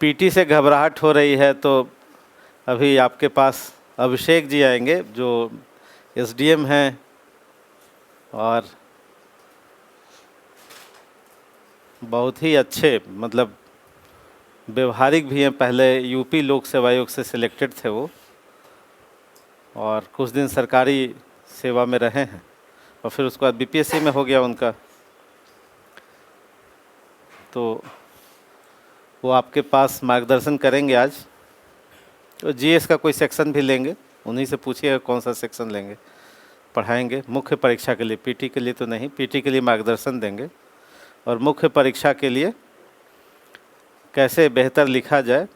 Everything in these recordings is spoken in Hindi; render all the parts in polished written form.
पीटी से घबराहट हो रही है तो अभी आपके पास अभिषेक जी आएंगे जो एसडीएम हैं और बहुत ही अच्छे मतलब व्यवहारिक भी हैं। पहले यूपी लोक सेवा आयोग से सिलेक्टेड थे वो और कुछ दिन सरकारी सेवा में रहे हैं और फिर उसके बाद बीपीएससी में हो गया उनका। तो वो आपके पास मार्गदर्शन करेंगे आज। तो जीएस का कोई सेक्शन भी लेंगे, उन्हीं से पूछिएगा कौन सा सेक्शन लेंगे, पढ़ाएंगे मुख्य परीक्षा के लिए। पीटी के लिए तो नहीं, पीटी के लिए मार्गदर्शन देंगे और मुख्य परीक्षा के लिए कैसे बेहतर लिखा जाए।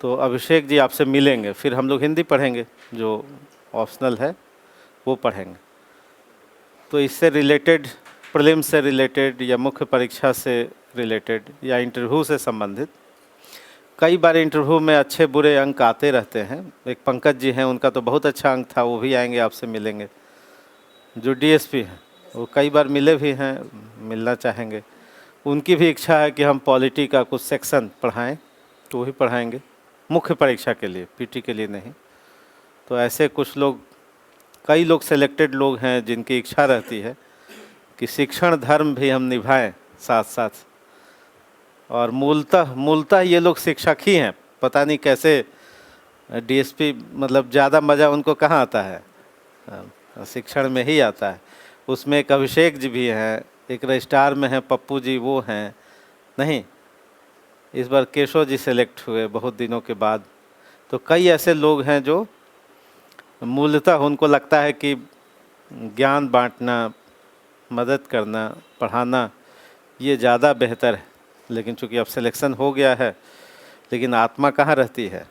तो अभिषेक जी आपसे मिलेंगे, फिर हम लोग हिंदी पढ़ेंगे जो ऑप्शनल है वो पढ़ेंगे। तो इससे रिलेटेड, प्रीलिम्स से रिलेटेड या मुख्य परीक्षा से रिलेटेड या इंटरव्यू से संबंधित, कई बार इंटरव्यू में अच्छे बुरे अंक आते रहते हैं। एक पंकज जी हैं, उनका तो बहुत अच्छा अंक था, वो भी आएंगे आपसे मिलेंगे। जो डीएसपी हैं वो कई बार मिले भी हैं, मिलना चाहेंगे। उनकी भी इच्छा है कि हम पॉलिटी का कुछ सेक्शन पढ़ाएं, तो वही पढ़ाएंगे मुख्य परीक्षा के लिए, पीटी के लिए नहीं। तो ऐसे कुछ लोग, कई लोग सिलेक्टेड लोग हैं जिनकी इच्छा रहती है कि शिक्षण धर्म भी हम निभाएं साथ साथ। और मूलतः ये लोग शिक्षक ही हैं। पता नहीं कैसे डीएसपी, मतलब ज़्यादा मज़ा उनको कहाँ आता है, शिक्षण में ही आता है। उसमें एक अभिषेक जी भी हैं, एक रजिस्ट्रार में हैं पप्पू जी, वो हैं नहीं, इस बार केशव जी सेलेक्ट हुए बहुत दिनों के बाद। तो कई ऐसे लोग हैं जो मूलतः उनको लगता है कि ज्ञान बांटना, मदद करना, पढ़ाना ये ज़्यादा बेहतर है। लेकिन चूँकि अब सिलेक्शन हो गया है, लेकिन आत्मा कहाँ रहती है,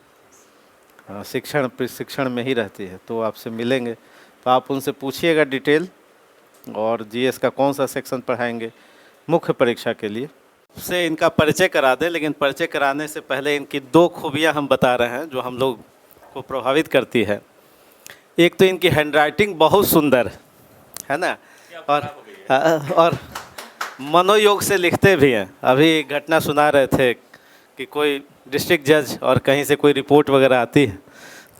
शिक्षण में ही रहती है। तो आपसे मिलेंगे तो आप उनसे पूछिएगा डिटेल, और जीएस का कौन सा सेक्शन पढ़ाएंगे मुख्य परीक्षा के लिए। से इनका परिचय करा दें, लेकिन परिचय कराने से पहले इनकी दो खूबियां हम बता रहे हैं जो हम लोग को प्रभावित करती है। एक तो इनकी हैंडराइटिंग बहुत सुंदर है ना, और मनोयोग से लिखते भी हैं। अभी एक घटना सुना रहे थे कि कोई डिस्ट्रिक्ट जज और कहीं से कोई रिपोर्ट वगैरह आती है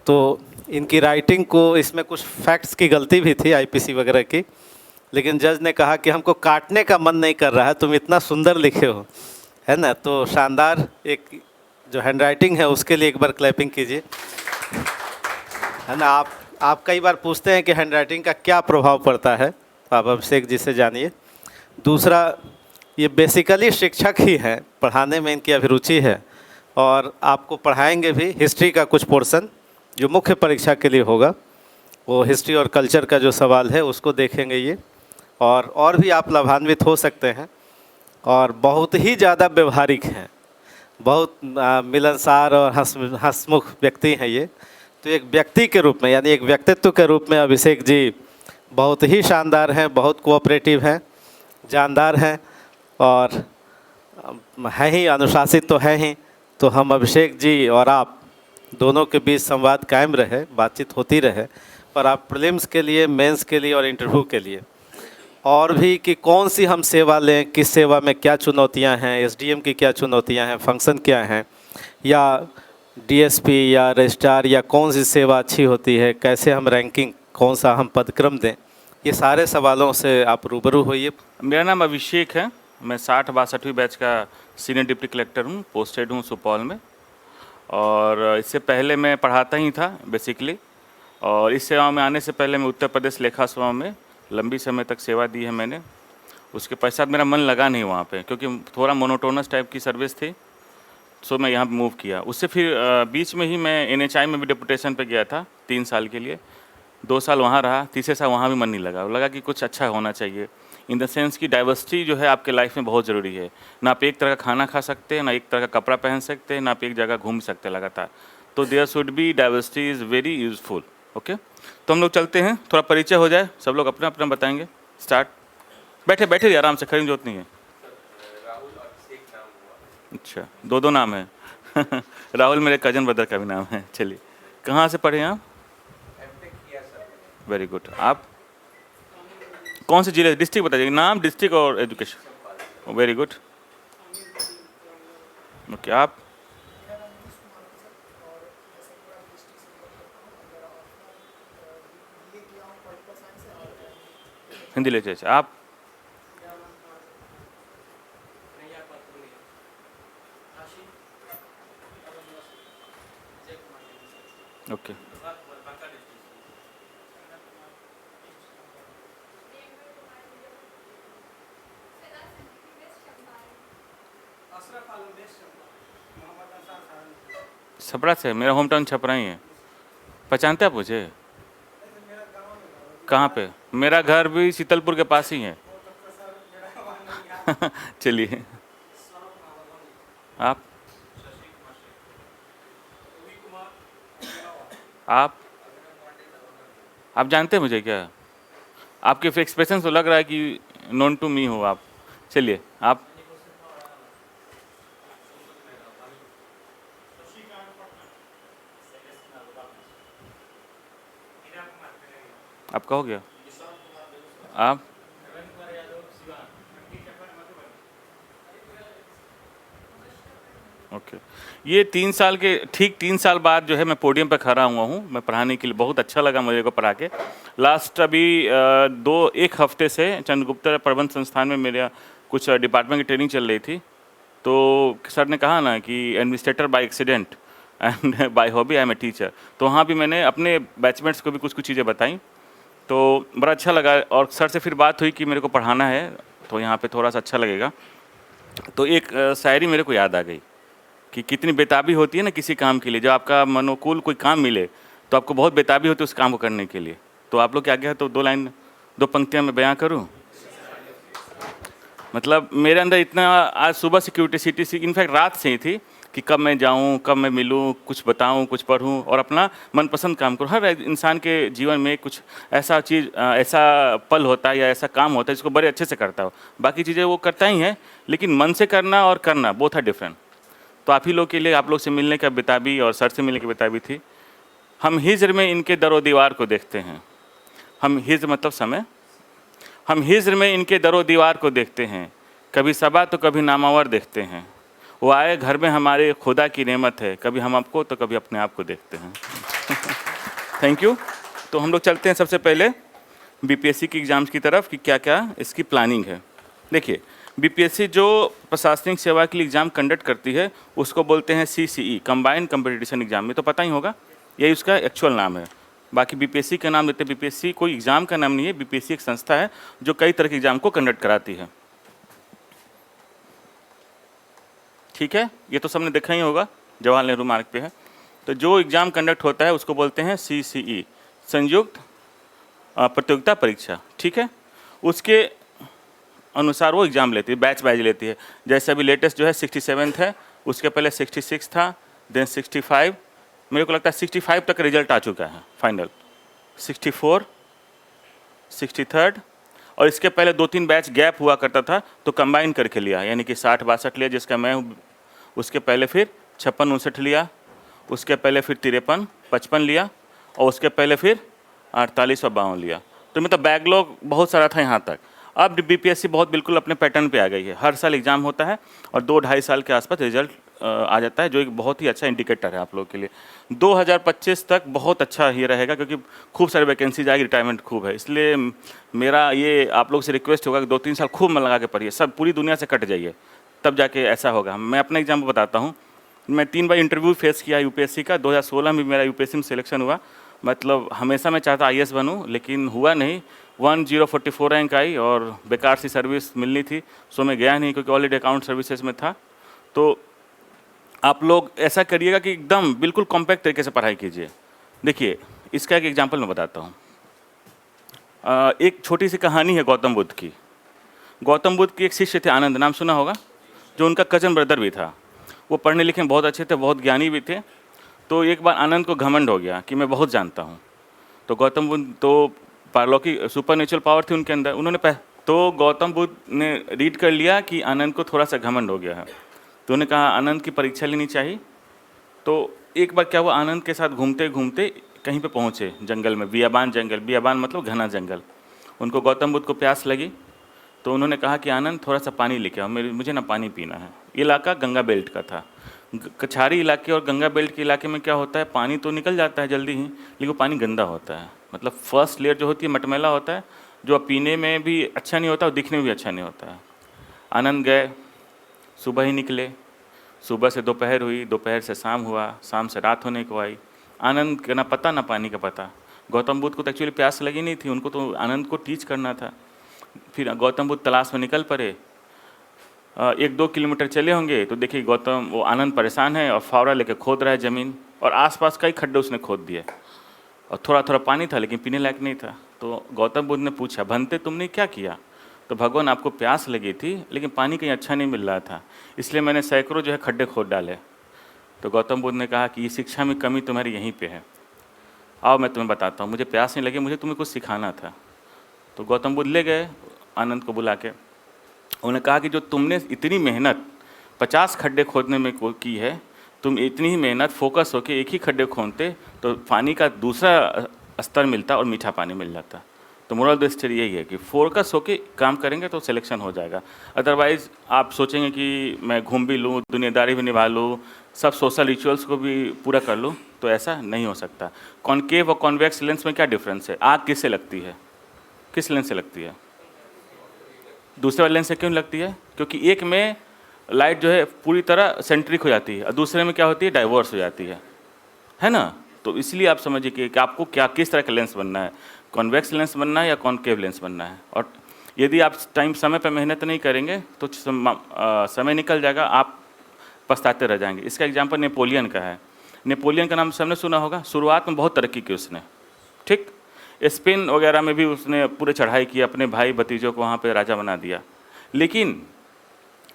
तो इनकी राइटिंग को, इसमें कुछ फैक्ट्स की गलती भी थी आईपीसी वगैरह की, लेकिन जज ने कहा कि हमको काटने का मन नहीं कर रहा है, तुम इतना सुंदर लिखे हो, है ना। तो शानदार एक जो हैंडराइटिंग है उसके लिए एक बार क्लैपिंग कीजिए, है ना। आप कई बार पूछते हैं कि हैंडराइटिंग का क्या प्रभाव पड़ता है, आप अभिषेक जी से जानिए। दूसरा, ये बेसिकली शिक्षक ही हैं, पढ़ाने में इनकी अभिरुचि है और आपको पढ़ाएंगे भी हिस्ट्री का कुछ पोर्शन जो मुख्य परीक्षा के लिए होगा। वो हिस्ट्री और कल्चर का जो सवाल है उसको देखेंगे ये, और भी आप लाभान्वित हो सकते हैं। और बहुत ही ज़्यादा व्यवहारिक हैं, बहुत मिलनसार और हंसमुख व्यक्ति हैं ये। तो एक व्यक्ति के रूप में, यानी एक व्यक्तित्व के रूप में अभिषेक जी बहुत ही शानदार हैं, बहुत कोऑपरेटिव हैं, जानदार हैं और हैं ही, अनुशासित तो हैं ही। तो हम अभिषेक जी और आप दोनों के बीच संवाद कायम रहे, बातचीत होती रहे, पर आप प्रीलिम्स के लिए, मेंस के लिए और इंटरव्यू के लिए, और भी कि कौन सी हम सेवा लें, किस सेवा में क्या चुनौतियां हैं, एसडीएम की क्या चुनौतियां हैं, फंक्शन क्या हैं, या डीएसपी या रजिस्ट्रार, या कौन सी सेवा अच्छी होती है, कैसे हम रैंकिंग, कौन सा हम पदक्रम दें, ये सारे सवालों से आप रूबरू होइए। मेरा नाम अभिषेक है, मैं 60-62वीं बैच का सीनियर डिप्टी कलेक्टर हूँ, पोस्टेड हूँ सुपौल में। और इससे पहले मैं पढ़ाता ही था बेसिकली, और इस सेवा में आने से पहले मैं उत्तर प्रदेश लेखा सेवा में लंबी समय तक सेवा दी है मैंने। उसके पश्चात मेरा मन लगा नहीं वहाँ पे, क्योंकि थोड़ा मोनोटोनस टाइप की सर्विस थी, सो मैं यहाँ पे मूव किया। उससे फिर बीच में ही मैं एनएचआई में भी डिप्यूटेशन पे गया था 3 साल के लिए, 2 साल वहाँ रहा, तीसरे साल वहाँ भी मन नहीं लगा कि कुछ अच्छा होना चाहिए। इन द सेंस की डाइवर्सिटी जो है आपके लाइफ में बहुत ज़रूरी है। ना आप एक तरह का खाना खा सकते हैं, ना एक तरह का कपड़ा पहन सकते हैं, ना आप एक जगह घूम सकते हैं लगातार। तो there should be diversity is very useful. Okay, तो हम लोग चलते हैं, थोड़ा परिचय हो जाए, सब लोग अपना अपना बताएंगे। स्टार्ट, बैठे बैठे आराम से, खड़ी जरूरत नहीं है। अच्छा, दो नाम है राहुल मेरे कजन ब्रदर का भी नाम है। चलिए, कहाँ से पढ़े आप? Very good. आप कौन से जिले, डिस्ट्रिक्ट बताइए, नाम, डिस्ट्रिक्ट और एजुकेशन। Very good. ओके, आप? हिंदी लिटरेचर। आप? ओके। छपरा से? मेरा होम टाउन छपरा ही है। पहचानते आप मुझे? कहाँ पे? मेरा घर भी शीतलपुर के पास ही है। चलिए। आप? आप? आप जानते हैं मुझे क्या? आपके एक्सप्रेशन तो लग रहा है कि नोन टू मी हो आप। चलिए, आप? आपका हो गया? आप? ओके। ये 3 साल के ठीक 3 साल बाद जो है मैं पोडियम पे खड़ा हुआ हूँ, मैं पढ़ाने के लिए। बहुत अच्छा लगा मुझे को पढ़ा के। लास्ट अभी 1 हफ्ते से चंद्रगुप्त प्रबंध संस्थान में मेरा कुछ डिपार्टमेंट की ट्रेनिंग चल रही थी। तो सर ने कहा ना कि administrator by accident and by hobby I am a teacher. तो वहाँ भी मैंने अपने बैचमेट्स को भी कुछ कुछ चीज़ें बताई, तो बड़ा अच्छा लगा। और सर से फिर बात हुई कि मेरे को पढ़ाना है, तो यहाँ पे थोड़ा सा अच्छा लगेगा। तो एक शायरी मेरे को याद आ गई कि कितनी बेताबी होती है ना किसी काम के लिए। जब आपका मनोकूल कोई काम मिले तो आपको बहुत बेताबी होती है उस काम को करने के लिए। तो आप लोग क्या क्या है, तो 2 लाइन 2 पंक्तियाँ मैं बयां करूँ। मतलब मेरे अंदर इतना आज सुबह से क्यूरियोसिटी सी, इनफैक्ट रात से ही थी कि कब मैं जाऊं, कब मैं मिलूं, कुछ बताऊं, कुछ पढ़ूं और अपना मनपसंद काम करूं। हर इंसान के जीवन में कुछ ऐसा चीज़, ऐसा पल होता है या ऐसा काम होता है जिसको बड़े अच्छे से करता हो। बाकी चीज़ें वो करता ही है, लेकिन मन से करना और करना बोथ आर डिफरेंट। तो आप ही लोग के लिए आप लोग से मिलने का बेताबी और सर से मिलने की बेताबी थी। हम हिज्र में इनके दरो दीवार को देखते हैं। हम हिज्र मतलब समय। हम हिज्र में इनके दरो दीवार को देखते हैं, कभी सबा तो कभी नामावर देखते हैं। वो आए घर में हमारे खुदा की नेमत है, कभी हम आपको तो कभी अपने आप को देखते हैं। Thank you. तो हम लोग चलते हैं सबसे पहले बीपीएससी की एग्ज़ाम्स की तरफ कि क्या क्या इसकी प्लानिंग है। देखिए, बीपीएससी जो प्रशासनिक सेवा के लिए एग्ज़ाम कंडक्ट करती है उसको बोलते हैं सीसीई, कंबाइंड कंपटीशन एग्ज़ाम। में तो पता ही होगा, यही उसका एक्चुअल नाम है। बाकी बीपीएससी का नाम देते हैं। बीपीएससी कोई एग्ज़ाम का नाम नहीं है, बीपीएससी एक संस्था है जो कई तरह के एग्ज़ाम को कंडक्ट कराती है। ठीक है, ये तो सबने देखा ही होगा, जवाहरलाल नेहरू मार्ग पे है। तो जो एग्ज़ाम कंडक्ट होता है उसको बोलते हैं सीसीई, संयुक्त प्रतियोगिता परीक्षा। ठीक है, उसके अनुसार वो एग्ज़ाम लेती है, बैच वाइज लेती है। जैसे अभी लेटेस्ट जो है 67th है, उसके पहले 66 था, देन 65, मेरे को लगता है 65 तक रिजल्ट आ चुका है फाइनल, 64, 63, और इसके पहले 2-3 बैच गैप हुआ करता था तो कंबाइन करके लिया, यानी कि 60-62 लिया जिसका मैं हूँ। उसके पहले फिर 56-59 लिया, उसके पहले फिर 53-55 लिया, और उसके पहले फिर 48 और 52 लिया। तो मतलब बैकलॉग बहुत सारा था यहाँ तक। अब बीपीएससी बहुत बिल्कुल अपने पैटर्न पे आ गई है। हर साल एग्ज़ाम होता है और 2-2.5 साल के आसपास रिजल्ट आ जाता है, जो एक बहुत ही अच्छा इंडिकेटर है आप लोगों के लिए। 2025 तक बहुत अच्छा ही रहेगा क्योंकि खूब सारी वैकेंसीज आएगी, रिटायरमेंट खूब है। इसलिए मेरा ये आप लोग से रिक्वेस्ट होगा कि 2-3 साल खूब मन लगा के पढ़िए, सब पूरी दुनिया से कट जाइए, तब जाके ऐसा होगा। मैं अपना एग्जाम्पल बताता हूँ। मैं 3 बार इंटरव्यू फेस किया यूपीएससी का। 2016 में मेरा यूपीएससी में सिलेक्शन हुआ। मतलब हमेशा मैं चाहता आईएएस बनूँ, लेकिन हुआ नहीं। 1044 रैंक आई और बेकार सी सर्विस मिलनी थी, सो मैं गया नहीं क्योंकि ऑलरेडी अकाउंट सर्विसेज में था। तो आप लोग ऐसा करिएगा कि एकदम बिल्कुल कॉम्पैक्ट तरीके से पढ़ाई कीजिए। देखिए, इसका एक एग्जांपल मैं बताता हूँ। एक छोटी सी कहानी है गौतम बुद्ध की। गौतम बुद्ध के एक शिष्य थे, आनंद, नाम सुना होगा, जो उनका कजन ब्रदर भी था। वो पढ़ने लिखने में बहुत अच्छे थे, बहुत ज्ञानी भी थे। तो एक बार आनंद को घमंड हो गया कि मैं बहुत जानता हूँ। तो गौतम बुद्ध तो पारलौकिक सुपर नेचुरल पावर थी उनके अंदर। तो गौतम बुद्ध ने रीड कर लिया कि आनंद को थोड़ा सा घमंड हो गया है। तो उन्होंने कहा आनंद की परीक्षा लेनी चाहिए। तो एक बार क्या हुआ, आनंद के साथ घूमते घूमते कहीं पे पहुँचे जंगल में, बियाबान जंगल। बियाबान मतलब घना जंगल। उनको गौतम बुद्ध को प्यास लगी, तो उन्होंने कहा कि आनंद थोड़ा सा पानी लेके आओ, मुझे ना पानी पीना है। ये इलाका गंगा बेल्ट का था। कछारी इलाके और गंगा बेल्ट के इलाके में क्या होता है, पानी तो निकल जाता है जल्दी ही, लेकिन वो पानी गंदा होता है। मतलब फर्स्ट लेयर जो होती है मटमैला होता है, जो पीने में भी अच्छा नहीं होता और दिखने में भी अच्छा नहीं होता है। आनंद गए, सुबह ही निकले, सुबह से दोपहर हुई, दोपहर से शाम हुआ, शाम से रात होने को आई। आनंद का ना पता ना पानी का पता। गौतम बुद्ध को तो एक्चुअली प्यास लगी नहीं थी, उनको तो आनंद को टीच करना था। फिर गौतम बुद्ध तलाश में निकल पड़े। 1-2 किलोमीटर चले होंगे तो देखिए वो आनंद परेशान है और फावड़ा लेके खोद रहा है ज़मीन, और आसपास कई खड्डे उसने खोद दिए और थोड़ा थोड़ा पानी था लेकिन पीने लायक नहीं था। तो गौतम बुद्ध ने पूछा, भंते तुमने क्या किया? तो भगवान आपको प्यास लगी थी लेकिन पानी कहीं अच्छा नहीं मिल रहा था, इसलिए मैंने सैकड़ों जो है खड्डे खोद डाले। तो गौतम बुद्ध ने कहा कि ये शिक्षा में कमी तुम्हारी यहीं पे है, आओ मैं तुम्हें बताता हूँ, मुझे प्यास नहीं लगी, मुझे तुम्हें कुछ सिखाना था। तो गौतम बुद्ध ले गए आनंद को बुला के। उन्होंने कहा कि जो तुमने इतनी मेहनत 50 खड्डे खोदने में की है, तुम इतनी ही मेहनत फोकस होके एक ही खड्डे खोदते तो पानी का दूसरा स्तर मिलता और मीठा पानी मिल जाता। तो मोरल ऑफ द स्टोरी यही है कि फोकस होके काम करेंगे तो सिलेक्शन हो जाएगा। अदरवाइज़ आप सोचेंगे कि मैं घूम भी लूँ, दुनियादारी भी निभा लूँ, सब सोशल रिचुअल्स को भी पूरा कर लूँ, तो ऐसा नहीं हो सकता। कॉन्केव और कॉन्वेक्स लेंस में क्या डिफरेंस है? आग किससे लगती है, किस लेंस से लगती है? दूसरे वाले लेंस से क्यों लगती है? क्योंकि एक में लाइट जो है पूरी तरह सेंट्रिक हो जाती है और दूसरे में क्या होती है, डाइवर्स हो जाती है ना। तो इसलिए आप समझिए कि आपको क्या किस तरह का लेंस बनना है, कॉन्वेक्स लेंस बनना है या कॉन्केव लेंस बनना है। और यदि आप समय पर मेहनत नहीं करेंगे तो समय निकल जाएगा, आप पछताते रह जाएंगे। इसका एग्जाम्पल नेपोलियन का है। नेपोलियन का नाम सबने सुना होगा। शुरुआत में बहुत तरक्की की उसने, ठीक, स्पेन वगैरह में भी उसने पूरे चढ़ाई की, अपने भाई भतीजों को वहाँ पे राजा बना दिया। लेकिन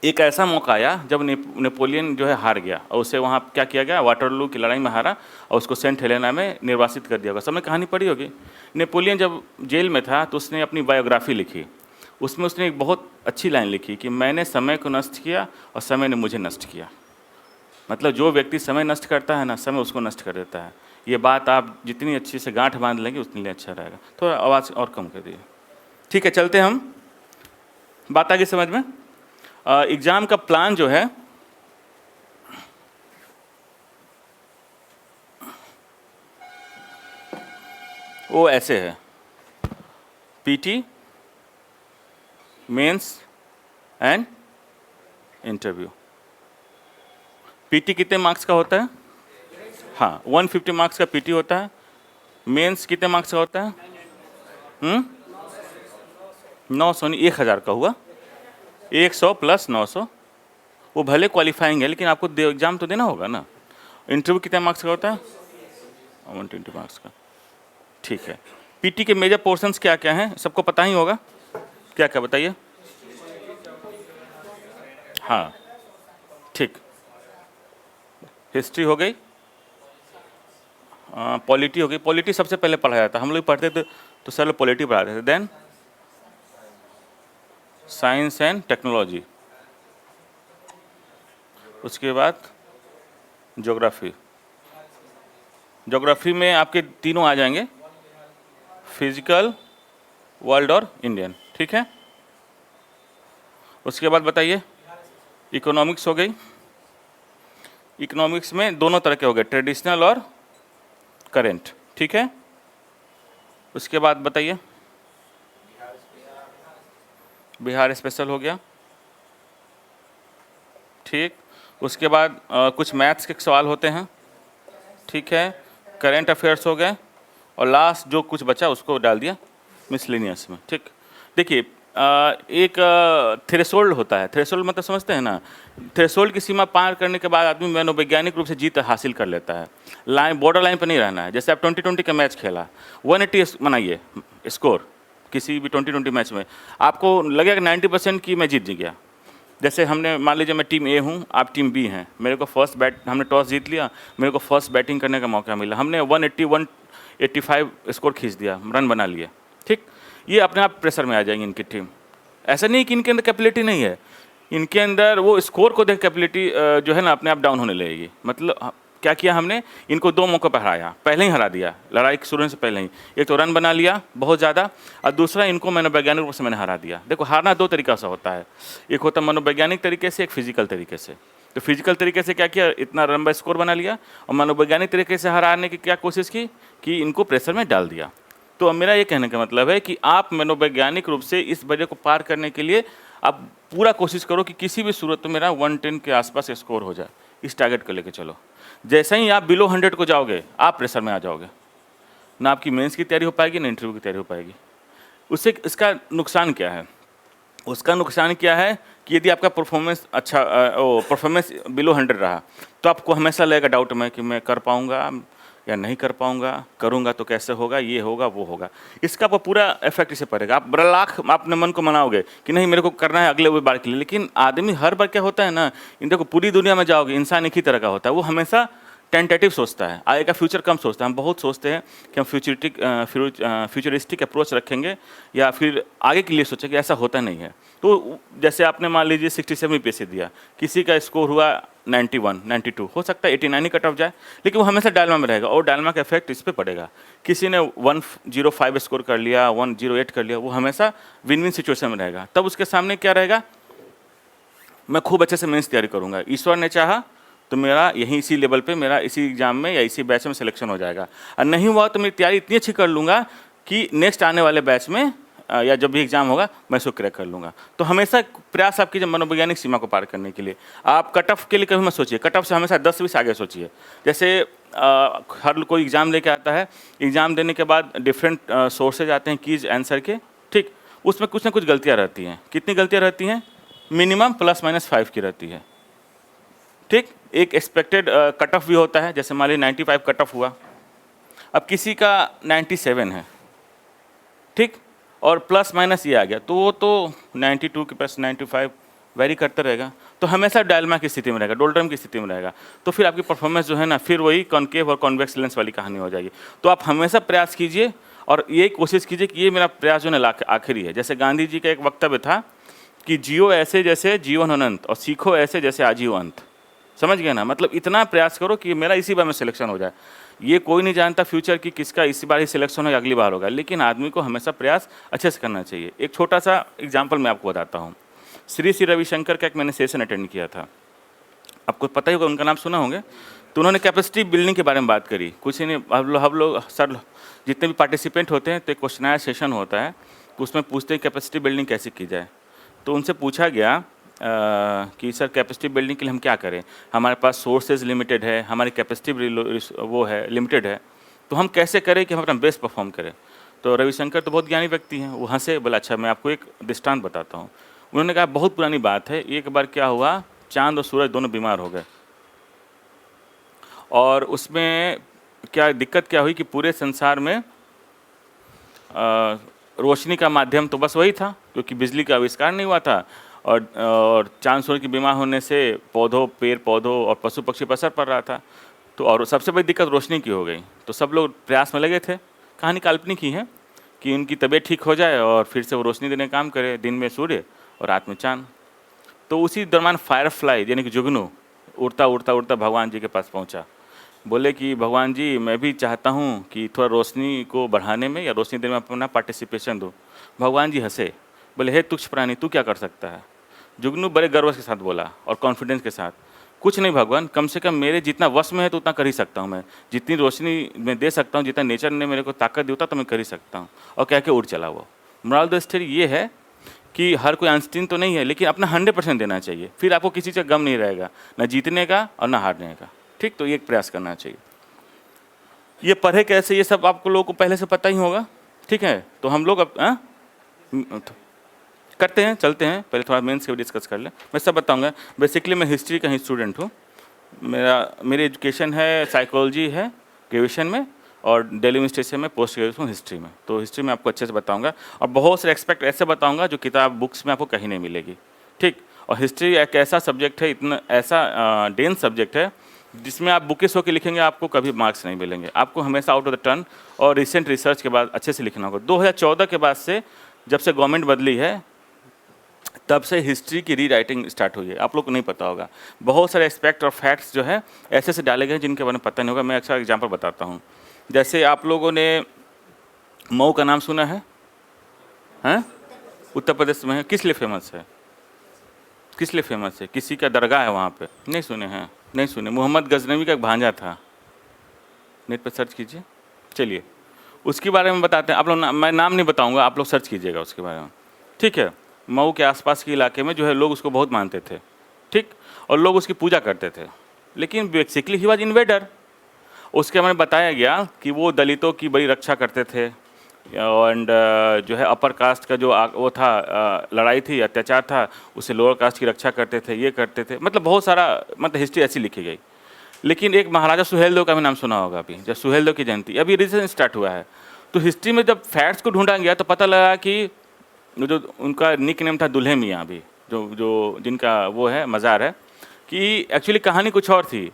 एक ऐसा मौका आया जब नेपोलियन जो है हार गया और उसे वहाँ क्या किया गया, वाटरलू की लड़ाई में हारा और उसको सेंट हेलेना में निर्वासित कर दिया गया। सबने कहानी पढ़ी होगी। नेपोलियन जब जेल में था तो उसने अपनी बायोग्राफी लिखी। उसमें उसने एक बहुत अच्छी लाइन लिखी कि मैंने समय को नष्ट किया और समय ने मुझे नष्ट किया। मतलब जो व्यक्ति समय नष्ट करता है ना, समय उसको नष्ट कर देता है। ये बात आप जितनी अच्छी से गांठ बांध लेंगे उतनी अच्छा रहेगा। थोड़ा आवाज़ और कम कर दिए, ठीक है। चलते हम, बात आगे समझ में। एग्ज़ाम का प्लान जो है वो ऐसे है, PT, mains and interview. PT कितने मार्क्स का होता है? हाँ, 150 मार्क्स का पीटी होता है। मेंस कितने मार्क्स का होता है? 900 नहीं, 1000 का हुआ, 100 + 900। वो भले क्वालिफाइंग है लेकिन आपको एग्ज़ाम तो देना होगा ना। इंटरव्यू कितने मार्क्स का होता है? 120 मार्क्स का, ठीक है। पीटी के मेजर पोर्शंस क्या क्या हैं, सबको पता ही होगा। क्या क्या बताइए? हाँ, ठीक। हिस्ट्री हो गई, पॉलिटी हो गई। पॉलिटी सबसे पहले पढ़ाया जाता, हम लोग पढ़ते थे तो सर लोग पॉलिटी पढ़ाते थे। देन साइंस एंड टेक्नोलॉजी, उसके बाद ज्योग्राफी। ज्योग्राफी में आपके तीनों आ जाएंगे, फिजिकल, वर्ल्ड और इंडियन, ठीक है। उसके बाद बताइए, इकोनॉमिक्स हो गई। इकोनॉमिक्स में दोनों तरह के हो गए, ट्रेडिशनल और करेंट, ठीक है। उसके बाद बताइए, बिहार स्पेशल हो गया, ठीक। उसके बाद कुछ मैथ्स के सवाल होते हैं, ठीक है। करेंट अफेयर्स हो गए और लास्ट जो कुछ बचा उसको डाल दिया मिसलेनियस में, ठीक। देखिए एक थ्रेशोल्ड होता है। थ्रेशोल्ड मतलब समझते हैं ना, थ्रेशोल्ड की सीमा पार करने के बाद आदमी मनोवैज्ञानिक रूप से जीत हासिल कर लेता है। लाइन, बॉर्डर लाइन पर नहीं रहना है। जैसे आप 2020 का मैच खेला, 180 बनाइए स्कोर किसी भी 2020 मैच में, आपको लगेगा 90% की मैं जीत गया। जैसे हमने मान लीजिए मैं टीम ए हूँ, आप टीम बी हैं, मेरे को फर्स्ट बैट, हमने टॉस जीत लिया, मेरे को फर्स्ट बैटिंग करने का मौका मिला, हमने 180 185 स्कोर खींच दिया, रन बना लिए, ठीक। ये अपने आप प्रेशर में आ जाएंगी इनकी टीम। ऐसा नहीं कि इनके अंदर कैपेबिलिटी नहीं है, इनके अंदर वो स्कोर को देख कैपेबिलिटी जो है ना अपने आप डाउन होने लगेगी। मतलब क्या किया हमने, इनको 2 मौक़ों पर हराया, पहले ही हरा दिया, लड़ाई शुरू से पहले ही। एक तो रन बना लिया बहुत ज़्यादा, और दूसरा इनको मनोवैज्ञानिक रूप से मैंने हरा दिया। देखो हारना 2 तरीक़ा से होता है, एक होता है मनोवैज्ञानिक तरीके से, एक फिजिकल तरीके से। तो फिजिकल तरीके से क्या किया, इतना रन बाय स्कोर बना लिया, और मनोवैज्ञानिक तरीके से हराने की क्या कोशिश की कि इनको प्रेशर में डाल दिया। तो अब मेरा ये कहने का मतलब है कि आप मनोवैज्ञानिक रूप से इस वजह को पार करने के लिए आप पूरा कोशिश करो कि किसी भी सूरत में मेरा 110 के आसपास स्कोर हो जाए, इस टारगेट को लेके चलो। जैसे ही आप बिलो 100 को जाओगे, आप प्रेशर में आ जाओगे, ना आपकी मेंस की तैयारी हो पाएगी, ना इंटरव्यू की तैयारी हो पाएगी। उससे इसका नुकसान क्या है, उसका नुकसान क्या है कि यदि आपका परफॉर्मेंस अच्छा परफॉर्मेंस बिलो 100 रहा, तो आपको हमेशा लगेगा डाउट में कि मैं कर पाऊँगा या नहीं कर पाऊँगा, करूँगा तो कैसे होगा, ये होगा वो होगा। इसका आपको पूरा इफेक्ट इसे पड़ेगा। आप बड़ा लाख अपने मन को मनाओगे कि नहीं मेरे को करना है अगले बार के लिए, लेकिन आदमी हर बार क्या होता है ना, इन देखो पूरी दुनिया में जाओगे, इंसान एक ही तरह का होता है, वो हमेशा टेंटेटिव सोचता है, आगे का फ्यूचर कम सोचता है। हम बहुत सोचते हैं कि हम फ्यूचरिस्टिक अप्रोच रखेंगे या फिर आगे के लिए सोचेंगे, ऐसा होता नहीं है। तो जैसे आपने मान लीजिए 67 यूपीएससी दिया, किसी का स्कोर हुआ 91, 92, हो सकता है 89 ही कट ऑफ जाए, लेकिन वो हमेशा डायलमा में रहेगा और डायलमा का इफेक्ट इस पर पड़ेगा। किसी ने 105 स्कोर कर लिया, 108 कर लिया, वो हमेशा विन विन सिचुएशन में रहेगा। तब उसके सामने क्या रहेगा, मैं खूब अच्छे से मेंस तैयारी करूँगा, ईश्वर ने चाहा तो मेरा यहीं इसी लेवल पे मेरा इसी एग्जाम में या इसी बैच में सिलेक्शन हो जाएगा, और नहीं हुआ तो मेरी तैयारी इतनी अच्छी कर लूँगा कि नेक्स्ट आने वाले बैच में या जब भी एग्जाम होगा मैं इसको क्रैक कर लूँगा। तो हमेशा प्रयास आप कीजिए मनोवैज्ञानिक सीमा को पार करने के लिए। आप कट ऑफ के लिए कभी मत सोचिए, कट ऑफ से हमेशा 10-20 आगे सोचिए। जैसे हर कोई एग्ज़ाम लेके आता है, एग्ज़ाम देने के बाद डिफरेंट सोर्सेज आते हैं कीज आंसर के, ठीक, उसमें कुछ ना कुछ गलतियाँ रहती हैं। कितनी गलतियाँ रहती हैं, मिनिमम +-5 की रहती है, ठीक। एक एक्सपेक्टेड कट ऑफ भी होता है, जैसे मान लीजिए 95 कट ऑफ हुआ, अब किसी का 97 है, ठीक, और प्लस माइनस ये आ गया, तो वो तो 92 के प्लस 95 वेरी करता रहेगा, तो हमेशा डायलमा की स्थिति में रहेगा, डोल्ड्रम की स्थिति में रहेगा। तो फिर आपकी परफॉर्मेंस जो है ना, फिर वही कॉन्केव और कॉन्वेक्स लेंस वाली कहानी हो जाएगी। तो आप हमेशा प्रयास कीजिए और ये कोशिश कीजिए कि ये मेरा प्रयास जो है ना आखिरी है। जैसे गांधी जी का एक वक्तव्य था कि जियो ऐसे जैसे जीवन अनंत और सीखो ऐसे जैसे आजीवन अंत। समझ गए ना, मतलब इतना प्रयास करो कि मेरा इसी बार में सिलेक्शन हो जाए। ये कोई नहीं जानता फ्यूचर की किसका इसी बार ही सिलेक्शन हो या अगली बार होगा, लेकिन आदमी को हमेशा प्रयास अच्छे से करना चाहिए। एक छोटा सा एग्जांपल मैं आपको बताता हूँ। श्री रविशंकर का एक मैंने सेशन अटेंड किया था, आपको पता ही होगा, उनका नाम सुना होंगे। तो उन्होंने कैपेसिटी बिल्डिंग के बारे में बात करी। कुछ ही नहीं, हम लोग सर जितने भी पार्टिसिपेंट होते हैं तो एक क्वेश्चनायर सेशन होता है, तो उसमें पूछते हैं कैपेसिटी बिल्डिंग कैसे की जाए। तो उनसे पूछा गया कि सर कैपेसिटी बिल्डिंग के लिए हम क्या करें, हमारे पास सोर्सेज लिमिटेड है, हमारी कैपेसिटी वो है लिमिटेड है, तो हम कैसे करें कि हम अपना बेस्ट परफॉर्म करें। तो रविशंकर तो बहुत ज्ञानी व्यक्ति हैं, वो हंसे, बोला अच्छा मैं आपको एक दृष्टांत बताता हूँ। उन्होंने कहा बहुत पुरानी बात है, एक बार क्या हुआ, चांद और सूरज दोनों बीमार हो गए, और उसमें क्या दिक्कत क्या हुई कि पूरे संसार में रोशनी का माध्यम तो बस वही था, क्योंकि बिजली का आविष्कार नहीं हुआ था, और चांद सूरज की बीमार होने से पौधों, पेड़ पौधों और पशु पक्षी पर असर पड़ रहा था। तो और सबसे बड़ी दिक्कत रोशनी की हो गई। तो सब लोग प्रयास में लगे थे, कहानी काल्पनिक ही है, कि उनकी तबीयत ठीक हो जाए और फिर से वो रोशनी देने का काम करे, दिन में सूर्य और रात में चांद। तो उसी दरम्यान फायरफ्लाई यानी कि जुगनू उड़ता उड़ता उड़ता भगवान जी के पास पहुंचा। बोले कि भगवान जी मैं भी चाहता हूं कि थोड़ा रोशनी को बढ़ाने में या रोशनी देने में अपना पार्टिसिपेशन दूं। भगवान जी हंसे, बोले हे तुच्छ प्राणी, तू क्या कर सकता है। जुगनू बड़े गर्व के साथ बोला और कॉन्फिडेंस के साथ, कुछ नहीं भगवान, कम से कम मेरे जितना वश में है तो उतना कर ही सकता हूँ मैं, जितनी रोशनी मैं दे सकता हूँ, जितना नेचर ने मेरे को ताकत दी होता तो मैं कर ही सकता हूँ। और कह के उड़ चला वो। मोरल द स्टोरी ये है कि हर कोई आइंस्टीन तो नहीं है, लेकिन अपना 100% देना चाहिए, फिर आपको किसी से गम नहीं रहेगा, ना जीतने का और ना हारने का, ठीक। तो ये एक प्रयास करना चाहिए। ये पढ़े कैसे, ये सब आपको लोगों को पहले से पता ही होगा, ठीक है। तो हम लोग अब करते हैं, चलते हैं, पहले थोड़ा मेंस के डिस्कस कर लें। मैं सब बताऊंगा। बेसिकली मैं हिस्ट्री का ही स्टूडेंट हूँ, मेरी एजुकेशन है साइकोलॉजी है ग्रेजुएशन में, और दिल्ली यूनिवर्सिटी में पोस्ट ग्रेजुएशन हिस्ट्री में। तो हिस्ट्री में आपको अच्छे से बताऊंगा और बहुत से एक्सपेक्ट ऐसे बताऊंगा जो किताब बुक्स में आपको कहीं नहीं मिलेगी, ठीक। और हिस्ट्री एक ऐसा सब्जेक्ट है, इतना ऐसा डेंस सब्जेक्ट है, जिसमें आप बुकिश होकर लिखेंगे आपको कभी मार्क्स नहीं मिलेंगे, आपको हमेशा आउट ऑफ द टर्न और रिसेंट रिसर्च के बाद अच्छे से लिखना होगा। 2014 के बाद से जब से गवर्नमेंट बदली है, तब से हिस्ट्री की रीराइटिंग स्टार्ट हुई है। आप लोग को नहीं पता होगा, बहुत सारे एस्पेक्ट और फैक्ट्स जो है ऐसे ऐसे डाले गए हैं जिनके बारे में पता नहीं होगा। मैं अच्छा एग्जांपल बताता हूँ। जैसे आप लोगों ने मऊ का नाम सुना है? हैं? उत्तर प्रदेश में है। किस लिए फेमस है? किस लिए फेमस है? किसी का दरगाह है वहाँ पे? नहीं सुने हैं? नहीं सुने। मोहम्मद गजनवी का एक भांजा था, नेट पे सर्च कीजिए। चलिए उसके बारे में बताते हैं। आप लोग मैं नाम नहीं बताऊंगा, आप लोग सर्च कीजिएगा उसके बारे में, ठीक है। मऊ के आसपास के इलाके में जो है लोग उसको बहुत मानते थे, ठीक, और लोग उसकी पूजा करते थे। लेकिन बेसिकली ही वाज इन्वेडर। उसके बारे में बताया गया कि वो दलितों की बड़ी रक्षा करते थे, एंड जो है अपर कास्ट का जो वो था लड़ाई थी, अत्याचार था, उससे लोअर कास्ट की रक्षा करते थे, ये करते थे। मतलब बहुत सारा, मतलब हिस्ट्री ऐसी लिखी गई। लेकिन एक महाराजा सुहेलदेव का भी नाम सुना होगा अभी, जब सुहेलदेव की जयंती अभी रिसेंट स्टार्ट हुआ है। तो हिस्ट्री में जब फैक्ट्स को ढूंढा गया तो पता लगा कि जो उनका निक नेम था दुल्हे मियाँ, अभी जो जिनका वो है मज़ार है, कि एक्चुअली कहानी कुछ और थी।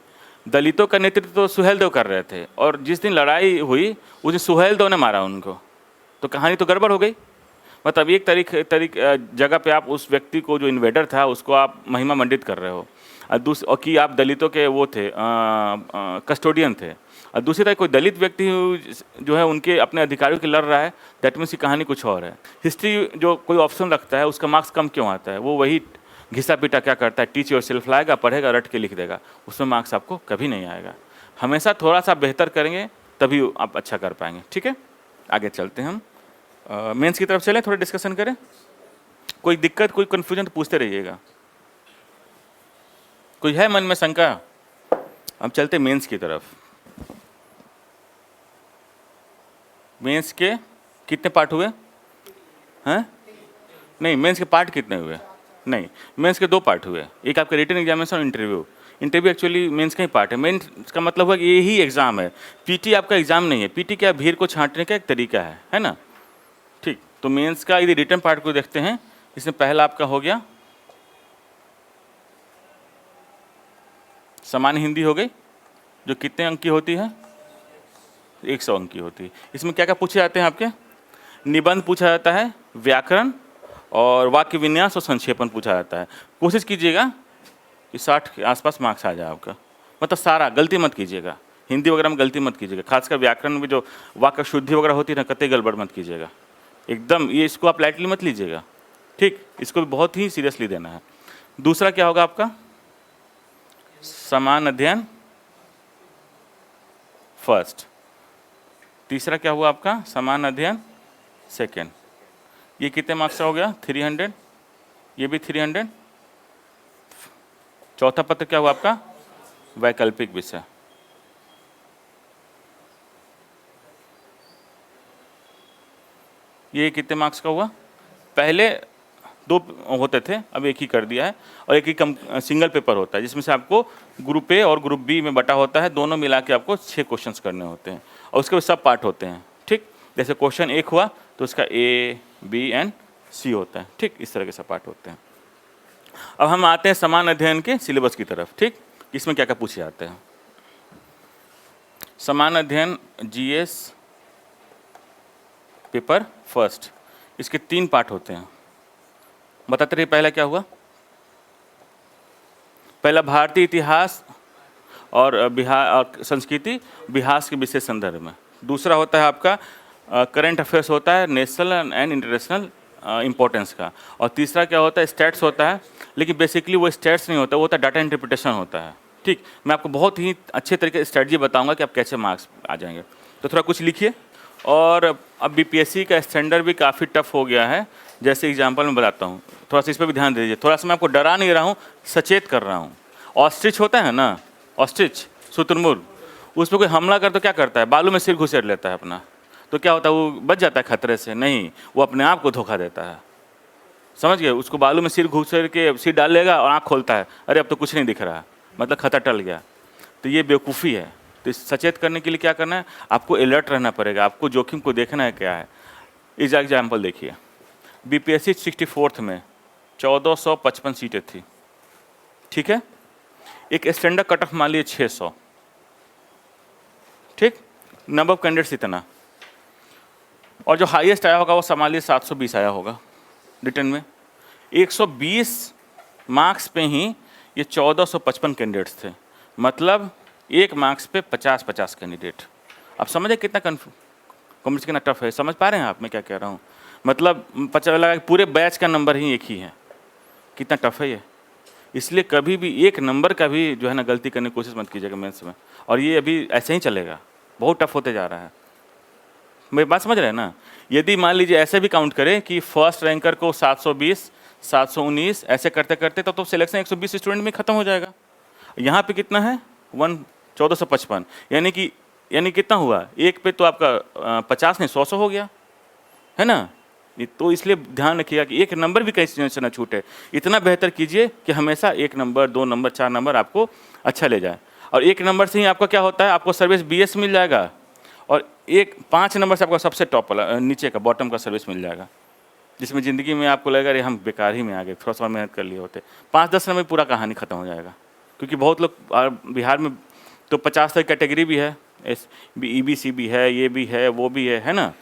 दलितों का नेतृत्व तो सुहेलदेव कर रहे थे, और जिस दिन लड़ाई हुई उस दिन सुहेलदेव ने मारा उनको। तो कहानी तो गड़बड़ हो गई। मतलब एक जगह पे आप उस व्यक्ति को, जो इन्वेडर था, उसको आप महिमा मंडित कर रहे हो, और कि आप दलितों के वो थे, कस्टोडियन थे, और दूसरी तरफ कोई दलित व्यक्ति जो है उनके अपने अधिकारियों के लड़ रहा है। दैट मीन्स की कहानी कुछ और है। हिस्ट्री जो कोई ऑप्शन रखता है उसका मार्क्स कम क्यों आता है? वो वही घिसा पिटा क्या करता है, टीच योर सेल्फ लाएगा, पढ़ेगा, रट के लिख देगा, उसमें मार्क्स आपको कभी नहीं आएगा। हमेशा थोड़ा सा बेहतर करेंगे तभी आप अच्छा कर पाएंगे, ठीक है। आगे चलते हैं हम मेंस की तरफ चलें, थोड़ा डिस्कशन करें। कोई दिक्कत, कोई कन्फ्यूजन तो पूछते रहिएगा। कोई है मन में शंका? अब चलते मेंस की तरफ। मेंस के कितने पार्ट हुए हैं? नहीं, मेंस के पार्ट कितने हुए? नहीं, मेंस के 2 पार्ट हुए। एक आपके रिटन एग्जामिनेशन और इंटरव्यू। इंटरव्यू एक्चुअली मेंस का ही पार्ट है। मेंस का मतलब हुआ कि ये ही एग्ज़ाम है। पीटी आपका एग्ज़ाम नहीं है। पीटी क्या, भीड़ को छांटने का एक तरीका है ना, ठीक। तो मेंस का यदि रिटन पार्ट को देखते हैं, इसमें पहला आपका हो गया सामान्य हिंदी हो गई, जो कितने अंक की होती है? 100 अंक की होती है। इसमें क्या क्या पूछे जाते हैं आपके? निबंध पूछा जाता है, व्याकरण और वाक्य विन्यास और संक्षेपण पूछा जाता है। कोशिश कीजिएगा कि 60 के आसपास मार्क्स आ जाए आपका। मतलब सारा गलती मत कीजिएगा, हिंदी वगैरह में गलती मत कीजिएगा, खासकर व्याकरण में जो वाक्य शुद्धि वगैरह होती है ना, कतई गड़बड़ मत कीजिएगा एकदम। ये इसको आप लाइटली मत लीजिएगा, ठीक, इसको भी बहुत ही सीरियसली देना है। दूसरा क्या होगा आपका? समान अध्ययन फर्स्ट। तीसरा क्या हुआ आपका? समान अध्ययन सेकेंड। ये कितने मार्क्स का हो गया? 300। ये भी 300। चौथा पत्र क्या हुआ आपका? वैकल्पिक विषय। ये कितने मार्क्स का हुआ? पहले 2 होते थे, अब 1 ही कर दिया है, और एक ही सिंगल पेपर होता है, जिसमें से आपको ग्रुप ए और ग्रुप बी में बटा होता है। दोनों मिला के आपको 6 क्वेश्चंस करने होते हैं, और उसके सब पार्ट होते हैं, ठीक। जैसे क्वेश्चन 1 हुआ तो उसका ए, बी एंड सी होता है, ठीक। इस तरह के सब पार्ट होते हैं। अब हम आते हैं समान अध्ययन के सिलेबस की तरफ, ठीक। इसमें क्या क्या पूछे जाते हैं? समान अध्ययन जीएस पेपर फर्स्ट, इसके 3 पार्ट होते हैं। बताते रहिए, पहला क्या हुआ? पहला भारतीय इतिहास और बिहार और संस्कृति, बिहार के विशेष संदर्भ में। दूसरा होता है आपका करंट अफेयर्स होता है, नेशनल एंड इंटरनेशनल इंपॉर्टेंस का। और तीसरा क्या होता है? स्टैट्स होता है, लेकिन बेसिकली वो स्टैट्स नहीं होता, वो होता है डाटा इंटरप्रिटेशन होता है, ठीक। मैं आपको बहुत ही अच्छे तरीके से स्ट्रेटजी बताऊंगा कि आप कैसे मार्क्स आ जाएंगे। तो थोड़ा कुछ लिखिए। और अब बीपीएससी का स्टैंडर्ड भी काफ़ी टफ हो गया है। जैसे एग्जांपल में बताता हूँ, थोड़ा सा इस पर भी ध्यान दीजिए। थोड़ा सा मैं आपको डरा नहीं रहा हूँ, सचेत कर रहा हूँ। ऑस्ट्रिच होता है ना, ऑस्ट्रिच, शुतुरमुर्ग, उस पर कोई हमला कर तो क्या करता है? बालू में सिर घुसेड़ लेता है अपना। तो क्या होता है? वो बच जाता है खतरे से? नहीं, वो अपने आप को धोखा देता है। समझ गए? उसको बालू में सिर घुसेड़ के सिर डाल लेगा और आँख खोलता है, अरे अब तो कुछ नहीं दिख रहा, मतलब खतरा टल गया। तो ये बेवकूफ़ी है। तो सचेत करने के लिए क्या करना है? आपको अलर्ट रहना पड़ेगा, आपको जोखिम को देखना है क्या है। इस एग्जाम्पल देखिए, बीपीएससी 64th में 1455 सीटें थी, ठीक है। एक स्टैंडर्ड कट ऑफ मान लीजिए 600, ठीक। नंबर ऑफ कैंडिडेट्स इतना, और जो हाईएस्ट आया होगा वो मान लीजिए 720 आया होगा रिटर्न में। 120 मार्क्स पे ही ये 1455 कैंडिडेट्स थे, मतलब एक मार्क्स पे 50-50 कैंडिडेट। अब समझे कितना कॉम्पिटिशन कितना टफ है, समझ पा रहे हैं आप मैं क्या कह रहा हूँ? मतलब पता लगा कि पूरे बैच का नंबर ही एक ही है, कितना टफ है ये। इसलिए कभी भी एक नंबर का भी जो है ना गलती करने की कोशिश मत कीजिएगा मेंस में, और ये अभी ऐसे ही चलेगा, बहुत टफ होते जा रहा है। मेरी बात समझ रहे हैं ना? यदि मान लीजिए ऐसे भी काउंट करें कि फर्स्ट रैंकर को 720, 719 ऐसे करते करते तो सिलेक्शन 120 स्टूडेंट में खत्म हो जाएगा। यहाँ पे कितना है 1455, यानी कितना हुआ, एक पे तो आपका 50 नहीं 100 हो गया है ना। तो इसलिए ध्यान रखिएगा कि एक नंबर भी कहीं से ना छूटे। इतना बेहतर कीजिए कि हमेशा 1 नंबर 2 नंबर 4 नंबर आपको अच्छा ले जाए, और 1 नंबर से ही आपका क्या होता है, आपको सर्विस BS मिल जाएगा, और 5 नंबर से आपको सबसे टॉप वाला नीचे का बॉटम का सर्विस मिल जाएगा, जिसमें ज़िंदगी में आपको लगेगा अरे हम बेकार ही में आ गए, थोड़ा सा मेहनत कर लिए होते। 5-10 नंबर में पूरा कहानी ख़त्म हो जाएगा, क्योंकि बहुत लोग बिहार में तो 50 तक कैटेगरी भी है, EBC भी है, ये भी है, वो भी है ना,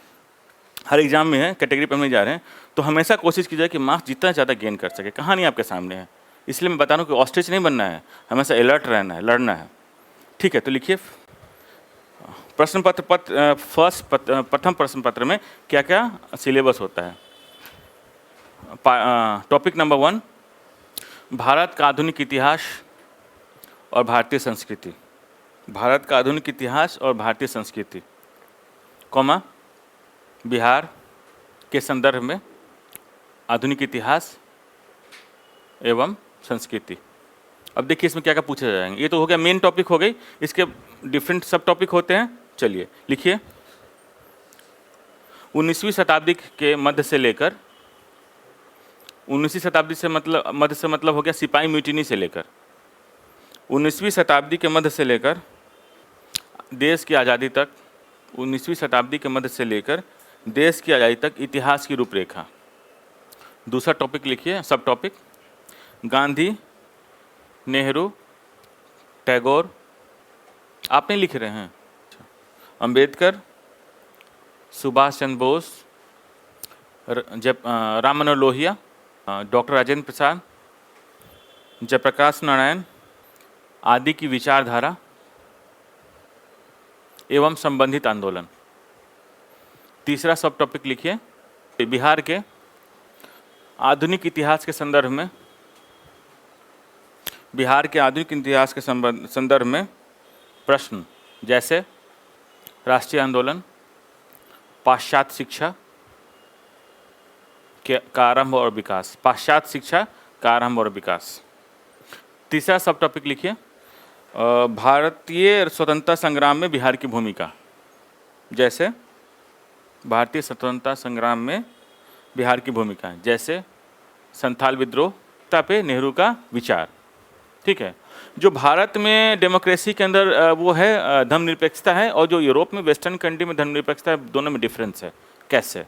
हर एग्जाम में है, कैटेगरी पर हम नहीं जा रहे हैं। तो हमेशा कोशिश की जाए कि मार्क्स जितना ज़्यादा गेन कर सके। कहानी आपके सामने है, इसलिए मैं बता रहा हूँ कि ऑस्ट्रिच नहीं बनना है, हमेशा अलर्ट रहना है, लड़ना है। ठीक है, तो लिखिए प्रश्न पत्र प्रथम प्रश्न पत्र में क्या क्या सिलेबस होता है। टॉपिक नंबर 1, भारत का आधुनिक इतिहास और भारतीय संस्कृति। भारत का आधुनिक इतिहास और भारतीय संस्कृति, कॉमा बिहार के संदर्भ में आधुनिक इतिहास एवं संस्कृति। अब देखिए इसमें क्या क्या पूछे जाएंगे। ये तो हो गया मेन टॉपिक हो गई, इसके डिफरेंट सब टॉपिक होते हैं। चलिए लिखिए 19वीं शताब्दी के मध्य से लेकर 19वीं शताब्दी से मतलब मध्य से मतलब हो गया सिपाही म्यूटिनी से लेकर 19वीं शताब्दी के मध्य से लेकर देश की आज़ादी तक 19वीं शताब्दी के मध्य से लेकर देश की आज़ादी तक इतिहास की रूपरेखा। दूसरा टॉपिक लिखिए, सब टॉपिक गांधी, नेहरू, टैगोर, आप नहीं लिख रहे हैं, अंबेडकर, सुभाष चंद्र बोस, राम मनोहर लोहिया, डॉक्टर राजेंद्र प्रसाद, जयप्रकाश नारायण आदि की विचारधारा एवं संबंधित आंदोलन। तीसरा सब टॉपिक लिखिए बिहार के आधुनिक इतिहास के संदर्भ में, बिहार के आधुनिक इतिहास के संदर्भ में प्रश्न जैसे राष्ट्रीय आंदोलन, पाश्चात्य शिक्षा का आरंभ और विकास, पाश्चात्य शिक्षा का आरंभ और विकास। तीसरा सब टॉपिक लिखिए भारतीय स्वतंत्रता संग्राम में बिहार की भूमिका, जैसे भारतीय स्वतंत्रता संग्राम में बिहार की भूमिका, जैसे संथाल विद्रोह पे नेहरू का विचार। ठीक है, जो भारत में डेमोक्रेसी के अंदर वो है धर्मनिरपेक्षता है, और जो यूरोप में वेस्टर्न कंट्री में धर्मनिरपेक्षता है, दोनों में डिफरेंस है। कैसे,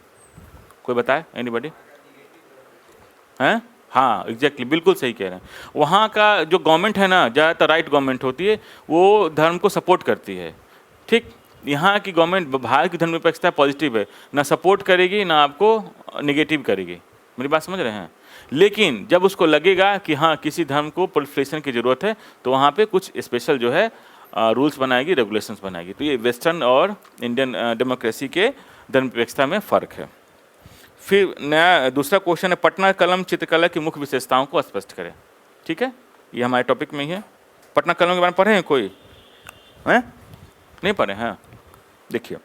कोई बताए? एनीबॉडी? हैं? हाँ एग्जैक्टली, बिल्कुल सही कह रहे हैं। वहाँ का जो गवर्नमेंट है ना, ज़्यादातर राइट गवर्नमेंट होती है, वो धर्म को सपोर्ट करती है। ठीक, यहाँ की गवर्नमेंट भारत की धर्मनिरपेक्षता पॉजिटिव है, ना सपोर्ट करेगी ना आपको नेगेटिव करेगी। मेरी बात समझ रहे हैं? लेकिन जब उसको लगेगा कि हाँ किसी धर्म को प्रोलिफरेशन की ज़रूरत है, तो वहाँ पे कुछ स्पेशल जो है रूल्स बनाएगी, रेगुलेशंस बनाएगी। तो ये वेस्टर्न और इंडियन डेमोक्रेसी के धर्मनिरपेक्षता में फ़र्क है। फिर नया दूसरा क्वेश्चन है पटना कलम चित्रकला की मुख्य विशेषताओं को स्पष्ट करें। ठीक है, ये हमारे टॉपिक में ही है। पटना कलम के बारे में पढ़े हैं कोई? हैं? नहीं पढ़े हैं? देखिए,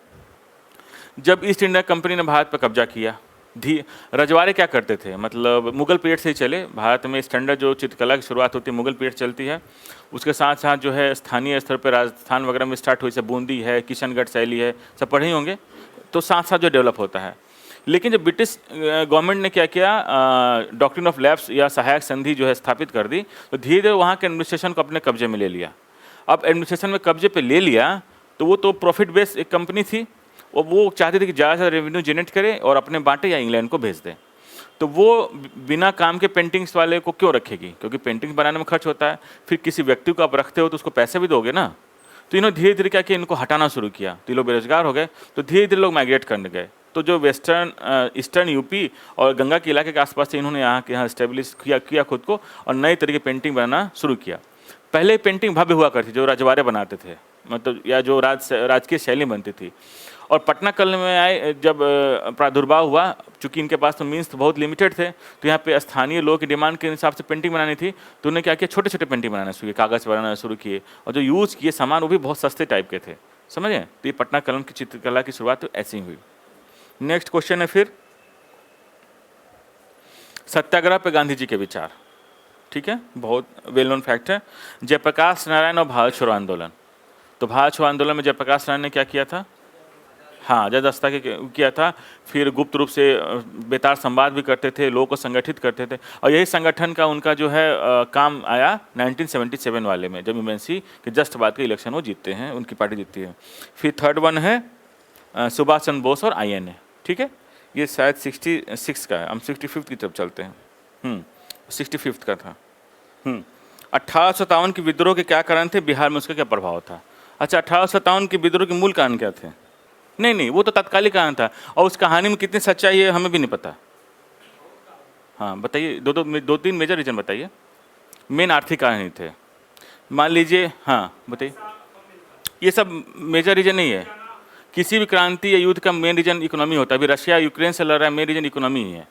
जब ईस्ट इंडिया कंपनी ने भारत पर कब्जा किया, रजवाड़े क्या करते थे, मतलब मुगल पीरियड से ही चले। भारत में स्टैंडर्ड जो चित्रकला की शुरुआत होती है मुगल पीरियड चलती है। उसके साथ साथ जो है स्थानीय स्तर पर राजस्थान वगैरह में स्टार्ट हुई, जैसे बूंदी है, किशनगढ़ शैली है, सब पढ़े ही होंगे। तो साथ साथ जो डेवलप होता है। लेकिन जब ब्रिटिश गवर्नमेंट ने क्या किया, डॉक्ट्रिन ऑफ लैप्स या सहायक संधि जो है स्थापित कर दी, तो धीरे धीरे वहाँ के एडमिनिस्ट्रेशन को अपने कब्जे में ले लिया। अब एडमिनिस्ट्रेशन में कब्जे पे ले लिया तो वो तो प्रॉफिट बेस्ड एक कंपनी थी, और वो चाहते थे कि ज़्यादा से ज़्यादा रेवेन्यू जनरेट करे और अपने बांटे या इंग्लैंड को भेज दें। तो वो बिना काम के पेंटिंग्स वाले को क्यों रखेगी, क्योंकि पेंटिंग्स बनाने में खर्च होता है। फिर किसी व्यक्ति को आप रखते हो तो उसको पैसे भी दोगे ना। तो इन्होंने धीरे धीरे क्या किया, इनको हटाना शुरू किया, तो ये लोग बेरोजगार हो गए। तो धीरे धीरे लोग माइग्रेट करने गए, तो जो वेस्टर्न ईस्टर्न यूपी और गंगा के इलाके के आसपास से इन्होंने यहाँ इस्टेब्लिश किया खुद को और नए तरीके पेंटिंग बनाना शुरू किया। पहले पेंटिंग भव्य हुआ करती जो रजवाड़े बनाते थे, मतलब या जो राजकीय शैली बनती थी। और पटना कल में आए जब प्रादुर्भाव हुआ, चूँकि इनके पास तो मीन्स तो बहुत लिमिटेड थे, तो यहाँ पे स्थानीय लोगों की डिमांड के हिसाब से पेंटिंग बनानी थी, तो उन्होंने क्या किया, छोटे छोटे पेंटिंग बनाना शुरू किए, कागज़ बनाना शुरू किए, और जो यूज़ किए सामान वो भी बहुत सस्ते टाइप के थे, समझे। तो ये पटना कलम की चित्रकला की शुरुआत तो ऐसी हुई। नेक्स्ट क्वेश्चन है फिर सत्याग्रह पे गांधी जी के विचार, ठीक है, बहुत वेल नोन फैक्ट है। जयप्रकाश नारायण और भारत छोड़ो आंदोलन, तो भारत छोड़ो आंदोलन में जयप्रकाश नारायण ने क्या किया था, हाँ, जयदस्ता के किया था। फिर गुप्त रूप से बेतार संवाद भी करते थे, लोगों को संगठित करते थे, और यही संगठन का उनका जो है काम आया 1977 वाले में, जब यूएनसी के जस्ट बाद के इलेक्शन वो जीतते हैं, उनकी पार्टी जीतती है। फिर थर्ड वन है सुभाष चंद्र बोस और INA, ठीक है, ये शायद 66 का है, हम 65 की तरफ चलते हैं। 65 का था। 1857 के विद्रोह के क्या कारण थे, बिहार में उसका क्या प्रभाव था। अच्छा, 1857 के विद्रोह के मूल कारण क्या थे, नहीं, वो तो तत्कालिक कारण था, और उस कहानी में कितनी सच्चाई है हमें भी नहीं पता। हाँ बताइए, दो तीन मेजर रीजन बताइए। मेन आर्थिक कारण ही थे, मान लीजिए। हाँ बताइए। ये सब मेजर रीजन नहीं है, किसी भी क्रांति या युद्ध का मेन रीजन इकोनॉमी होता है। अभी रशिया यूक्रेन से लड़ रहा है, मेन रीजन इकोनॉमी ही है।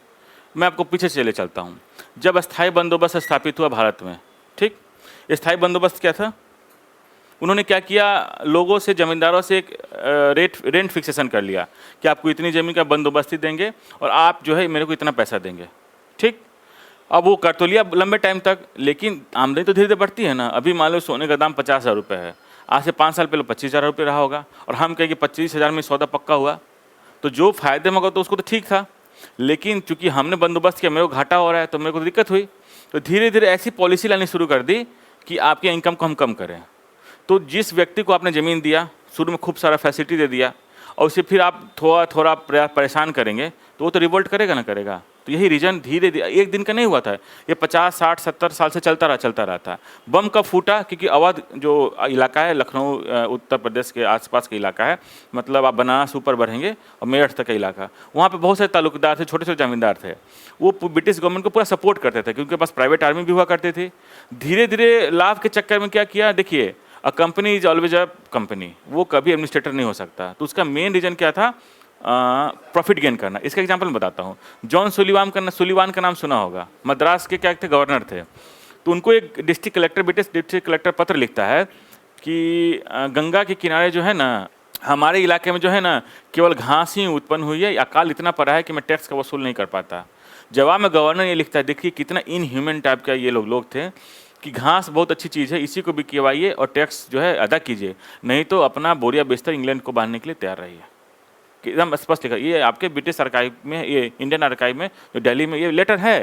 मैं आपको पीछे चले चलता हूँ। जब स्थायी बंदोबस्त स्थापित हुआ भारत में, ठीक, स्थायी बंदोबस्त क्या था, उन्होंने क्या किया, लोगों से, जमींदारों से एक रेंट फिक्सेशन कर लिया कि आपको इतनी ज़मीन का बंदोबस्ती देंगे और आप जो है मेरे को इतना पैसा देंगे, ठीक। अब वो कर तो लिया लंबे टाइम तक, लेकिन आमदनी तो धीरे धीरे बढ़ती है ना। अभी मान लो सोने का दाम 50,000 रुपये है, आज से 5 साल पहले 25,000 रुपये रहा होगा, और हम कहें कि 25,000 में सौदा पक्का हुआ, तो जो फायदे में होगा तो उसको तो ठीक था। लेकिन चूंकि हमने बंदोबस्त किया, मेरे को घाटा हो रहा है, तो मेरे को दिक्कत हुई, तो धीरे धीरे ऐसी पॉलिसी लानी शुरू कर दी कि आपके इनकम को हम कम करें। तो जिस व्यक्ति को आपने ज़मीन दिया, शुरू में खूब सारा फैसिलिटी दे दिया, और उसे फिर आप थोड़ा थोड़ा परेशान करेंगे, तो वो तो रिवोल्ट करेगा ना करेगा। तो यही रीजन धीरे धीरे, एक दिन का नहीं हुआ था ये, 50, 60, 70 साल से चलता रहा था। बम कब फूटा, क्योंकि अवध जो इलाका है, लखनऊ उत्तर प्रदेश के आसपास का इलाका है, मतलब आप बनारस ऊपर बढ़ेंगे और मेरठ तक का इलाका, वहाँ पे बहुत सारे ताल्लुकदार थे, छोटे छोटे जमींदार थे, वो ब्रिटिश गवर्नमेंट को पूरा सपोर्ट करते थे, क्योंकि उनके पास प्राइवेट आर्मी भी हुआ करती थी। धीरे धीरे लाभ के चक्कर में क्या किया, देखिए, a company is always a company, वो कभी एडमिनिस्ट्रेटर नहीं हो सकता। तो उसका मेन रीजन क्या था, प्रॉफिट गेन करना। इसका एग्जांपल मैं बताता हूँ। जॉन सुलिवान का नाम सुना होगा, मद्रास के क्या थे, गवर्नर थे। तो उनको एक ब्रिटिश डिस्ट्रिक्ट कलेक्टर पत्र लिखता है कि गंगा के किनारे जो है ना, हमारे इलाके में जो है ना, केवल घास ही उत्पन्न हुई है, अकाल इतना पड़ा है कि मैं टैक्स का वसूल नहीं कर पाता। जवाब में गवर्नर ये लिखता है, देखिए कितना इनह्यूमन टाइप का ये लोग थे, कि घास बहुत अच्छी चीज़ है, इसी को भी केवाइए और टैक्स जो है अदा कीजिए, नहीं तो अपना बोरिया बिस्तर इंग्लैंड को बांधने के लिए तैयार रहिए। एकदम स्पष्ट लिखा, ये आपके ब्रिटिश आर्काइव में, ये इंडियन आर्काइव में जो दिल्ली में ये लेटर है।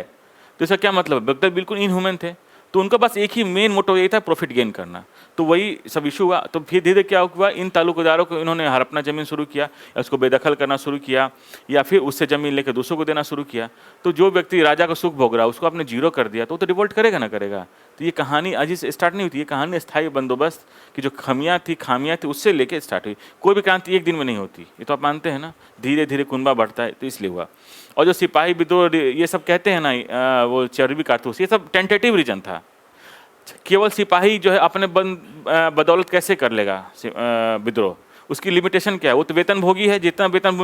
तो इसका क्या मतलब, बिल्कुल इनह्यूमन थे। तो उनका बस एक ही मेन मोटो यही था, प्रॉफिट गेन करना। तो वही सब इशू हुआ। तो फिर धीरे धीरे क्या हुआ, इन ताल्लुकदारों को इन्होंने हड़पना ज़मीन शुरू किया, या उसको बेदखल करना शुरू किया, या फिर उससे ज़मीन लेकर दूसरों को देना शुरू किया। तो जो व्यक्ति राजा को सुख भोग रहा उसको आपने जीरो कर दिया, तो वो तो रिवोल्ट करेगा ना करेगा। तो ये कहानी आज से स्टार्ट नहीं हुई थी, ये कहानी स्थायी बंदोबस्त की जो खामियाँ थी उससे लेके स्टार्ट हुई। कोई भी क्रांति एक दिन में नहीं होती, ये तो आप मानते हैं ना, धीरे धीरे कुनबा बढ़ता है, तो इसलिए हुआ। और जो सिपाही विद्रोह ये सब कहते हैं ना, वो चरबी कारतूस, ये सब टेंटेटिव रीजन था। केवल सिपाही जो है अपने बदौलत कैसे कर लेगा विद्रोह, उसकी लिमिटेशन क्या है, वो तो वेतन भोगी है, जितना वेतन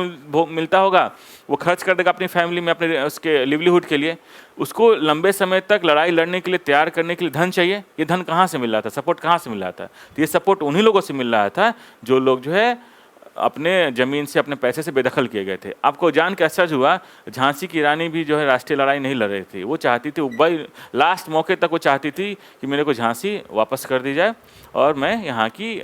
मिलता होगा वो खर्च कर देगा अपनी फैमिली में, अपने उसके लिवलीहुड के लिए। उसको लंबे समय तक लड़ाई लड़ने के लिए तैयार करने के लिए धन चाहिए। ये धन कहाँ से मिल रहा था, सपोर्ट कहाँ से मिल रहा था, तो ये सपोर्ट उन्हीं लोगों से मिल रहा था जो लोग जो है अपने ज़मीन से, अपने पैसे से बेदखल किए गए थे। आपको जान के आश्चर्य हुआ, झांसी की रानी भी जो है राष्ट्रीय लड़ाई नहीं लड़ रही थी, वो चाहती थी, भाई लास्ट मौके तक वो चाहती थी कि मेरे को झांसी वापस कर दी जाए और मैं यहाँ की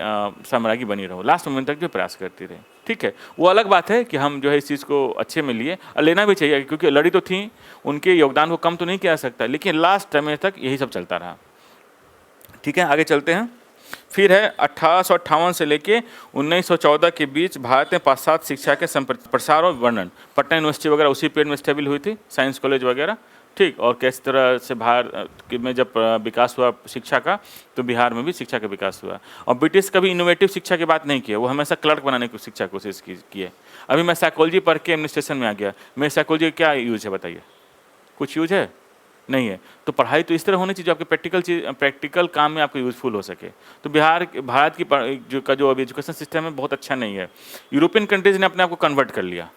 साम्राज्ञी बनी रहूँ। लास्ट मोमेंट तक जो प्रयास करती रही, ठीक है। वो अलग बात है कि हम जो है इस चीज़ को अच्छे में लिए, और लेना भी चाहिए, क्योंकि लड़ी तो थी, उनके योगदान को कम तो नहीं किया जा सकता, लेकिन लास्ट समय तक यही सब चलता रहा, ठीक है। आगे चलते हैं। फिर है 1858 से लेके 1914 के बीच भारत में पाश्चात्य शिक्षा के प्रसार और वर्णन। पटना यूनिवर्सिटी वगैरह उसी पीरियड में स्टेबल हुई थी, साइंस कॉलेज वगैरह, ठीक, और किस तरह से भारत में जब विकास हुआ शिक्षा का, तो बिहार में भी शिक्षा का विकास हुआ। और ब्रिटिश कभी इनोवेटिव शिक्षा की बात नहीं की है, वो हमेशा क्लर्क बनाने की शिक्षा कोशिश की है। अभी मैं साइकोलॉजी पढ़ के एडमिनिस्ट्रेशन में आ गया, मेरे साइकोलॉजी का क्या यूज है बताइए? कुछ यूज है नहीं है। तो पढ़ाई तो इस तरह होनी चाहिए जो आपके प्रैक्टिकल काम में आपको यूज़फुल हो सके। तो भारत की जो अभी एजुकेशन सिस्टम है बहुत अच्छा नहीं है। यूरोपियन कंट्रीज़ ने अपने आप को कन्वर्ट कर लिया,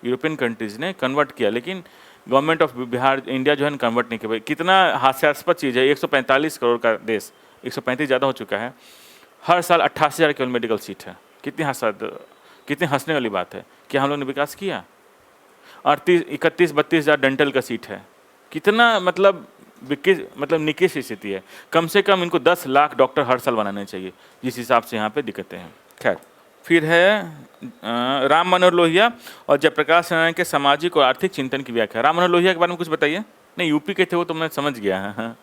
यूरोपियन कंट्रीज़ ने कन्वर्ट किया, लेकिन गवर्नमेंट ऑफ बिहार इंडिया जो है कन्वर्ट नहीं किया। कितना हास्यास्पद चीज़ है, 145 करोड़ का देश, 135 ज़्यादा हो चुका है, हर साल 88,000 केवल मेडिकल सीट है। कितनी हंसने वाली बात है कि हम लोग ने विकास किया। 31-32 हज़ार डेंटल का सीट है। कितना मतलब निकृष्ट स्थिति है। कम से कम इनको 10 लाख डॉक्टर हर साल बनाने चाहिए, जिस हिसाब से यहाँ पे दिक्कतें हैं। खैर, फिर है राम मनोहर लोहिया और जयप्रकाश नारायण के सामाजिक और आर्थिक चिंतन की व्याख्या। राम मनोहर लोहिया के बारे में कुछ बताइए। नहीं, यूपी के थे वो तो मैं समझ गया है।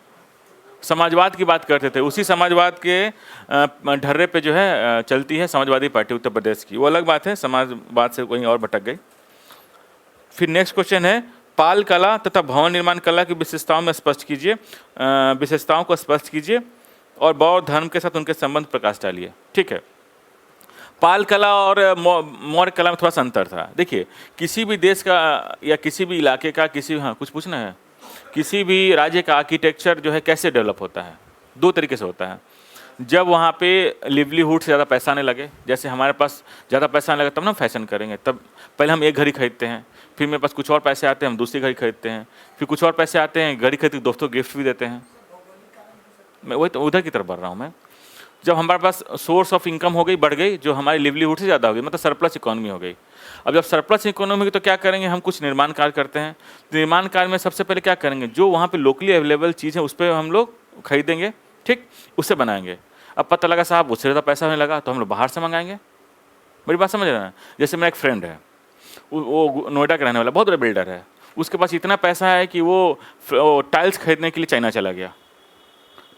समाजवाद की बात करते थे, उसी समाजवाद के ढर्रे पे जो है चलती है समाजवादी पार्टी उत्तर प्रदेश की, वो अलग बात है, समाजवाद से कहीं और भटक गई। फिर नेक्स्ट क्वेश्चन है, पाल कला तथा भवन निर्माण कला की विशेषताओं में स्पष्ट कीजिए, विशेषताओं को स्पष्ट कीजिए और बौद्ध धर्म के साथ उनके संबंध प्रकाश डालिए। ठीक है, पाल कला और मौर्य कला में थोड़ा सा अंतर था। देखिए, किसी भी देश का या किसी भी इलाके का कुछ पूछना है, किसी भी राज्य का आर्किटेक्चर जो है कैसे डेवलप होता है, दो तरीके से होता है। जब वहाँ पे लिवलीहुड से ज़्यादा पैसा आने लगे, जैसे हमारे पास ज़्यादा पैसा आने लगा तब ना फैशन करेंगे। तब पहले हम एक घड़ी खरीदते हैं, फिर मेरे पास कुछ और पैसे आते हैं, हम दूसरी घड़ी खरीदते हैं, फिर कुछ और पैसे आते हैं, घड़ी खरीद के दोस्तों गिफ्ट भी देते हैं। मैं वही तो उधर की तरफ बढ़ रहा हूँ मैं। जब हमारे पास सोर्स ऑफ इनकम हो गई, बढ़ गई, जो हमारी लिवलीहुड से ज़्यादा हो गई, मतलब सरप्लस इकोनॉमी हो गई। अब जब सरप्लस इकोनॉमी होगी तो क्या करेंगे, हम कुछ निर्माण कार्य करते हैं। निर्माण कार्य में सबसे पहले क्या करेंगे, जो वहाँ पे लोकली अवेलेबल चीज़ है उस पर हम लोग खरीदेंगे, ठीक, उससे बनाएंगे। अब पता लगा साहब उससे ज़्यादा पैसा होने लगा तो हम लोग बाहर से मंगाएंगे। मेरी बात समझ रहे हैं? जैसे मेरा एक फ्रेंड है, वो नोएडा का रहने वाला, बहुत बड़ा बिल्डर है, उसके पास इतना पैसा है कि वो टाइल्स खरीदने के लिए चाइना चला गया।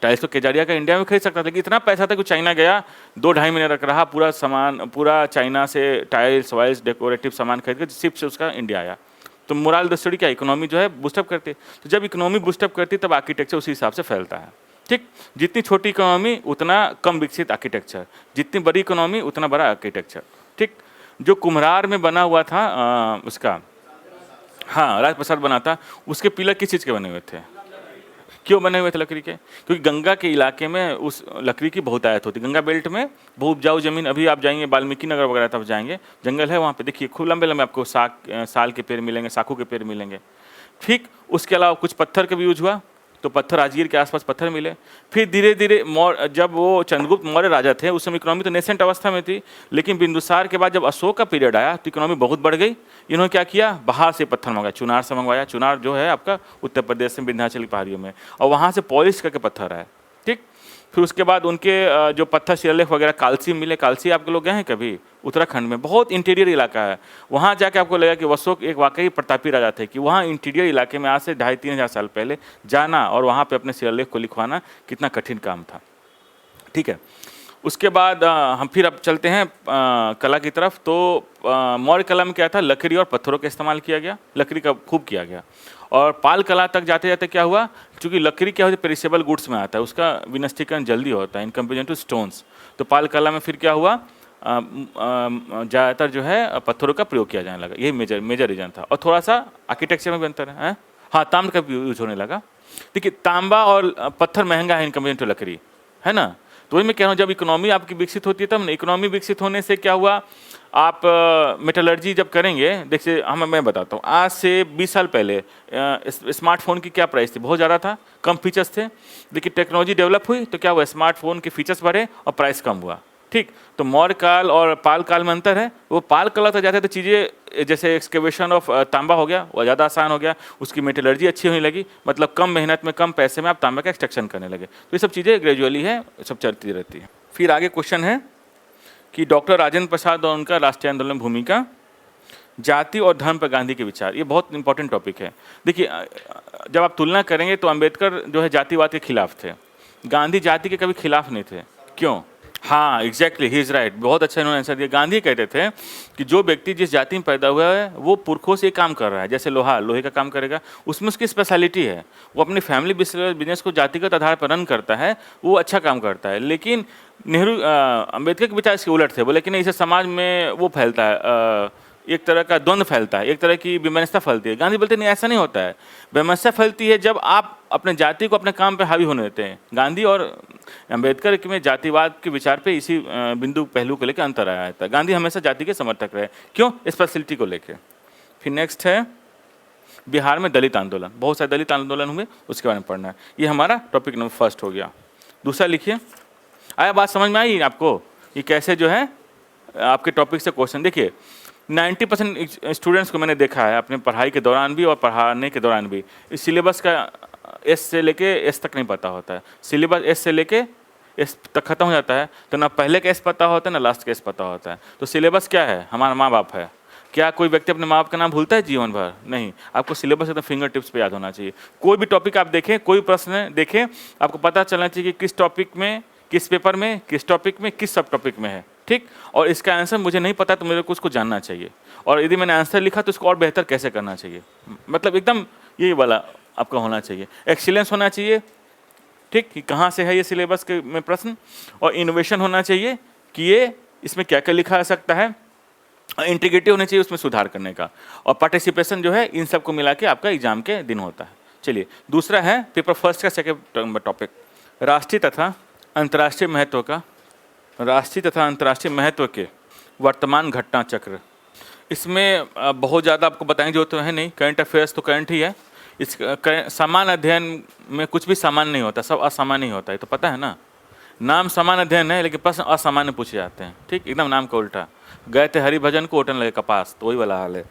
टाइल्स तो केजारिया का इंडिया में खरीद सकता था, लेकिन इतना पैसा था कि चाइना गया, 2-2.5 महीने रख रहा, पूरा सामान पूरा चाइना से टाइल्स वाइल्स डेकोरेटिव सामान खरीद कर शिप से उसका इंडिया आया। तो मोरल द स्टोरी क्या, इकोनॉमी जो है बूस्टअप करती। तो जब इकोनॉमी बूस्टअप करती तब आर्किटेक्चर उसी हिसाब से फैलता है। ठीक, जितनी छोटी इकोनॉमी उतना कम विकसित आर्किटेक्चर, जितनी बड़ी इकोनॉमी उतना बड़ा आर्किटेक्चर। ठीक, जो कुम्हरार में बना हुआ था उसका, हाँ, राजप्रसाद बना था, उसके पिलर किस चीज़ के बने हुए थे? क्यों बने हुए थे? लकड़ी के। क्योंकि गंगा के इलाके में उस लकड़ी की बहुत आयत होती है। गंगा बेल्ट में बहुत उपजाऊ जमीन, अभी आप जाएंगे वाल्मीकि नगर वगैरह तब जाएंगे, जंगल है वहाँ पे, देखिए खूब लंबे लंबे आपको साल के पेड़ मिलेंगे, साखू के पेड़ मिलेंगे। ठीक, उसके अलावा कुछ पत्थर का भी यूज हुआ, तो पत्थर राजगीर के आसपास पत्थर मिले। फिर धीरे धीरे जब वो चंद्रगुप्त मौर्य राजा थे उस समय इकोनॉमी तो नेसेंट अवस्था में थी, लेकिन बिंदुसार के बाद जब अशोक का पीरियड आया तो इकोनॉमी बहुत बढ़ गई। इन्होंने क्या किया, बाहर से पत्थर मंगाया, चुनार से मंगवाया। चुनार जो है आपका उत्तर प्रदेश में विंध्याचल की पहाड़ियों में, और वहाँ से पॉलिश करके पत्थर आए। ठीक, फिर उसके बाद उनके जो पत्थर शिलालेख वगैरह कालसी मिले। कालसी आपके लोग गए हैं कभी? उत्तराखंड में बहुत इंटीरियर इलाका है, वहाँ जाके आपको लगेगा कि अशोक एक वाकई प्रतापी राजा थे, कि वहाँ इंटीरियर इलाके में आज से 2,500-3 हज़ार साल पहले जाना और वहाँ पे अपने शिलालेख को लिखवाना कितना कठिन काम था। ठीक है, उसके बाद हम फिर अब चलते हैं कला की तरफ। तो मौर्य कला में क्या था, लकड़ी और पत्थरों का इस्तेमाल किया गया, लकड़ी का खूब किया गया। और पाल कला तक जाते जाते क्या हुआ, क्योंकि लकड़ी क्या होती है, पेरिशेबल गुड्स में आता है, उसका विनष्टीकरण जल्दी होता है इन कंपेरिजन टू स्टोन्स। तो पाल कला में फिर क्या हुआ, ज़्यादातर जो है पत्थरों का प्रयोग किया जाने लगा, यही मेजर रीजन था। और थोड़ा सा आर्किटेक्चर में भी अंतर है। हाँ, ताम्र का भी यूज होने लगा। देखिए, तांबा और पत्थर महंगा है इन कंपेरिजन टू लकड़ी, है ना। तो वही मैं कह रहा हूँ, जब इकोनॉमी आपकी विकसित होती है तब ना। इकोनॉमी विकसित होने से क्या हुआ, आप मेटलर्जी जब करेंगे, देखिए मैं बताता हूँ, आज से 20 साल पहले स्मार्टफोन की क्या प्राइस थी, बहुत ज़्यादा था, कम फीचर्स थे। लेकिन टेक्नोलॉजी डेवलप हुई तो क्या हुआ, स्मार्टफोन के फीचर्स बढ़े और प्राइस कम हुआ। ठीक, तो मौर्य काल और पाल काल में अंतर है। वो पाल कला तक जाते तो चीज़ें जैसे एक्सकेवेशन ऑफ तांबा हो गया, वो ज़्यादा आसान हो गया, उसकी मेटलर्जी अच्छी होने लगी, मतलब कम मेहनत में कम पैसे में आप तांबा का एक्सट्रैक्शन करने लगे। तो ये सब चीज़ें ग्रेजुअली है, सब चलती रहती है। फिर आगे क्वेश्चन है कि डॉक्टर राजेंद्र प्रसाद और उनका राष्ट्रीय आंदोलन में भूमिका, जाति और धर्म पर गांधी के विचार। ये बहुत इंपॉर्टेंट टॉपिक है। देखिए, जब आप तुलना करेंगे तो अंबेडकर जो है जातिवाद के खिलाफ थे, गांधी जाति के कभी खिलाफ नहीं थे। क्यों? हाँ एग्जैक्टली, ही इज़ राइट, बहुत अच्छा इन्होंने आंसर दिया। गांधी कहते थे कि जो व्यक्ति जिस जाति में पैदा हुआ है वो पुरखों से काम कर रहा है, जैसे लोहे का काम करेगा, उसमें उसकी स्पेशलिटी है, वो अपनी फैमिली बिजनेस को जातिगत आधार पर रन करता है, वो अच्छा काम करता है। लेकिन अम्बेडकर के विचार इसके उलट थे, बोले कि नहीं, इसे समाज में वो फैलता है, एक तरह का द्वंद्व फैलता है, एक तरह की वैमनस्यता फैलती है। गांधी बोलते नहीं, ऐसा नहीं होता है। वैमनस्यता फैलती है जब आप अपने जाति को अपने काम पे हावी होने देते हैं। गांधी और अम्बेडकर में जातिवाद के विचार पे इसी बिंदु पहलू को लेकर अंतर आया था। गांधी हमेशा जाति के समर्थक रहे, क्यों? स्पेशलिटी को लेकर। फिर नेक्स्ट है बिहार में दलित आंदोलन, बहुत सारे दलित आंदोलन हुए, उसके बारे में पढ़ना है। ये हमारा टॉपिक नंबर फर्स्ट हो गया। दूसरा लिखिए, आया बात समझ में आई आपको? ये कैसे जो है आपके टॉपिक से क्वेश्चन, देखिए 90% स्टूडेंट्स को मैंने देखा है अपने पढ़ाई के दौरान भी और पढ़ाने के दौरान भी, इस सिलेबस का एस से लेके एस तक नहीं पता होता है। सिलेबस एस से लेके एस तक खत्म हो जाता है, तो ना पहले का एस पता होता है ना लास्ट का एस पता होता है। तो सिलेबस क्या है? हमारा माँ बाप है। क्या कोई व्यक्ति अपने माँ बाप का नाम भूलता है जीवन भर? नहीं। आपको सिलेबस एकदम फिंगर टिप्स पे याद होना चाहिए। कोई भी टॉपिक आप देखें, कोई प्रश्न देखें, आपको पता चलना चाहिए कि किस टॉपिक में, किस पेपर में, किस टॉपिक में, किस सब टॉपिक में है, ठीक। और इसका आंसर मुझे नहीं पता तो मेरे को उसको जानना चाहिए, और यदि मैंने आंसर लिखा तो उसको और बेहतर कैसे करना चाहिए, मतलब एकदम ये वाला आपका होना चाहिए। एक्सीलेंस होना चाहिए, ठीक, कि कहाँ से है ये सिलेबस के में प्रश्न, और इनोवेशन होना चाहिए कि ये इसमें क्या क्या लिखा जा सकता है, इंटीग्रिटी होनी चाहिए उसमें सुधार करने का, और पार्टिसिपेशन जो है इन सब को मिला के आपका एग्जाम के दिन होता है। चलिए दूसरा है पेपर फर्स्ट का सेकेंड टॉपिक, राष्ट्रीय तथा अंतर्राष्ट्रीय महत्व के वर्तमान घटना चक्र। इसमें बहुत ज़्यादा आपको बताएंगे जो तो है नहीं, करंट अफेयर्स तो करंट ही है। इस सामान्य अध्ययन में कुछ भी सामान्य नहीं होता, सब असामान्य ही होता है, तो पता है ना। नाम सामान्य अध्ययन है लेकिन प्रश्न असामान्य पूछे जाते हैं, ठीक, एकदम नाम का उल्टा। गए थे हरिभजन को ओटन लगे कपास, तो वही वाला हाल है।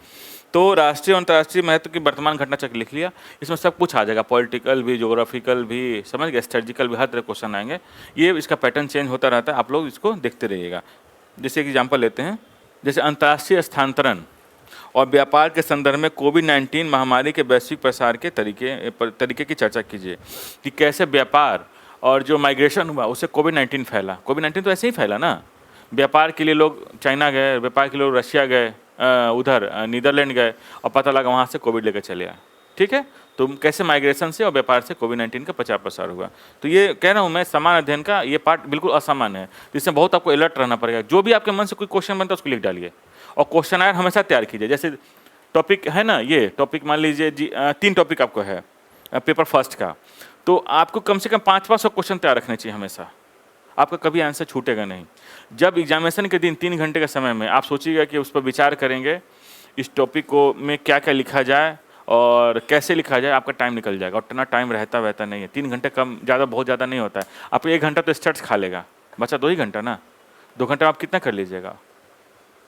तो राष्ट्रीय और अंतर्राष्ट्रीय महत्व की वर्तमान घटना चक्र लिख लिया, इसमें सब कुछ आ जाएगा, पॉलिटिकल भी, ज्योग्राफिकल भी, समझ गए, स्ट्रेटजिकल भी, हर तरह क्वेश्चन आएंगे। ये इसका पैटर्न चेंज होता रहता है, आप लोग इसको देखते रहिएगा। जैसे एग्जाम्पल लेते हैं, जैसे अंतर्राष्ट्रीय स्थानांतरण और व्यापार के संदर्भ में कोविड-19 महामारी के वैश्विक प्रसार के तरीके की चर्चा कीजिए, कि कैसे व्यापार और जो माइग्रेशन हुआ उससे कोविड-19 फैला। कोविड-19 तो ऐसे ही फैला ना, व्यापार के लिए लोग चाइना गए, व्यापार के लिए लोग रशिया गए, उधर नीदरलैंड गए, और पता लगा वहाँ से कोविड लेकर चले आए, ठीक है। तो कैसे माइग्रेशन से और व्यापार से कोविड-19 का प्रचार प्रसार हुआ। तो ये कह रहा हूँ मैं, समान अध्ययन का ये पार्ट बिल्कुल असामान्य है, जिसमें बहुत आपको अलर्ट रहना पड़ेगा। जो भी आपके मन से कोई क्वेश्चन बनता है उसको लिख डालिए, और क्वेश्चन आयर हमेशा तैयार कीजिए। जैसे टॉपिक है ना, ये टॉपिक मान लीजिए 3 टॉपिक आपको है पेपर फर्स्ट का, तो आपको कम से कम 500 क्वेश्चन तैयार रखने चाहिए हमेशा, आपका कभी आंसर छूटेगा नहीं। जब एग्जामिनेशन के दिन 3 घंटे के समय में आप सोचिएगा कि उस पर विचार करेंगे, इस टॉपिक को में क्या क्या लिखा जाए और कैसे लिखा जाए, आपका टाइम निकल जाएगा, और इतना टाइम रहता वहता नहीं है। 3 घंटे कम ज़्यादा बहुत ज़्यादा नहीं होता है। आप 1 घंटा तो स्टार्ट खा लेगा, बचा 2 ही घंटा ना, 2 घंटे आप कितना कर लीजिएगा,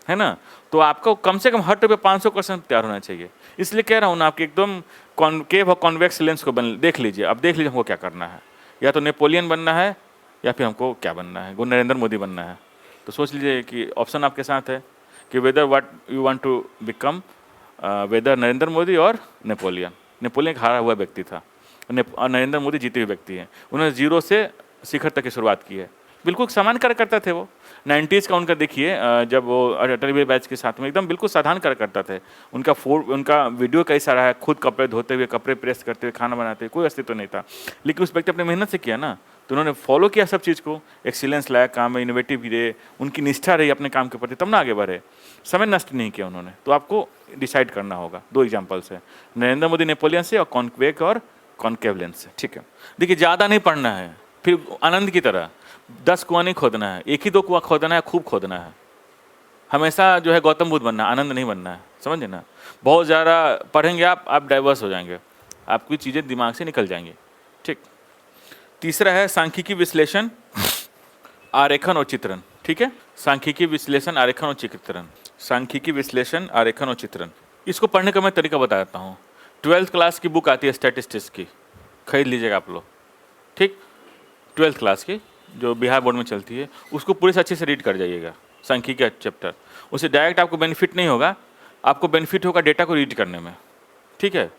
है ना। तो आपको कम से कम हर टॉपिक पे 500 क्वेश्चन तैयार होना चाहिए। इसलिए कह रहा हूँ ना, आपकी एकदम कॉन्केव और कॉन्वेक्स लेंस को देख लीजिए। अब देख लीजिए हमको क्या करना है, या तो नेपोलियन बनना है या फिर हमको क्या बनना है, नरेंद्र मोदी बनना है। तो सोच लीजिए कि ऑप्शन आपके साथ है कि whether what you want to become, whether Narendra Modi और नेपोलियन। नेपोलियन हारा हुआ व्यक्ति था और नरेंद्र मोदी जीते हुए व्यक्ति हैं। उन्होंने 0 से शिखर तक की शुरुआत की है, बिल्कुल सामान्य कार्यकर्ता थे वो। 90s का उनका देखिए, जब वो अटल बिहारी बैच के साथ में एकदम बिल्कुल साधारण कार्यकर्ता थे। उनका वीडियो कई सारा है, खुद कपड़े धोते हुए, कपड़े प्रेस करते हुए, खाना बनाते हुए, कोई अस्तित्व नहीं था। लेकिन उस व्यक्ति अपने मेहनत से किया ना, तो उन्होंने फॉलो किया सब चीज़ को, एक्सीलेंस लाया काम में, इनोवेटिव भी रहे, उनकी निष्ठा रही अपने काम के प्रति, तब ना आगे बढ़े। समय नष्ट नहीं किया उन्होंने। तो आपको डिसाइड करना होगा, 2 एग्जाम्पल्स है, नरेंद्र मोदी नेपोलियन से और कॉन्वेक और कॉन्केव लेंस से, ठीक है। देखिए ज़्यादा नहीं पढ़ना है, फिर आनंद की तरह 10 कुआं नहीं खोदना है, 1 ही 2 कुआं खोदना है, खूब खोदना है। हमेशा जो है गौतम बुद्ध बनना, आनंद नहीं बनना है, समझे ना। बहुत ज़्यादा पढ़ेंगे आप डाइवर्स हो जाएंगे, आपकी चीज़ें दिमाग से निकल जाएंगी, ठीक। तीसरा है सांख्यिकी विश्लेषण, आरेखन और चित्रण, ठीक है। सांख्यिकी विश्लेषण, आरेखन और चित्रण, सांख्यिकी विश्लेषण, आरेखन और चित्रण। इसको पढ़ने का मैं तरीका बताता हूँ। 12th क्लास की बुक आती है स्टैटिस्टिक्स की, खरीद लीजिएगा आप लोग, ठीक। 12th क्लास की जो बिहार बोर्ड में चलती है, उसको पूरे से अच्छे से रीड कर जाइएगा, सांख्यिकी का चैप्टर। उससे डायरेक्ट आपको बेनिफिट नहीं होगा, आपको बेनिफिट होगा डेटा को रीड करने में, ठीक है।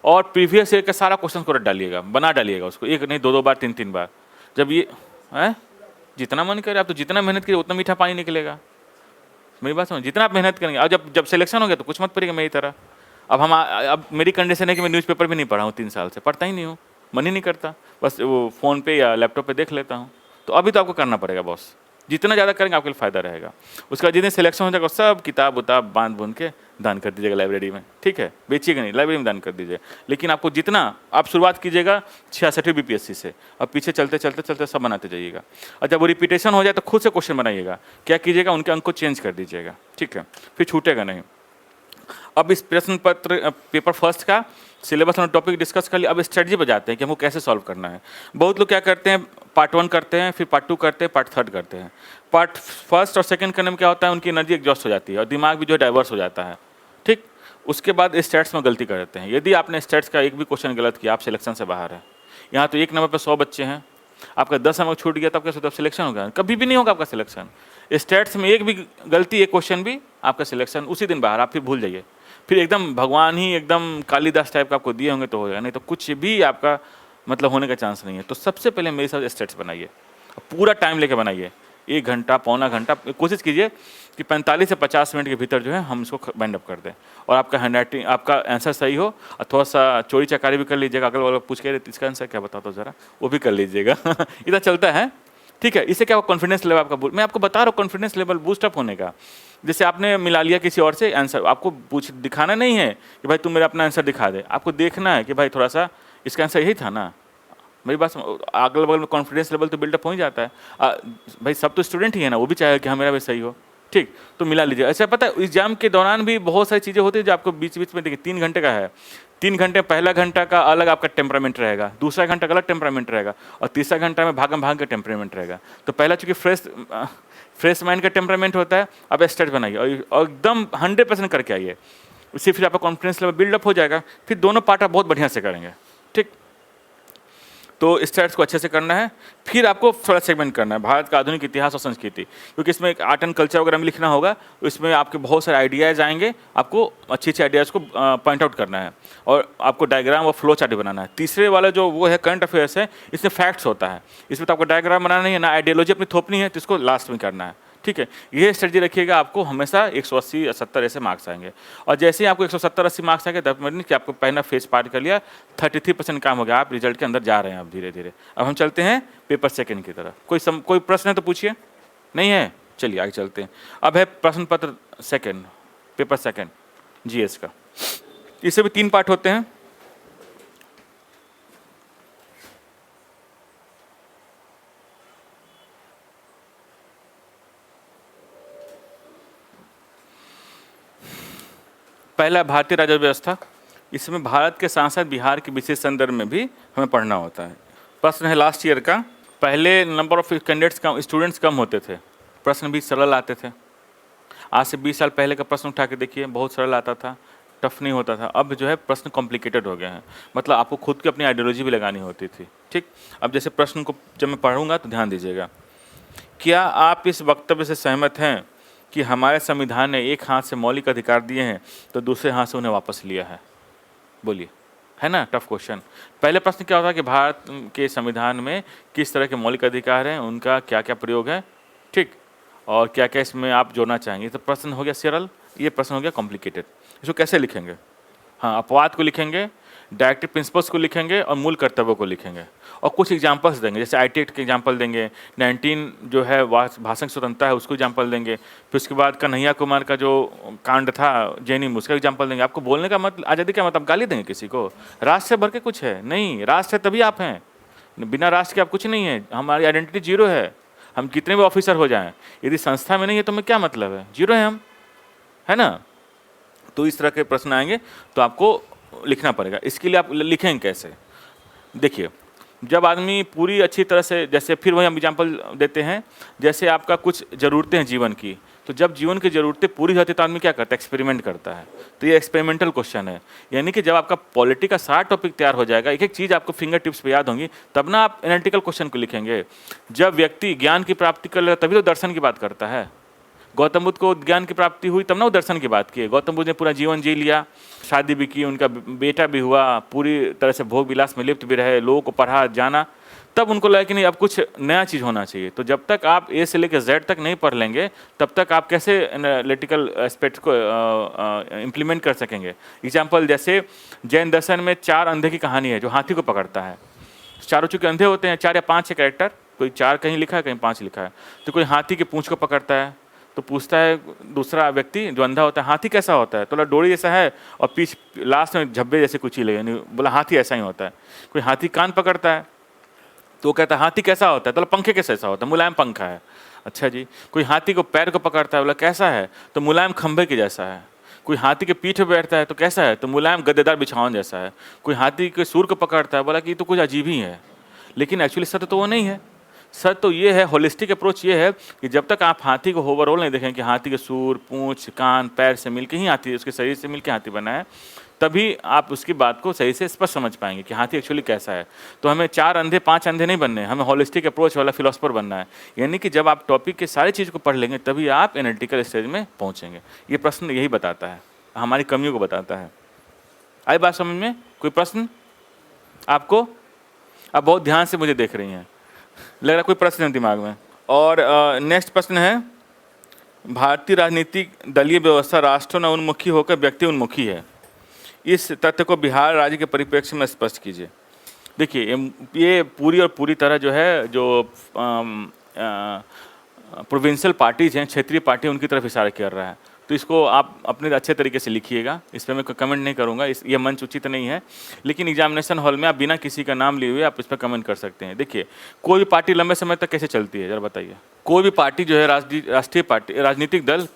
और प्रीवियस ईयर का सारा क्वेश्चन को रट डालिएगा, बना डालिएगा उसको, 1 नहीं 2 बार, 3 बार। जब ये है जितना मन करे, आप तो जितना मेहनत करिए उतना मीठा पानी निकलेगा। मेरी बात समझ, जितना आप मेहनत करेंगे, और जब जब सिलेक्शन हो गया तो कुछ मत पड़ेगा मेरी तरह। अब मेरी कंडीशन है कि मैं न्यूज़पेपर भी नहीं पढ़ा हूँ, 3 साल से पढ़ता ही नहीं हूँ, मन ही नहीं करता, बस वो फ़ोन पे या लैपटॉप पे देख लेता हूँ। तो अभी तो आपको करना पड़ेगा बॉस, जितना ज़्यादा करेंगे आपके लिए फ़ायदा रहेगा। उसके बाद जितने सिलेक्शन हो जाएगा सब किताब उताब बांध बूंद के दान कर दीजिएगा लाइब्रेरी में, ठीक है, बेचिएगा नहीं, लाइब्रेरी में दान कर दीजिए। लेकिन आपको जितना, आप शुरुआत कीजिएगा 66वीं बीपीएससी से, अब पीछे चलते चलते चलते सब बनाते जाइएगा। और जब वो रिपीटेशन हो जाए तो खुद से क्वेश्चन बनाइएगा, क्या कीजिएगा, उनके अंक को चेंज कर दीजिएगा, ठीक है, फिर छूटेगा नहीं। अब इस प्रश्न पत्र पेपर फर्स्ट का सिलेबस और टॉपिक डिस्कस कर लिया। अब स्ट्रेटजी पे जाते हैं कि हमको कैसे सॉल्व करना है। बहुत लोग क्या करते हैं, पार्ट 1 करते हैं, फिर पार्ट 2 करते हैं, पार्ट 3 करते हैं। पार्ट फर्स्ट और सेकंड करने में क्या होता है, उनकी एनर्जी एग्जॉस्ट हो जाती है और दिमाग भी जो है डाइवर्स हो जाता है, ठीक। उसके बाद स्टेट्स में गलती कर देते हैं। यदि आपने स्टेट्स का एक भी क्वेश्चन गलत किया, आप सिलेक्शन से बाहर है। यहाँ तो 1 नंबर पर 100 बच्चे हैं, आपका 10 नंबर छूट गया तो आपका सिर्फ सिलेक्शन हो गया, कभी भी नहीं होगा आपका सिलेक्शन। स्टेट्स में एक भी गलती, एक क्वेश्चन भी, आपका सिलेक्शन उसी दिन बाहर, आप फिर भूल जाइए। फिर एकदम भगवान ही एकदम कालिदास टाइप का आपको दिए होंगे तो हो जाएगा, नहीं तो कुछ भी आपका मतलब होने का चांस नहीं है। तो सबसे पहले मेरे साथ स्टेट्स बनाइए, पूरा टाइम लेके बनाइए, 1 घंटा पौना घंटा, कोशिश कीजिए कि 45 से 50 मिनट के भीतर जो है हम इसको बाइंड अप कर दें। और आपका हैंड राइटिंग, आपका आंसर सही हो, और थोड़ा सा चोरी चकारी भी कर लीजिएगा, अगल बगल पूछ के इसका आंसर क्या बताओ तो ज़रा, वो भी कर लीजिएगा इतना चलता है, ठीक है। इससे क्या कॉन्फिडेंस लेवल आपका, मैं आपको बता रहा हूँ कॉन्फिडेंस लेवल बूस्टअप होने का। जैसे आपने मिला लिया किसी और से आंसर, आपको पूछ दिखाना नहीं है कि भाई तुम मेरा अपना आंसर दिखा दे, आपको देखना है कि भाई थोड़ा सा इसका आंसर यही था ना। मेरी बात अगल बगल में कॉन्फिडेंस लेवल तो बिल्डअप हो ही जाता है। भाई सब तो स्टूडेंट ही है ना, वो भी चाहे कि हाँ मेरा भी सही हो, ठीक, तो मिला लीजिए। अच्छा पता है एग्जाम के दौरान भी बहुत सारी चीज़ें होती है जो आपको बीच बीच में, देखिए 3 घंटे का है, 3 घंटे पहला घंटा का अलग आपका टेम्परामेंट रहेगा, दूसरा घंटा का अलग टेम्परामेंट रहेगा, और तीसरा घंटा में भागम भाग का टेम्परामेंट रहेगा। तो पहला चूंकि फ्रेश माइंड का टेम्परामेंट होता है, अब स्टेट बनाइए और एकदम 100% करके आइए, उससे फिर आपका कॉन्फिडेंस लेवल बिल्डअप हो जाएगा। फिर दोनों पार्ट आप बहुत बढ़िया से करेंगे, ठीक। तो स्टैट्स को अच्छे से करना है। फिर आपको थोड़ा सेगमेंट करना है, भारत का आधुनिक इतिहास और संस्कृति, क्योंकि इसमें एक आर्ट एंड कल्चर वगैरह में लिखना होगा, तो इसमें आपके बहुत सारे आइडियाज़ आएंगे, आपको अच्छे अच्छे आइडियाज़ को पॉइंट आउट करना है, और आपको डायग्राम और फ्लो चार्ट बनाना है। तीसरे वाला जो वो है करंट अफेयर्स है, इसमें फैक्ट्स होता है, इसमें तो आपको डायग्राम बनाना नहीं है ना, आइडियोलॉजी अपनी थोपनी है, तो इसको लास्ट में करना है, ठीक है। ये स्ट्रेटजी रखिएगा, आपको हमेशा 180 या 70 ऐसे मार्क्स आएंगे। और जैसे ही आपको 170-80 मार्क्स आएंगे, तब मतलब कि आपको पहला फेज पार कर लिया, 33% काम हो गया, आप रिजल्ट के अंदर जा रहे हैं आप धीरे धीरे। अब हम चलते हैं पेपर सेकंड की तरफ। कोई प्रश्न है तो पूछिए, नहीं है, चलिए आगे चलते हैं। अब है प्रश्न पत्र सेकंड, पेपर सेकंड जीएस का। इससे भी 3 पार्ट होते हैं। पहला भारतीय राजस्व व्यवस्था, इसमें भारत के साथ साथ बिहार के विशेष संदर्भ में भी हमें पढ़ना होता है। प्रश्न है लास्ट ईयर का, पहले नंबर ऑफ कैंडिडेट्स कम, स्टूडेंट्स कम होते थे, प्रश्न भी सरल आते थे। आज से 20 साल पहले का प्रश्न उठा के देखिए, बहुत सरल आता था, टफ नहीं होता था। अब जो है प्रश्न कॉम्प्लिकेटेड हो गए हैं, मतलब आपको खुद की अपनी आइडियोलॉजी भी लगानी होती थी, ठीक। अब जैसे प्रश्न को जब मैं पढ़ूंगा तो ध्यान दीजिएगा। क्या आप इस वक्तव्य से सहमत हैं कि हमारे संविधान ने एक हाथ से मौलिक अधिकार दिए हैं तो दूसरे हाथ से उन्हें वापस लिया है? बोलिए, है ना टफ क्वेश्चन। पहले प्रश्न क्या होता है कि भारत के संविधान में किस तरह के मौलिक अधिकार हैं, उनका क्या क्या प्रयोग है, ठीक, और क्या क्या इसमें आप जोड़ना चाहेंगे। तो प्रश्न हो गया सरल, ये प्रश्न हो गया कॉम्प्लिकेटेड। इसको कैसे लिखेंगे? हाँ, अपवाद को लिखेंगे, डायरेक्टिव प्रिंसिपल्स को लिखेंगे और मूल कर्तव्यों को लिखेंगे, और कुछ एग्जाम्पल्स देंगे, जैसे IT एक्ट के एग्जाम्पल देंगे, 19 जो है भाषण स्वतंत्रता है उसको एग्जाम्पल देंगे, फिर उसके बाद कन्हैया कुमार का जो कांड था जैनिम, उसका एग्जाम्पल देंगे। आपको बोलने का मतलब आज़ादी क्या मतलब गाली देंगे किसी को? राष्ट्र से भर के कुछ है नहीं, राष्ट्र है तभी आप हैं, बिना राष्ट्र के आप कुछ नहीं है। हमारी आइडेंटिटी जीरो है, हम कितने भी ऑफिसर हो जाएं, यदि संस्था में नहीं है तो हमें क्या मतलब है, जीरो है हम, है ना। तो इस तरह के प्रश्न आएंगे तो आपको लिखना पड़ेगा। इसके लिए आप लिखेंगे कैसे? देखिए, जब आदमी पूरी अच्छी तरह से, जैसे फिर वही हम एग्जाम्पल देते हैं, जैसे आपका कुछ ज़रूरतें हैं जीवन की, तो जब जीवन की ज़रूरतें पूरी होती है तो आदमी क्या करता है? एक्सपेरिमेंट करता है। तो ये एक्सपेरिमेंटल क्वेश्चन है, यानी कि जब आपका पॉलिटी का सारा टॉपिक तैयार हो जाएगा, एक एक चीज़ आपको फिंगर टिप्स पे याद होंगी, तब ना आप एनालिटिकल क्वेश्चन को लिखेंगे। जब व्यक्ति ज्ञान की प्राप्ति कर लेता तभी तो दर्शन की बात करता है। गौतम बुद्ध को ज्ञान की प्राप्ति हुई तब ना वो दर्शन की बात की। गौतम बुद्ध ने पूरा जीवन जी लिया, शादी भी की, उनका बेटा भी हुआ, पूरी तरह से भोग विलास में लिप्त भी रहे, लोगों को पढ़ा जाना, तब उनको लगा कि नहीं अब कुछ नया चीज़ होना चाहिए। तो जब तक आप ए से लेकर जेड तक नहीं पढ़ लेंगे तब तक आप कैसे एनालिटिकल एस्पेक्ट को इम्प्लीमेंट कर सकेंगे। एग्जाम्पल जैसे जैन दर्शन में 4 अंधे की कहानी है जो हाथी को पकड़ता है। चारों चूंकि अंधे होते हैं, 4 या 5 है कैरेक्टर, कोई 4 कहीं लिखा है कहीं 5 लिखा है। तो कोई हाथी की पूंछ को पकड़ता है, तो पूछता है दूसरा व्यक्ति जो अंधा होता है हाथी कैसा होता है, तो बोला डोरी जैसा है और पीछ लास्ट में झब्बे जैसे कुछ ही लगे, यानी बोला हाथी ऐसा ही होता है। कोई हाथी कान पकड़ता है तो वो कहता है हाथी कैसा होता है, तो बोला पंखे कैसा ऐसा होता है, मुलायम पंखा है। अच्छा जी। कोई हाथी को पैर को पकड़ता है, बोला कैसा है, तो मुलायम खंभे के जैसा है। कोई हाथी के पीठ पे बैठता है तो कैसा है, तो मुलायम गद्देदार बिछावन जैसा है। कोई हाथी के सूर को पकड़ता है, बोला कि ये तो कुछ अजीब ही है, लेकिन एक्चुअली सत्य तो वो नहीं है। सच तो ये है, होलिस्टिक अप्रोच ये है कि जब तक आप हाथी को ओवरऑल नहीं देखें कि हाथी के सूर, पूंछ, कान, पैर से मिलके ही हाथी, उसके शरीर से मिलके हाथी बना है, तभी आप उसकी बात को सही से स्पष्ट समझ पाएंगे कि हाथी एक्चुअली कैसा है। तो हमें 4 अंधे 5 अंधे नहीं बनने, हमें होलिस्टिक अप्रोच वाला फिलोसफर बनना है। यानी कि जब आप टॉपिक के सारी चीज़ को पढ़ लेंगे तभी आप एनालिटिकल स्टेज में पहुँचेंगे। ये प्रश्न यही बताता है, हमारी कमियों को बताता है। आई बात समझ में? कोई प्रश्न आपको? आप बहुत ध्यान से मुझे देख रही हैं, लग रहा कोई प्रश्न है दिमाग में। और नेक्स्ट प्रश्न है, भारतीय राजनीतिक दलीय व्यवस्था राष्ट्र उन्मुखी होकर व्यक्ति उन्मुखी है, इस तथ्य को बिहार राज्य के परिप्रेक्ष्य में स्पष्ट कीजिए। देखिए ये पूरी और पूरी तरह जो है जो प्रोविंशियल पार्टीज हैं, क्षेत्रीय पार्टी, उनकी तरफ इशारा कर रहा है। तो इसको आप अपने अच्छे तरीके से लिखिएगा, इस पर मैं कोई कमेंट नहीं करूँगा, ये मंच उचित नहीं है। लेकिन एग्जामिनेशन हॉल में आप बिना किसी का नाम लिए हुए आप इस पर कमेंट कर सकते हैं। देखिए कोई भी पार्टी लंबे समय तक कैसे चलती है, जरा बताइए। कोई भी पार्टी जो है राष्ट्रीय पार्टी, राजनीतिक दल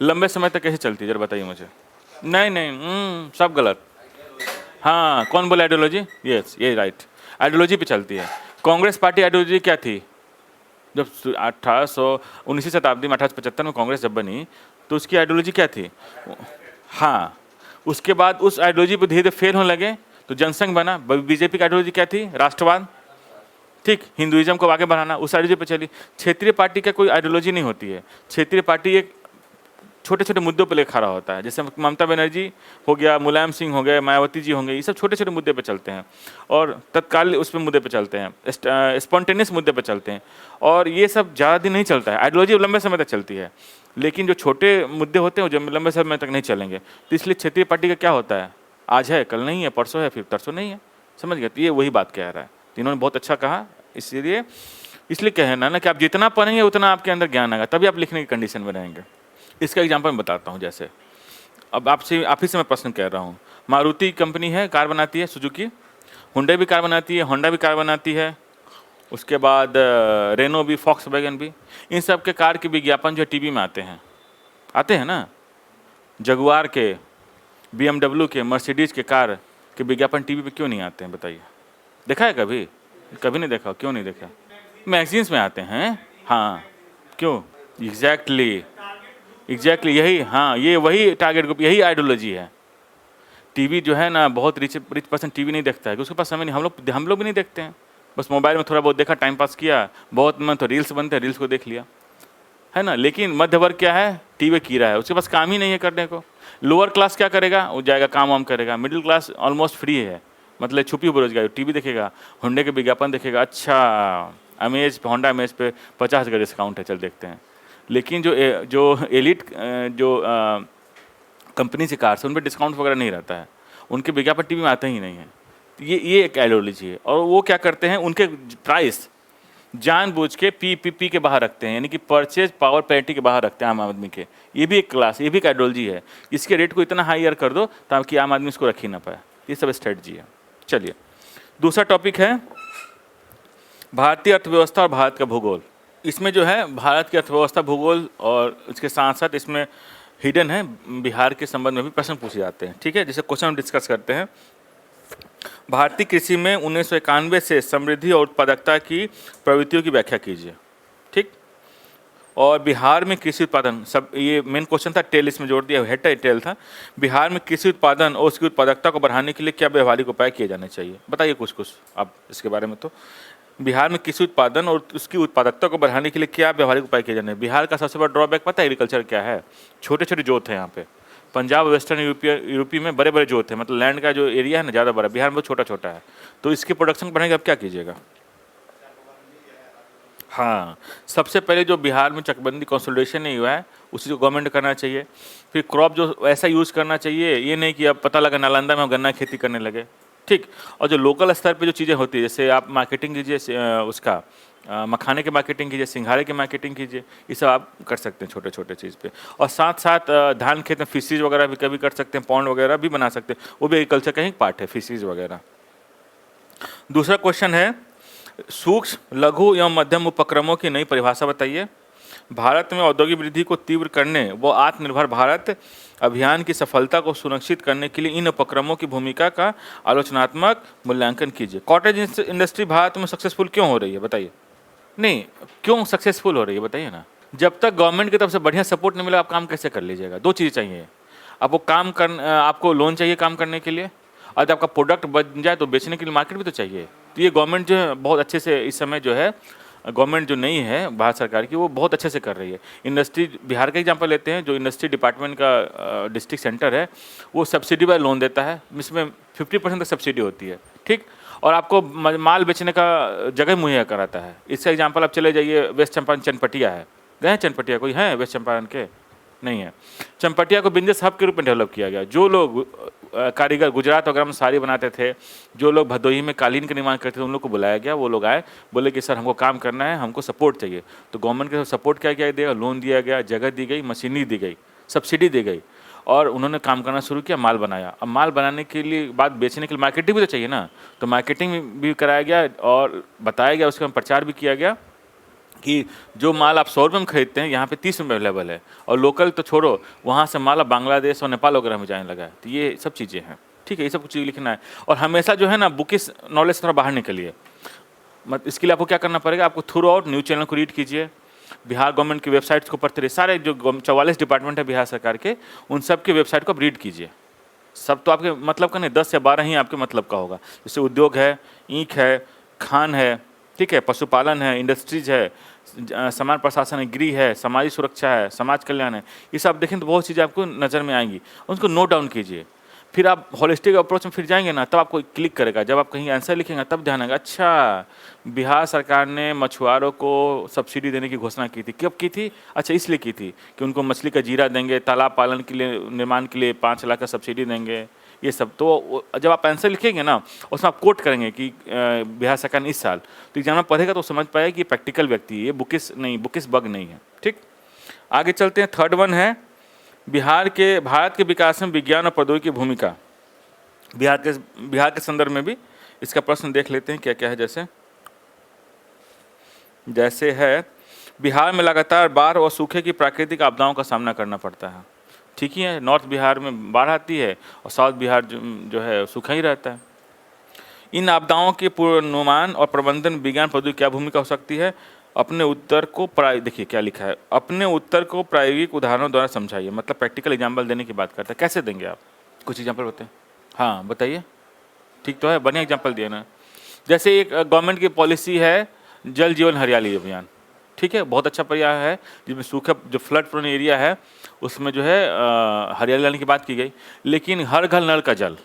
लंबे समय तक कैसे चलती है, जरा बताइए मुझे। नहीं, सब गलत। हाँ, कौन बोला आइडियोलॉजी? यस, ये राइट, आइडियोलॉजी पे चलती है। कांग्रेस पार्टी आइडियोलॉजी क्या थी? जब 19वीं शताब्दी में 1875 में कांग्रेस जब बनी तो उसकी आइडियोलॉजी क्या थी? हाँ, उसके बाद उस आइडियोलॉजी पे धीरे धीरे फेल होने लगे तो जनसंघ बना। बीजेपी की आइडियोलॉजी क्या थी? राष्ट्रवाद, ठीक, हिंदुइज्म को आगे बढ़ाना, उस आइडियोलॉजी पे चली। क्षेत्रीय पार्टी का कोई आइडियोलॉजी नहीं होती है। क्षेत्रीय पार्टी एक छोटे छोटे मुद्दों पर लेकर खड़ा होता है, जैसे ममता बनर्जी हो गया, मुलायम सिंह हो गए, मायावती जी होंगे, ये सब छोटे छोटे मुद्दे पे चलते हैं और तत्काल उस पर मुद्दे पे चलते हैं, स्पॉन्टेनियस मुद्दे पे चलते हैं। और ये सब ज़्यादा दिन नहीं चलता है, आइडियोलॉजी लंबे समय तक चलती है, लेकिन जो छोटे मुद्दे होते हैं वो जब लंबे समय तक नहीं चलेंगे। तो इसलिए क्षेत्रीय पार्टी का क्या होता है, आज है कल नहीं है, परसों है फिर तरसों नहीं है, समझ गए? तो ये वही बात कह रहा है। तो इन्होंने बहुत अच्छा कहा, इसलिए कहना ना कि आप जितना पढ़ेंगे उतना आपके अंदर ज्ञान आएगा, तभी आप लिखने की कंडीशन में रहेंगे। इसका एग्जांपल मैं बताता हूँ। जैसे अब आप ही से मैं प्रश्न कह रहा हूँ, मारुति कंपनी है, कार बनाती है, सुजुकी, हुंडई भी कार बनाती है, होंडा भी कार बनाती है, उसके बाद रेनो भी, फॉक्सवैगन भी। इन सब के कार के विज्ञापन जो है टीवी में आते हैं ना। जगुआर के, BMW के, मर्सिडीज़ के कार के विज्ञापन टीवी पे क्यों नहीं आते हैं, बताइए? देखा है कभी? कभी नहीं देखा। क्यों नहीं देखा? मैगजीन्स में आते हैं। हाँ, क्यों? एग्जैक्टली यही, हाँ, ये वही टारगेट ग्रुप, यही आइडियोलॉजी है। टीवी जो है ना, बहुत रिच पर्सन टीवी नहीं देखता है, उसके पास समय नहीं। हम लोग भी नहीं देखते हैं, बस मोबाइल में थोड़ा बहुत देखा, टाइम पास किया, बहुत मन तो रील्स बनते हैं, रील्स को देख लिया, है ना। लेकिन मध्य वर्ग क्या है? टीवी कीड़ा है, उसके पास काम ही नहीं है करने को। लोअर क्लास क्या करेगा? वो जाएगा काम वाम करेगा। मिडिल क्लास ऑलमोस्ट फ्री है, मतलब छुपी बेरोजगारी, टीवी देखेगा, होंडे के विज्ञापन देखेगा, अच्छा अमेज, होंडा अमेज पे 50 का डिस्काउंट है, चल देखते हैं। लेकिन जो एलिट जो कंपनी से कार से, उन पर डिस्काउंट वगैरह नहीं रहता है, उनके विज्ञापन टीवी में आते ही नहीं है। ये एक आइडियोलॉजी है। और वो क्या करते हैं, उनके प्राइस जानबूझ के पी के बाहर रखते हैं, यानी कि परचेज पावर पैरिटी के बाहर रखते हैं आम आदमी के। ये भी एक क्लास, ये भी एक आइडियोलॉजी है। इसके रेट को इतना हाईयर कर दो ताकि आम आदमी इसको रख ही ना पाए। ये सब स्ट्रेटजी है। चलिए, दूसरा टॉपिक है भारतीय अर्थव्यवस्था और भारत का भूगोल। इसमें जो है भारत की अर्थव्यवस्था, भूगोल और इसके साथ साथ इसमें हिडन है बिहार के संबंध में भी प्रश्न पूछे जाते हैं। ठीक है, जैसे क्वेश्चन हम डिस्कस करते हैं। भारतीय कृषि में 1991 से समृद्धि और उत्पादकता की प्रवृत्तियों की व्याख्या कीजिए। ठीक, और बिहार में कृषि उत्पादन, सब ये मेन क्वेश्चन था, टेल इसमें जोड़ दिया, हेड टेल था। बिहार में कृषि उत्पादन और उसकी उत्पादकता को बढ़ाने के लिए क्या व्यवहारिक उपाय किए जाने चाहिए, बताइए कुछ आप इसके बारे में। तो बिहार में कृषि उत्पादन और उसकी उत्पादकता को बढ़ाने के लिए क्या व्यवहारिक उपाय किए जाने हैं? बिहार का सबसे बड़ा ड्रॉबैक पता है एग्रीकल्चर क्या है? छोटे छोटे जोत है यहाँ पे। पंजाब, वेस्टर्न यूपी में बड़े बड़े जोत है, मतलब लैंड का जो एरिया है ना ज़्यादा बड़ा, बिहार में बहुत छोटा छोटा है। तो इसकी प्रोडक्शन बढ़ाने का आप क्या कीजिएगा? हाँ, सबसे पहले जो बिहार में चकबंदी कंसोलिडेशन नहीं हुआ है उसी को गवर्नमेंट करना चाहिए। फिर क्रॉप जो ऐसा यूज़ करना चाहिए, ये नहीं कि अब पता लगा नालंदा में हम गन्ना खेती करने लगे, ठीक। और जो लोकल स्तर पे जो चीज़ें होती है, जैसे आप मार्केटिंग कीजिए उसका मखाने की मार्केटिंग कीजिए, सिंघाड़े की मार्केटिंग कीजिए, ये सब आप कर सकते हैं छोटे छोटे चीज़ पे। और साथ साथ धान खेत में फिशरीज वगैरह भी कभी कर सकते हैं, पॉन्ड वगैरह भी बना सकते हैं, वो भी एग्रीकल्चर का ही पार्ट है, फिशरीज वगैरह। दूसरा क्वेश्चन है, सूक्ष्म, लघु एवं मध्यम उपक्रमों की नई परिभाषा बताइए। भारत में औद्योगिक वृद्धि को तीव्र करने व आत्मनिर्भर भारत अभियान की सफलता को सुनिश्चित करने के लिए इन उपक्रमों की भूमिका का आलोचनात्मक मूल्यांकन कीजिए। कॉटेज इंडस्ट्री भारत में सक्सेसफुल क्यों हो रही है बताइए? नहीं, क्यों सक्सेसफुल हो रही है बताइए ना। जब तक गवर्नमेंट की तरफ से बढ़िया सपोर्ट नहीं मिला, आप काम कैसे कर लीजिएगा? दो चीज़ें चाहिए, आपको लोन चाहिए काम करने के लिए, और जब आपका प्रोडक्ट बन जाए तो बेचने के लिए मार्केट भी तो चाहिए। तो ये गवर्नमेंट जो है बहुत अच्छे से इस समय जो है, गवर्नमेंट जो नहीं है भारत सरकार की, वो बहुत अच्छे से कर रही है। इंडस्ट्री, बिहार का एग्जांपल लेते हैं, जो इंडस्ट्री डिपार्टमेंट का डिस्ट्रिक्ट सेंटर है, वो सब्सिडी बाय लोन देता है, इसमें 50% तक सब्सिडी होती है, ठीक। और आपको माल बेचने का जगह मुहैया कराता है। इसका एग्जांपल आप चले जाइए, वेस्ट चंपारण चनपटिया है, गए हैं चनपटिया? कोई है वेस्ट चंपारण के? नहीं है। चनपटिया को बिजनेस हब के रूप में डेवलप किया गया। जो लोग कारीगर गुजरात वगैरह में साड़ी बनाते थे, जो लोग भदोही में कालीन का निर्माण करते थे, उन लोग को बुलाया गया। वो लोग आए, बोले कि सर हमको काम करना है, हमको सपोर्ट चाहिए। तो गवर्नमेंट के सपोर्ट क्या किया गया? लोन दिया गया, जगह दी गई, मशीनरी दी गई, सब्सिडी दी गई, और उन्होंने काम करना शुरू किया, माल बनाया। अब माल बनाने के लिए, बाद बेचने के लिए मार्केटिंग भी तो चाहिए ना, तो मार्केटिंग भी कराया गया और बताया गया, उसका प्रचार भी किया गया कि जो माल आप 100 रुपये में खरीदते हैं, यहाँ पे 30 रुपये अवेलेबल है, और लोकल तो छोड़ो, वहाँ से माल अब बांग्लादेश और नेपाल वगैरह में जाने लगा है। तो ये सब चीज़ें हैं, ठीक है, ये सब कुछ चीज़ लिखना है। और हमेशा जो है ना, बुकिश नॉलेज थोड़ा बाहर निकलिए। इसके लिए आपको क्या करना पड़ेगा? आपको थ्रू आउट न्यूज़ चैनल को रीड कीजिए, बिहार गवर्नमेंट की वेबसाइट्स को पढ़ते रहिए, सारे जो 44 डिपार्टमेंट है बिहार सरकार के, उन सब की वेबसाइट को आप रीड कीजिए। सब तो आपके मतलब का नहीं, 10 या 12 ही आपके मतलब का होगा। जैसे उद्योग है, ईंख है, खान है, ठीक है, पशुपालन है, इंडस्ट्रीज है, समाज प्रशासन है, गृह है, समाजी सुरक्षा है, समाज कल्याण है, ये सब देखें तो बहुत चीज़ें आपको नज़र में आएंगी, उनको नोट डाउन कीजिए। फिर आप होलिस्टिक अप्रोच में फिर जाएंगे ना, तब आपको क्लिक करेगा। जब आप कहीं आंसर लिखेंगे तब ध्यान आएगा, अच्छा बिहार सरकार ने मछुआरों को सब्सिडी देने की घोषणा की थी। कब की थी? अच्छा इसलिए की थी कि उनको मछली का जीरा देंगे, तालाब पालन के लिए, निर्माण के लिए 5 लाख का सब्सिडी देंगे, ये सब। तो जब आप आंसर लिखेंगे ना, उसमें आप कोट करेंगे कि बिहार सरकार ने इस साल, तो एग्जाम में पढ़ेगा तो समझ पाएगा कि प्रैक्टिकल व्यक्ति है, ये बुकिस नहीं, बुकिस बग नहीं है, ठीक। आगे चलते हैं। थर्ड वन है, भारत के विकास में विज्ञान और प्रौद्योगिकी की भूमिका। बिहार के संदर्भ में भी इसका प्रश्न देख लेते हैं क्या क्या है। जैसे है, बिहार में लगातार बाढ़ और सूखे की प्राकृतिक आपदाओं का सामना करना पड़ता है, ठीक ही है। नॉर्थ बिहार में बाढ़ आती है और साउथ बिहार जो है सूखा ही रहता है। इन आपदाओं के पूर्वानुमान और प्रबंधन विज्ञान प्रौद्योगिकी क्या भूमिका हो सकती है? अपने उत्तर को देखिए क्या लिखा है, अपने उत्तर को प्रायोगिक उदाहरणों द्वारा समझाइए। मतलब प्रैक्टिकल एग्जाम्पल देने की बात करता है। कैसे देंगे आप? कुछ एग्जाम्पल बताएं। हाँ बताइए, ठीक तो है, बढ़िया एग्जाम्पल दिया ना। जैसे एक गवर्नमेंट की पॉलिसी है जल जीवन हरियाली अभियान, ठीक है, बहुत अच्छा प्रयास है, जिसमें सूखा जो फ्लड प्रोन एरिया है उसमें जो है हरियाली लाने की बात की गई। लेकिन हर घर नल का जल,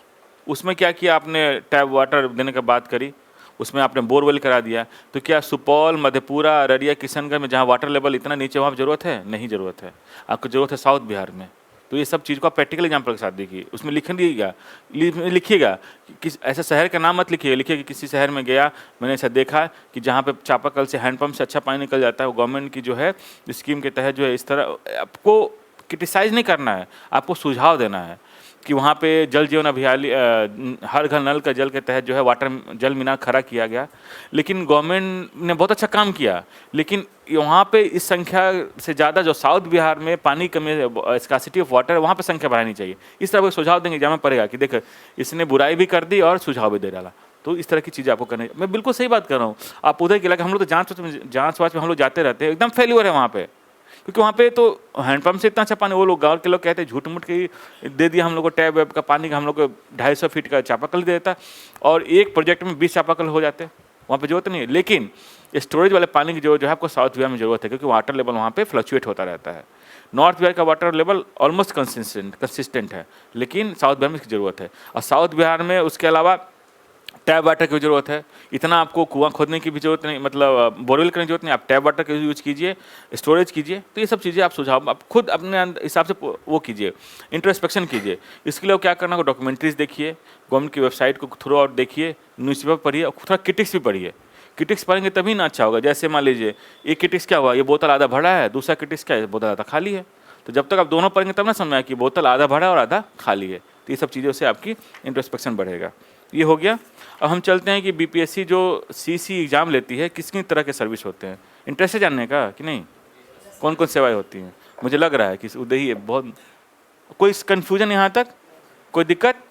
उसमें क्या किया आपने? टैप वाटर देने की बात करी, उसमें आपने बोरवेल करा दिया। तो क्या सुपौल, मधेपुरा, अररिया, किशनगंज में जहाँ वाटर लेवल इतना नीचे, वहाँ ज़रूरत है? नहीं ज़रूरत है, आपको ज़रूरत है साउथ बिहार में। तो ये सब चीज़ को आप प्रैक्टिकल एग्जाम्पल के साथ देखिए, उसमें लिखिएगा किस ऐसा शहर का नाम मत लिखिएगा, लिखिए कि किसी शहर में गया, मैंने ऐसा देखा कि जहाँ पे चापाकल से, हैंडपम्प से अच्छा पानी निकल जाता है। वो गवर्नमेंट की जो है स्कीम के तहत जो है, इस तरह आपको क्रिटिसाइज़ नहीं करना है, आपको सुझाव देना है कि वहाँ पे जल जीवन अभियान, हर घर नल का जल के तहत जो है वाटर जल मीनार खड़ा किया गया। लेकिन गवर्नमेंट ने बहुत अच्छा काम किया, लेकिन वहाँ पे इस संख्या से ज़्यादा जो साउथ बिहार में पानी कमी, स्कार्सिटी ऑफ वाटर, वहाँ पे संख्या बढ़ानी चाहिए। इस तरह को सुझाव देंगे, एग्जाम में पड़ेगा कि देख इसने बुराई भी कर दी और सुझाव भी दे डाला। तो इस तरह की चीज़ें आपको करनी। मैं बिल्कुल सही बात कर रहा हूँ। आप उधर के इलाके, हम लोग तो जाँच वाँच में हम लोग जाते रहते हैं, एकदम फेल्यूर है वहाँ पे, क्योंकि वहाँ पे तो हैंडपम्प से इतना अच्छा पानी, वो लोग गाँव के लोग कहते हैं झूठ मूठ के दे दिया हम लोग को टैब वेब का पानी का, हम लोग को 250 फीट का चापाकल दे देता, और एक प्रोजेक्ट में 20 चापाकल हो जाते हैं वहाँ पे ज़रूरत नहीं है। लेकिन स्टोरेज वाले पानी की जो है आपको साउथ बिहार में ज़रूरत है, क्योंकि वाटर लेवल वहाँ पे फ्लक्चुएट होता रहता है। नॉर्थ बिहार का वाटर लेवल ऑलमोस्ट कंसिस्टेंट है, लेकिन साउथ बिहार में इसकी ज़रूरत है। और साउथ बिहार में उसके अलावा टैप वाटर की ज़रूरत है। इतना आपको कुआं खोदने की भी ज़रूरत नहीं, मतलब बोरवेल करने की ज़रूरत नहीं, आप टैप वाटर का यूज़ कीजिए, स्टोरेज कीजिए। तो ये सब चीज़ें आप सुझाव आप खुद अपने हिसाब से वो कीजिए, इंट्रोस्पेक्शन कीजिए। इसके लिए क्या करना होगा, डॉक्यूमेंट्रीज देखिए, गवर्नमेंट की वेबसाइट को थ्रू आउट देखिए, न्यूज़पेपर पढ़िए और थोड़ा क्रिटिक्स भी पढ़िए। क्रिटिक्स पढ़ेंगे तभी ना अच्छा होगा। जैसे मान लीजिए एक क्रिटिक्स क्या हुआ, ये बोतल आधा भरा है, दूसरा क्रिटिक्स क्या है, बोतल आधा खाली है। तो जब तक आप दोनों पढ़ेंगे तब ना समझ आए कि बोतल आधा भरा है और आधा खाली है। तो ये सब चीज़ों से आपकी इंट्रोस्पेक्शन बढ़ेगा। ये हो गया। अब हम चलते हैं कि बीपीएससी जो सीसी एग्ज़ाम लेती है, किस किस तरह के सर्विस होते हैं। इंटरेस्ट है जानने का कि नहीं, कौन कौन सेवाएं होती हैं? मुझे लग रहा है कि उदय ही बहुत कोई कन्फ्यूजन यहाँ तक, कोई दिक्कत?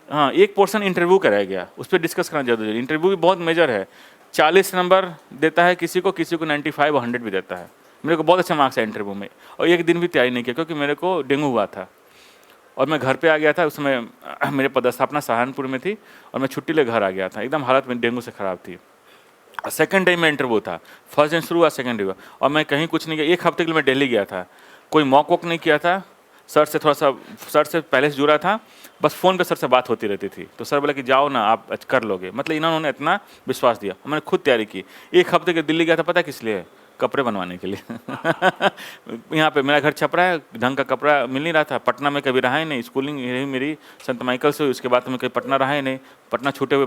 हाँ, एक पोर्शन इंटरव्यू कराया गया, उस पर डिस्कस करना जरूरी है। इंटरव्यू भी बहुत मेजर है। 40 नंबर देता है किसी को 95 और 100 भी देता है। मेरे को बहुत अच्छे मार्क्स है इंटरव्यू में, और एक दिन भी तैयारी नहीं किया, क्योंकि मेरे को डेंगू हुआ था और मैं घर पे आ गया था। उस समय मेरे पदस्थापना सहारनपुर में थी और मैं छुट्टी ले घर आ गया था। एकदम हालत में डेंगू से ख़राब थी। सेकंड डे में इंटरव्यू था, फर्स्ट डे शुरू हुआ, सेकंड डे हुआ, और मैं कहीं कुछ नहीं किया। एक हफ्ते के लिए मैं दिल्ली गया था, कोई मॉक वॉक नहीं किया था। सर से थोड़ा सा, सर से पहले से जुड़ा था, बस फ़ोन पे सर से बात होती रहती थी। तो सर बोला कि जाओ ना, आप कर लोगे। मतलब इन्होंने इतना विश्वास दिया। मैंने खुद तैयारी की। एक हफ्ते के दिल्ली गया था, पता किस लिए? कपड़े बनवाने के लिए। यहाँ पे मेरा घर छपरा है, ढंग का कपड़ा मिल नहीं रहा था। पटना में कभी रहा ही नहीं, स्कूलिंग यही मेरी संत माइकल से हुई, उसके बाद तो मैं कहीं पटना रहा ही नहीं। पटना छूटे हुए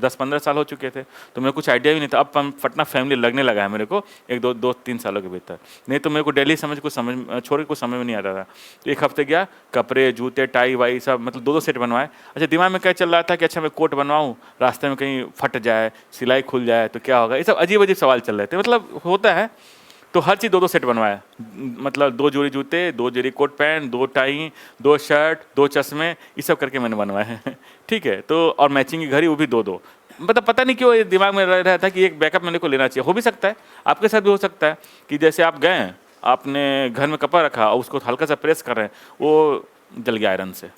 10-15 साल हो चुके थे, तो मेरे कुछ आइडिया भी नहीं था। अब पटना फैमिली लगने लगा है मेरे को, एक दो तीन सालों के भीतर। नहीं तो मेरे को दिल्ली छोड़ के कुछ समझ में नहीं आता था। तो एक हफ्ते गया, कपड़े, जूते, टाई वाई सब, मतलब 2-2 सेट बनवाए। अच्छा, दिमाग में क्या चल रहा था कि अच्छा मैं कोट बनवाऊँ, रास्ते में कहीं फट जाए, सिलाई खुल जाए तो क्या होगा। ये सब अजीब अजीब सवाल चल रहे थे। मतलब होता है, तो हर चीज़ 2-2 सेट बनवाया। मतलब 2 जोड़ी जूते, 2 जोड़ी कोट पैंट, 2 टाई, 2 शर्ट, 2 चश्मे, ये सब करके मैंने बनवाए। ठीक है, तो और मैचिंग की घड़ी, वो भी 2-2। मतलब पता नहीं क्यों ये दिमाग में रह रहा था कि एक बैकअप मेरे को लेना चाहिए। हो भी सकता है, आपके साथ भी हो सकता है कि जैसे आप गए, आपने घर में कपड़ा रखा और उसको हल्का सा प्रेस कर रहे हैं, वो जल गया आयरन से।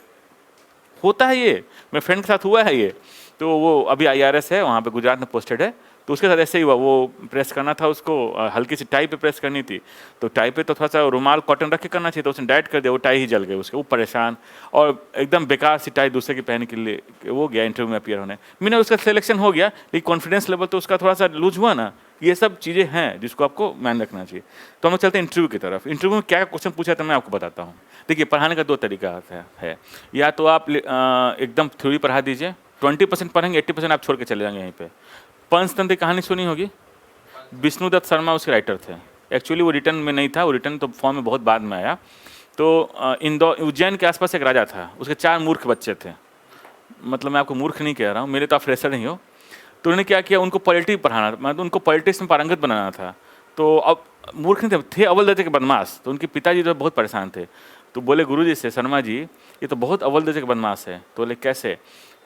होता है ये, मेरे फ्रेंड के साथ हुआ है ये। तो वो अभी IRS है, वहाँ पे गुजरात में पोस्टेड है। तो उसके साथ ऐसे ही हुआ, वो प्रेस करना था उसको, हल्की सी टाई पे प्रेस करनी थी। तो टाई पे तो थोड़ा सा रुमाल कॉटन रख के करना चाहिए, तो उसने डायरेक्ट कर दिया, वो टाई ही जल गई उसके। वो परेशान, और एकदम बेकार सी टाई दूसरे की पहनने के लिए वो गया इंटरव्यू में अपीयर होने। मैंने उसका सिलेक्शन हो गया, लेकिन कॉन्फिडेंस लेवल तो उसका थोड़ा सा लूज हुआ ना। ये सब चीज़ें हैं जिसको आपको मान रखना चाहिए। तो हम चलते हैं इंटरव्यू की तरफ। इंटरव्यू में क्या क्वेश्चन पूछा था मैं आपको बताता हूँ। देखिए, पढ़ाने का 2 तरीका है। या तो आप एकदम थ्योरी पढ़ा दीजिए, 20% पढ़ेंगे, 80% आप छोड़ के चले जाएंगे। यहीं पे पंचतंत्र कहानी सुनी होगी, विष्णुदत्त शर्मा उसके राइटर थे। एक्चुअली वो रिटर्न में नहीं था, वो रिटर्न तो फॉर्म में बहुत बाद में आया। तो इंदौर, उज्जैन के आसपास एक राजा था, उसके 4 मूर्ख बच्चे थे। मतलब मैं आपको मूर्ख नहीं कह रहा हूँ, मेरे तो आप फ्रेशर नहीं हो। तो उन्होंने क्या किया, उनको पॉलिटिक्स पढ़ाना, मतलब उनको पॉलिटिक्स में पारंगत बनाना था। तो अब मूर्ख नहीं थे अव्वल दर्जे के बदमाश। तो उनके पिताजी तो बहुत परेशान थे। तो बोले गुरुजी से, शर्मा जी ये तो बहुत अव्वल दर्जे के बदमाश है। तो बोले कैसे?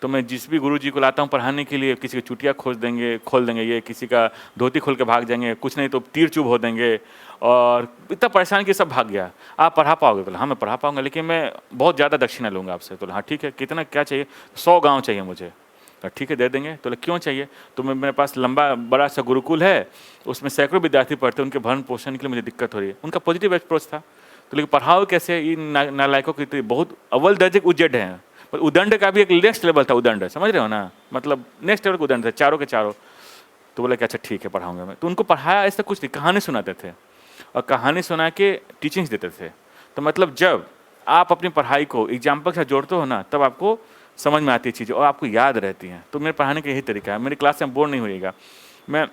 तो मैं जिस भी गुरुजी को लाता हूँ पढ़ाने के लिए, किसी की चुटिया खोल देंगे, ये किसी का धोती खोल के भाग जाएंगे, कुछ नहीं तो तीर चुभ हो देंगे, और इतना परेशान कि सब भाग गया। आप पढ़ा पाओगे? बोला हाँ मैं पढ़ा पाऊंगा, लेकिन मैं बहुत ज़्यादा दक्षिणा लूँगा आपसे। तो हाँ ठीक है, कितना क्या चाहिए? 100 गाँव चाहिए मुझे। तो ठीक है दे देंगे। तो क्यों चाहिए? तो मेरे पास लंबा बड़ा सा गुरुकुल है, उसमें सैकड़ों विद्यार्थी पढ़ते हैं, उनके भरण पोषण के लिए मुझे दिक्कत हो रही है। उनका पॉजिटिव अप्रोच था। तो लेकिन पढ़ाओ कैसे? ये नालायकों की बहुत अव्वल दर्जे के उज्जड हैं। पर उदंड का भी एक नेक्स्ट लेवल था, उदंड, समझ रहे हो ना, मतलब नेक्स्ट लेवल का उदंड था, चारों के चारों। तो बोला कि अच्छा ठीक है पढ़ाऊंगा मैं। तो उनको पढ़ाया ऐसा कुछ नहीं, कहानी सुनाते थे, और कहानी सुना के टीचिंग्स देते थे। तो मतलब जब आप अपनी पढ़ाई को एग्जाम्पल के साथ जोड़ते हो ना, तब आपको समझ में आती है चीज़ें और आपको याद रहती हैं। तो मेरे पढ़ाने का यही तरीका है। मेरी क्लास में बोर नहीं होइएगा। मैं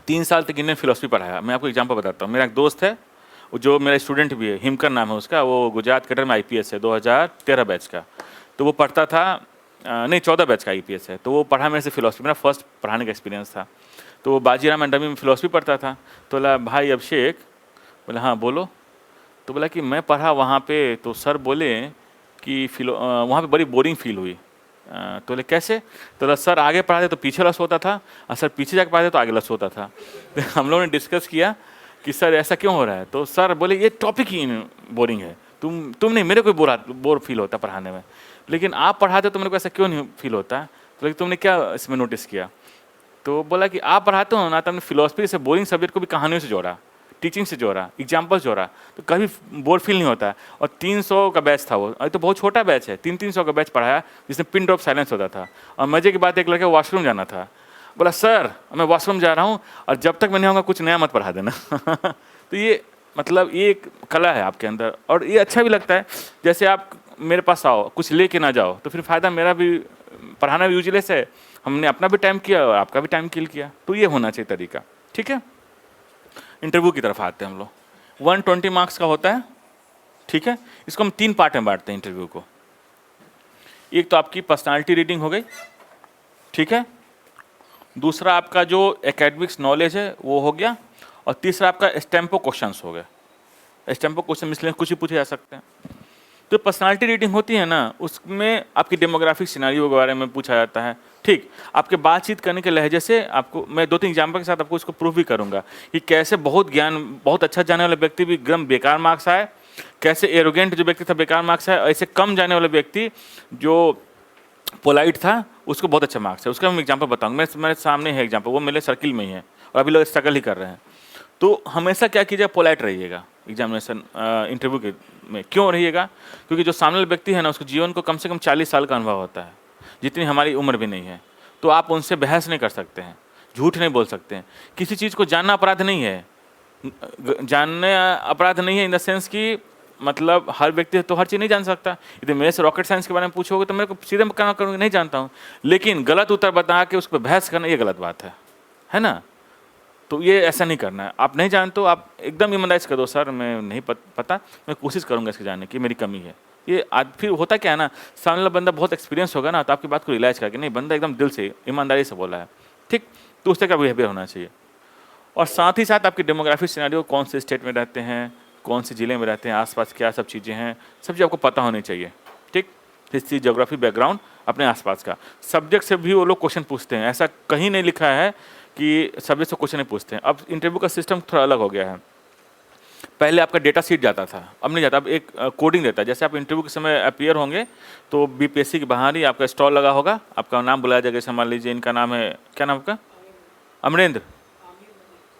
3 साल तक इंडियन फिलोसफी पढ़ाया। मैं आपको एग्जाम्पल बताता हूँ। मेरा एक दोस्त है, जो मेरा स्टूडेंट भी है, हिमकर नाम है उसका, वो गुजरात कैडर में IPS है, 2013 बैच का। तो वो पढ़ता था, नहीं 14 बैच का IPS है। तो वो पढ़ा मेरे से फिलोसफी, मेरा फर्स्ट पढ़ाने का एक्सपीरियंस था। तो वो बाजीराम एकेडमी में फिलोसफी पढ़ता था। तो बोला भाई अभिषेक, बोला हाँ बोलो। तो बोला कि मैं पढ़ा वहाँ पे, तो सर बोले कि वहाँ पे बड़ी बोरिंग फील हुई। तो बोले कैसे? तो बोला सर आगे पढ़ाते तो पीछे लस होता था, और सर पीछे जाके पढ़ाते तो आगे लस होता था। तो हम लोगों ने डिस्कस किया कि सर ऐसा क्यों हो रहा है? तो सर बोले ये टॉपिक ही बोरिंग है, तुम नहीं, मेरे को बोर फील होता पढ़ाने में, लेकिन आप पढ़ाते तो मेरे को ऐसा क्यों नहीं फील होता? तो तुमने क्या इसमें नोटिस किया? तो बोला कि आप पढ़ाते हो ना, तो हमने फिलोसफी से बोरिंग सब्जेक्ट को भी कहानियों से जोड़ा, टीचिंग से जोड़ा, एग्जाम्पल जोड़ा, तो कभी बोर फील नहीं होता। और 300 का बैच था वो, अरे तो बहुत छोटा बैच है, 300 का बैच पढ़ाया जिसमें पिन ड्रॉप साइलेंस होता था। और मजे की बात, एक लड़के वॉशरूम जाना था, बोला सर मैं वॉशरूम जा रहा हूँ और जब तक मैं नहीं आऊँगा कुछ नया मत पढ़ा देना। तो ये मतलब ये एक कला है आपके अंदर, और ये अच्छा भी लगता है। जैसे आप मेरे पास आओ, कुछ लेके ना जाओ, तो फिर फ़ायदा मेरा भी, पढ़ाना भी यूजलेस है, हमने अपना भी टाइम किया और आपका भी टाइम किल किया। तो ये होना चाहिए तरीका, ठीक है। इंटरव्यू की तरफ आते हैं हम लोग। 120 मार्क्स का होता है, ठीक है। इसको हम 3 पार्ट में बांटते हैं इंटरव्यू को। एक तो आपकी पर्सनालिटी रीडिंग हो गई, ठीक है। दूसरा आपका जो एकेडमिक्स नॉलेज है वो हो गया, और तीसरा आपका स्टैम्पो क्वेश्चंस हो गया। स्टैम्पो क्वेश्चन मिसलेनियस कुछ ही पूछे जा सकते हैं। तो पर्सनालिटी रीडिंग होती है ना, उसमें आपकी डेमोग्राफिक सिनेरियो के बारे में पूछा जाता है, ठीक। आपके बातचीत करने के लहजे से आपको मैं 2-3 एग्जाम्पल के साथ आपको इसको प्रूफ भी करूंगा कि कैसे बहुत अच्छा जाने वाला व्यक्ति भी एकदम बेकार मार्क्स आए, कैसे एरोगेंट जो व्यक्ति था बेकार मार्क्स आए, ऐसे कम जाने वाला व्यक्ति जो पोलाइट था उसको बहुत अच्छा मार्क्स है। उसका मैं एग्जाम्पल बताऊंगा, मेरे सामने है एग्जाम्पल, वो मेरे सर्किल में ही है और अभी लोग स्ट्रगल ही कर रहे हैं। तो हमेशा क्या कीजिएगा, पोलाइट रहिएगा एग्जामिनेशन इंटरव्यू के में। क्यों रहिएगा? क्योंकि जो सामने वाला व्यक्ति है ना, उसको जीवन को कम से कम 40 साल का अनुभव होता है, जितनी हमारी उम्र भी नहीं है। तो आप उनसे बहस नहीं कर सकते हैं, झूठ नहीं बोल सकते हैं। किसी चीज़ को जानना अपराध नहीं है, जानने अपराध नहीं है इन द सेंस कि मतलब हर व्यक्ति तो हर चीज़ नहीं जान सकता। यदि मेरे से रॉकेट साइंस के बारे में पूछोगे तो मेरे को सीधे कहना करूँगा नहीं जानता हूँ, लेकिन गलत उत्तर बता के उस पर बहस करना ये गलत बात है ना। तो ये ऐसा नहीं करना है। आप नहीं जानते हो, आप एकदम ईमानदारी से कर दो, सर मैं नहीं पता, मैं कोशिश करूँगा इसके जानने की, मेरी कमी है। ये आज फिर होता क्या है ना, सामने वाला बंदा बहुत एक्सपीरियंस होगा ना, तो आपकी बात को रियलाइज करके नहीं, बंदा एकदम दिल से ईमानदारी से बोला है, ठीक। तो उस तरह का बिहेवियर होना चाहिए। और साथ ही साथ आपकी डेमोग्राफिक सिनेरियो, कौन से स्टेट में रहते हैं, कौन से ज़िले में रहते हैं, आसपास क्या सब चीज़ें हैं, सब चीज़ आपको पता होनी चाहिए, ठीक। हिस्ट्री, ज्योग्राफी, बैकग्राउंड अपने आसपास का। सब्जेक्ट से भी वो लोग क्वेश्चन पूछते हैं, ऐसा कहीं नहीं लिखा है कि सब्जेक्ट से क्वेश्चन नहीं पूछते हैं। अब इंटरव्यू का सिस्टम थोड़ा अलग हो गया है। पहले आपका डेटा शीट जाता था, अब नहीं जाता, अब एक कोडिंग देता है। जैसे आप इंटरव्यू के समय अपीयर होंगे तो बीपीएससी के बाहर ही आपका स्टॉल लगा होगा, आपका नाम बुलाया जाएगा। जैसे मान लीजिए इनका नाम है, क्या नाम आपका? अमरेंद्र,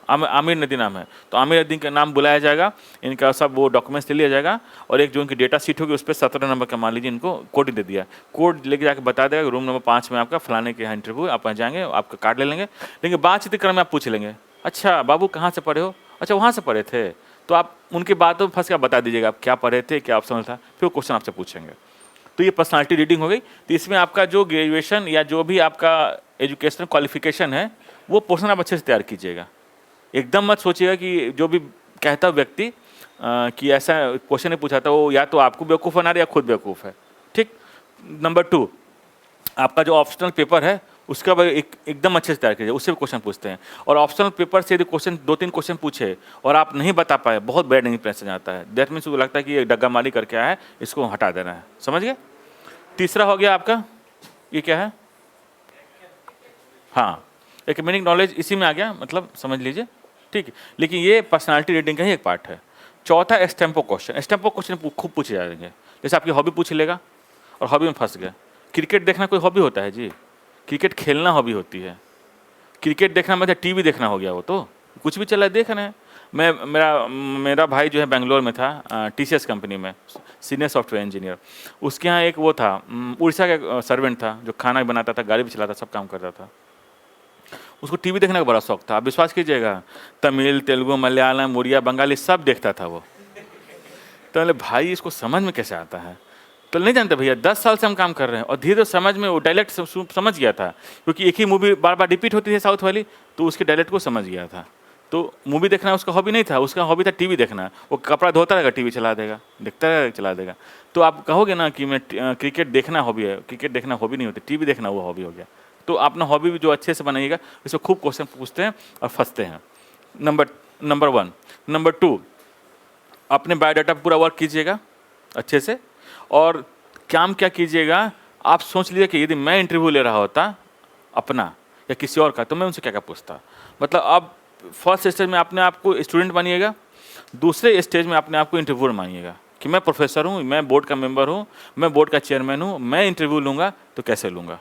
आमिर नदी नाम है, तो आमिर नदी का नाम बुलाया जाएगा, इनका सब वो डॉक्यूमेंट्स ले लिया जाएगा, और एक जो उनकी डेटा शीट होगी उस पर 17 नंबर का मान लीजिए इनको कोड दे दिया। कोड लेके जाकर बता देगा रूम नंबर 5 में आपका फलाने के यहाँ इंटरव्यू, आप वहाँ जाएंगे, आपका कार्ड ले लेंगे। लेकिन बातचीत क्रम में आप पूछ लेंगे, अच्छा बाबू कहाँ से पढ़े हो? अच्छा वहाँ से पढ़े थे, तो आप उनकी बातों में फंस के बता दीजिएगा आप क्या पढ़े थे, क्या ऑप्शनल था, फिर वो क्वेश्चन आपसे पूछेंगे। तो ये पर्सनालिटी रीडिंग हो गई। तो इसमें आपका जो ग्रेजुएशन या जो भी आपका एजुकेशनल क्वालिफिकेशन है वो पोर्शन आप अच्छे से तैयार कीजिएगा। एकदम मत सोचिएगा कि जो भी कहता व्यक्ति कि ऐसा क्वेश्चन नहीं पूछा था, वो या तो आपको बेवकूफ़ बना रहा है या खुद बेवकूफ़ है, ठीक। नंबर 2, आपका जो ऑप्शनल पेपर है उसका एकदम अच्छे से तैयार कीजिए, उससे भी क्वेश्चन पूछते हैं। और ऑप्शनल पेपर से यदि क्वेश्चन 2-3 क्वेश्चन पूछे और आप नहीं बता पाए, बहुत बैड इंप्रेशन आता है। दैट मीन्स उसको लगता है कि ये डग्गा मारी करके आया है, इसको हटा देना है, समझ गए। तीसरा हो गया आपका, ये क्या है? हाँ, एकेडमिक नॉलेज इसी में आ गया, मतलब समझ लीजिए, ठीक है। लेकिन ये पर्सनालिटी रीडिंग का ही एक पार्ट है। चौथा स्टैम्पो क्वेश्चन। स्टैम्पो क्वेश्चन खूब पूछे जाएंगे। जैसे आपकी हॉबी पूछ लेगा और हॉबी में फंस गया। क्रिकेट देखना कोई हॉबी होता है जी? क्रिकेट खेलना हॉबी होती है। क्रिकेट देखना मतलब टीवी देखना हो गया, वो तो कुछ भी चला देख रहे हैं। मेरा भाई जो है बेंगलोर में था, टीसीएस कंपनी में सीनियर सॉफ्टवेयर इंजीनियर। उसके यहाँ एक वो था, उड़ीसा का सर्वेंट था जो खाना भी बनाता था, गाड़ी भी चलाता, सब काम करता था। उसको टीवी देखने का बड़ा शौक था। आप विश्वास कीजिएगा, तमिल, तेलुगु, मलयालम, उड़िया, बंगाली सब देखता था वो। तो बोले भाई इसको समझ में कैसे आता है? तो नहीं जानते भैया, 10 साल से हम काम कर रहे हैं और धीरे धीरे समझ में, वो डायलेक्ट समझ गया था, क्योंकि एक ही मूवी बार बार रिपीट होती थी साउथ वाली, तो उसके डायलेक्ट को समझ गया था। तो मूवी देखना उसका हॉबी नहीं था, उसका हॉबी था टीवी देखना। वो कपड़ा धोता रहेगा, टीवी चला देगा, देखता रहेगा, चला देगा। तो आप कहोगे ना कि मैं क्रिकेट देखना हॉबी है, क्रिकेट देखना हॉबी नहीं होती, टीवी देखना वो हॉबी हो गया। तो अपना हॉबी भी जो अच्छे से बनाइएगा, इसमें खूब क्वेश्चन पूछते हैं और फंसते हैं। नंबर 1। नंबर 2, अपने बायोडाटा पूरा वर्क कीजिएगा अच्छे से। और काम क्या कीजिएगा, आप सोच लीजिए कि यदि मैं इंटरव्यू ले रहा होता अपना या किसी और का, तो मैं उनसे क्या क्या पूछता। मतलब आप फर्स्ट स्टेज में अपने आप को स्टूडेंट मानिएगा, दूसरे स्टेज में अपने आप को इंटरव्यूअर मानिएगा कि मैं प्रोफेसर हूँ, मैं बोर्ड का मेंबर हूँ, मैं बोर्ड का चेयरमैन हूँ, मैं इंटरव्यू लूँगा तो कैसे लूँगा।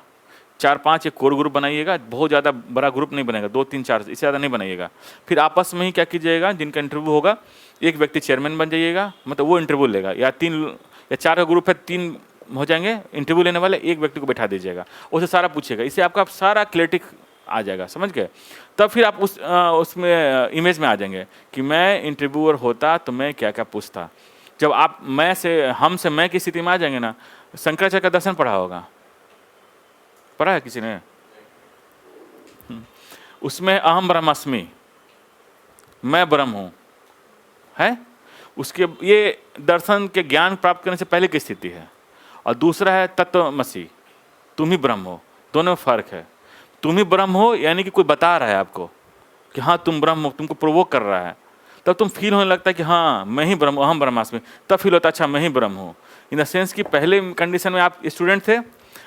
4-5 एक कोर ग्रुप बनाइएगा, बहुत ज़्यादा बड़ा ग्रुप नहीं बनेगा, 2-3-4 इससे ज़्यादा नहीं बनाइएगा। फिर आपस में ही क्या कीजिएगा, जिनका इंटरव्यू होगा एक व्यक्ति चेयरमैन बन जाइएगा, मतलब वो इंटरव्यू लेगा, या 3 या 4 का ग्रुप है, 3 हो जाएंगे इंटरव्यू लेने वाले, एक व्यक्ति को बैठा दीजिएगा, उससे सारा पूछिएगा, इससे आपका सारा क्लैरिटी आ जाएगा, समझ गए। तब फिर आप उसमें इमेज में आ जाएंगे कि मैं इंटरव्यूअर होता तो मैं क्या क्या पूछता। जब आप मैं से हम से मैं की स्थिति में आ जाएंगे ना, शंकराचार्य का दर्शन पढ़ा होगा, पढ़ा है किसी ने? उसमें अहम ब्रह्मास्मि, मैं ब्रह्म हूँ, है उसके, ये दर्शन के ज्ञान प्राप्त करने से पहले की स्थिति है। और दूसरा है तत्वमसि, तुम ही ब्रह्म हो, दोनों में फर्क है। तुम ही ब्रह्म हो यानी कि कोई बता रहा है आपको कि हाँ तुम ब्रह्म हो, तुमको प्रोवोक कर रहा है, तब तुम फील होने लगता है कि हाँ मैं ही ब्रह्म, अहम ब्रह्मास्मि, तब फील होता है अच्छा मैं ही ब्रह्म हूँ। इन द सेंस कि पहले कंडीशन में आप स्टूडेंट थे,